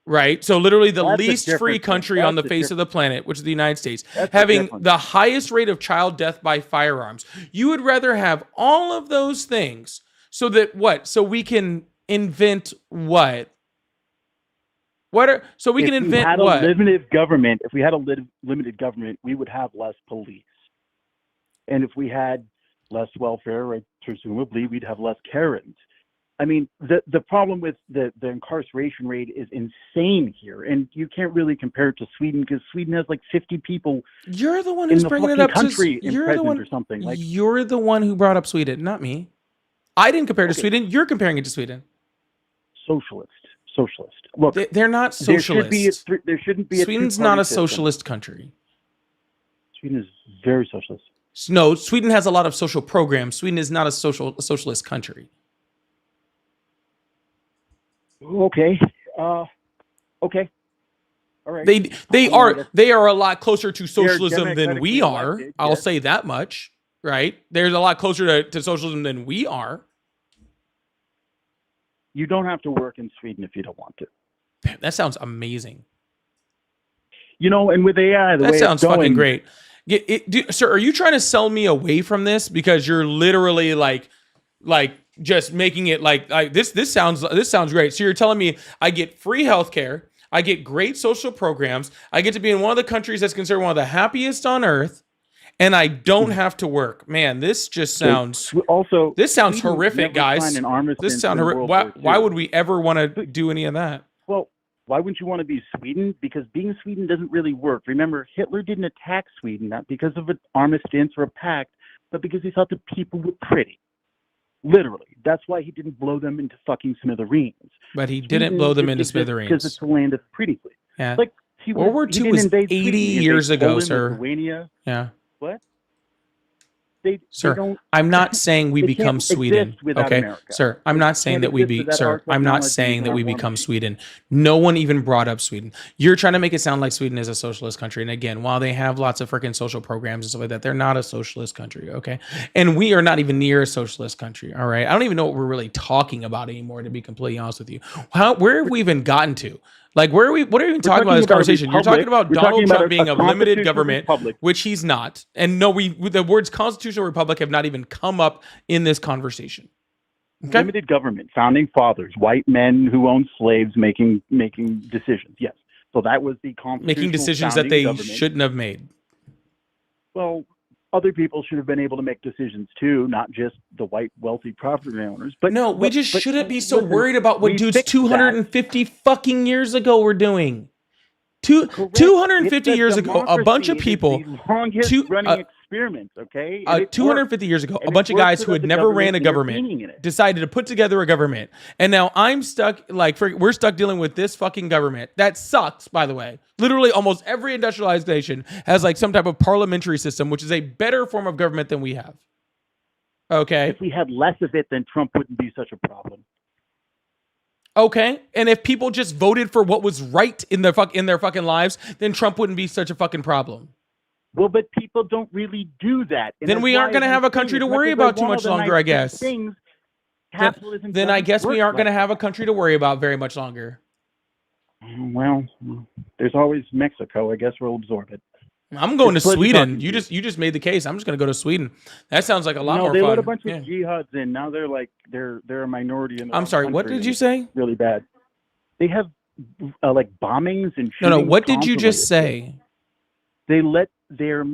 right? So literally the That's a least free different country thing. on the That's a face of the planet, which is the United States, That's a having different the highest rate of child death by firearms. You would rather have all of those things so that what? So we can invent what? So we can invent If we had what? a limited government, if we had a limited government, we would have less police. And if we had less welfare, right, presumably we'd have less Karens. I mean, the problem with the incarceration rate is insane here, and you can't really compare it to Sweden because Sweden has like 50 people. You're the one in who's the bringing it fucking up. country in You're the prison one or something. Like, you're the one who brought up Sweden, not me. I didn't compare it to Okay. Sweden. You're comparing it to Sweden. Socialist. Look, they're not socialist. There shouldn't be a Sweden's two-party not a system. socialist country. Sweden is very socialist. No, Sweden has a lot of social programs. Sweden is not a socialist country. Okay. Okay. All right. They are a lot closer to socialism than we democratically are. elected, I'll yes. say that much, right? They're a lot closer to socialism than we are. You don't have to work in Sweden if you don't want to. That sounds amazing. You know, and with AI, the That way sounds it's going, fucking great. Sir, are you trying to sell me away from this because you're literally like just making it like this sounds great. So you're telling me I get free healthcare, I get great social programs, I get to be in one of the countries that's considered one of the happiest on earth, and I don't have to work. Man, this just sounds also this sounds Sweden horrific, never guys. signed an armistice This sounds in horrific. World War Why II. would we ever want to do any of that? Well, why wouldn't you want to be Sweden? Because being Sweden doesn't really work. Remember, Hitler didn't attack Sweden, not because of an armistice or a pact, but because he thought the people were pretty. Literally. That's why he didn't blow them into fucking smithereens. But he didn't blow them into smithereens. Because it's the land of pretty. Yeah. Like, World War II didn't was invade 80 Sweden, he invaded years ago, Poland, sir. Lithuania. Yeah. What? They Sir, don't, I'm not saying we they become can't Sweden. exist without Okay, America. sir, I'm not saying can't that we exist be. without Sir, our I'm not technology saying that and we our become money. Sweden. No one even brought up Sweden. You're trying to make it sound like Sweden is a socialist country. And again, while they have lots of freaking social programs and stuff like that, they're not a socialist country. Okay, and we are not even near a socialist country. All right, I don't even know what we're really talking about anymore. To be completely honest with you, where have we even gotten to? Like, where are we? What are we even talking about in this conversation? You're talking about Donald Trump being a limited government, which he's not. And no, the words constitutional republic have not even come up in this conversation. Okay? Limited government, founding fathers, white men who owned slaves making decisions. Yes. So that was the constitutional Making decisions that founding they government. shouldn't have made. Well, other people should have been able to make decisions too, not just the white wealthy property owners. But no, we just but shouldn't be so listen, worried about what we dudes fixed 250 fucking years ago were doing. Correct. 250 It's a years ago, a bunch of democracy. It is people, the longest running experiments, okay? And it 250 years ago, and a it bunch of worked guys so who that had the never ran a government government intervening in it. decided to put together a government. And now I'm stuck, we're stuck dealing with this fucking government. That sucks, by the way. Literally almost every industrialized nation has like some type of parliamentary system, which is a better form of government than we have. Okay. If we had less of it, then Trump wouldn't be such a problem. Okay. And if people just voted for what was right in their fucking lives, then Trump wouldn't be such a fucking problem. Well, but people don't really do that. And Then that's we aren't why going to have a country to worry about too much longer, I guess. Things, capitalism Then I doesn't guess we work aren't going to like have a country to worry about very much longer. that. Well, there's always Mexico. I guess we'll absorb it. I'm going It's to pleasure Sweden. talking You to just made the case. I'm just going to go to Sweden. That sounds like a lot no, more they fun. let a bunch Yeah. of jihads in. Now they're like they're a minority in their I'm own sorry. What country, did and you it's say? Really bad. They have like bombings and No. shootings What did you constantly. just say? They let they're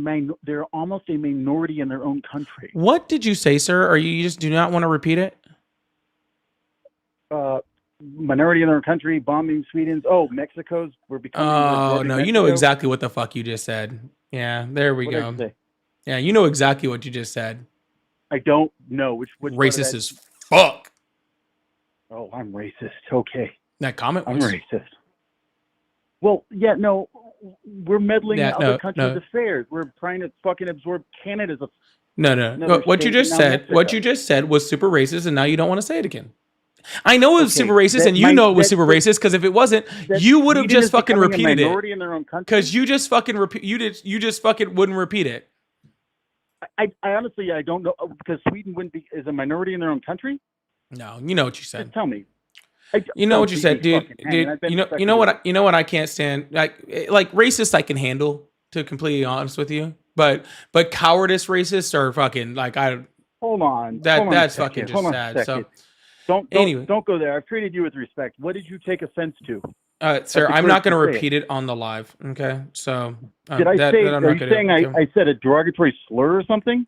almost a minority in their own country. What did you say, sir? Or you just do not want to repeat it? Minority in their own country, bombing Sweden's. Oh, Mexico's. We're becoming. Oh, absorbing no. You know Mexico. exactly what the fuck you just said. Yeah, there we What did go. I say? Yeah, you know exactly what you just said. I don't know which part of Racist that- as fuck. Oh, I'm racist. Okay. That comment I'm was. racist. Well, yeah, no, we're meddling Yeah, in other no, countries' no. affairs. We're trying to fucking absorb Canada's. No. Another What you state, just now said, Mexico. what you just said was super racist, and now you don't want to say it again. I know it was Okay, super racist, that and you might- know it was that- super racist because if it wasn't, that you would have Sweden just is fucking becoming a repeated it. minority in their own country. Because you just fucking repeat. You just fucking wouldn't repeat it. I honestly I don't know because Sweden wouldn't be is a minority in their own country. No, you know what you said. Just tell me. You know Don't what you leave said, me dude. fucking hanging. I've been You know stuck what I can't stand. Like racist, I can handle. To be completely honest with you, but cowardice racists are fucking like I. Hold on. That hold on a that's second. fucking just Hold on a sad. second. So Don't don't go there. I've treated you with respect. What did you take offense to? sir, That's the I'm not first going to to say repeat it on the live. Okay, so Did I say? I'm Are not you gonna saying do. I said a derogatory slur or something?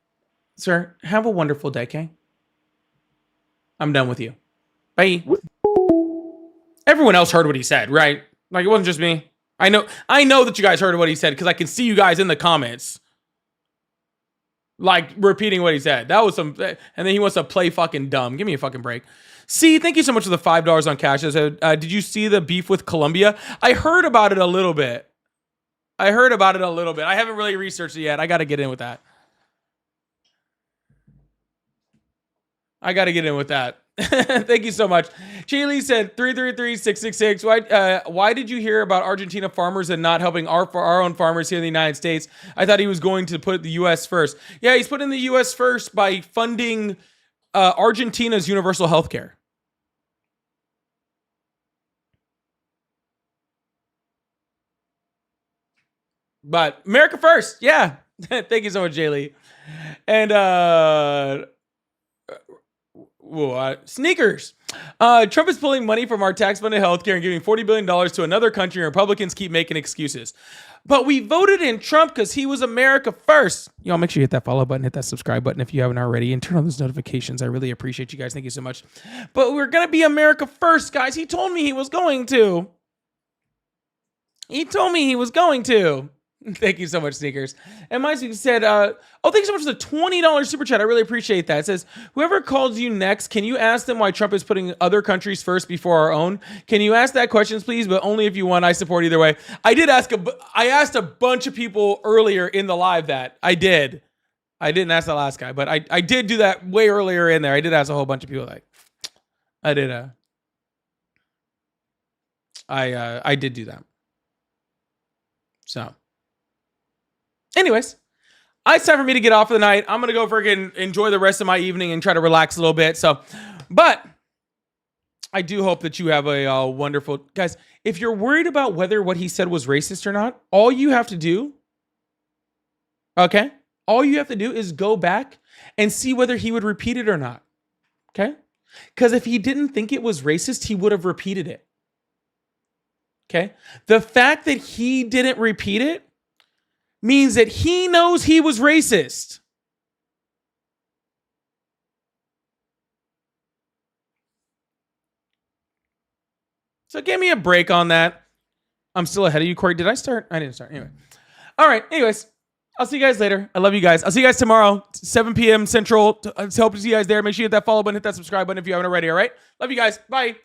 Sir, have a wonderful day, okay? I'm done with you. Bye. Everyone else heard what he said, right? Like it wasn't just me. I know that you guys heard what he said because I can see you guys in the comments. Like repeating what he said. That was some and then he wants to play fucking dumb. Give me a fucking break. See, thank you so much for the $5 on Cash. Did you see the beef with Colombia? I heard about it a little bit. I haven't really researched it yet. I got to get in with that. Thank you so much. Shaylee said 333-666. Why did you hear about Argentina farmers and not helping our own farmers here in the United States? I thought he was going to put the U.S. first. Yeah, he's putting the U.S. first by funding Argentina's universal health care. But America first. Yeah. Thank you so much, Jaylee. And sneakers. Trump is pulling money from our tax-funded healthcare and giving $40 billion to another country, and Republicans keep making excuses. But we voted in Trump because he was America first. Y'all make sure you hit that follow button, hit that subscribe button if you haven't already, and turn on those notifications. I really appreciate you guys. Thank you so much. But we're going to be America first, guys. He told me he was going to. Thank you so much, Sneakers. And my said, thank you so much for the $20 super chat. I really appreciate that. It says, whoever calls you next, can you ask them why Trump is putting other countries first before our own? Can you ask that question, please? But only if you want. I support either way. I asked a bunch of people earlier in the live that. I did. I didn't ask the last guy, but I did do that way earlier in there. I did ask a whole bunch of people I did do that. So. Anyways, it's time for me to get off for the night. I'm going to go freaking enjoy the rest of my evening and try to relax a little bit. So, but I do hope that you have a wonderful... Guys, if you're worried about whether what he said was racist or not, all you have to do... Okay? All you have to do is go back and see whether he would repeat it or not. Okay? Because if he didn't think it was racist, he would have repeated it. Okay? The fact that he didn't repeat it means that he knows he was racist. So give me a break on that. I'm still ahead of you, Corey. Did I start? I didn't start. Anyway. All right. Anyways, I'll see you guys later. I love you guys. I'll see you guys tomorrow, 7 p.m. Central. Hope to see you guys there. Make sure you hit that follow button, hit that subscribe button if you haven't already. All right. Love you guys. Bye.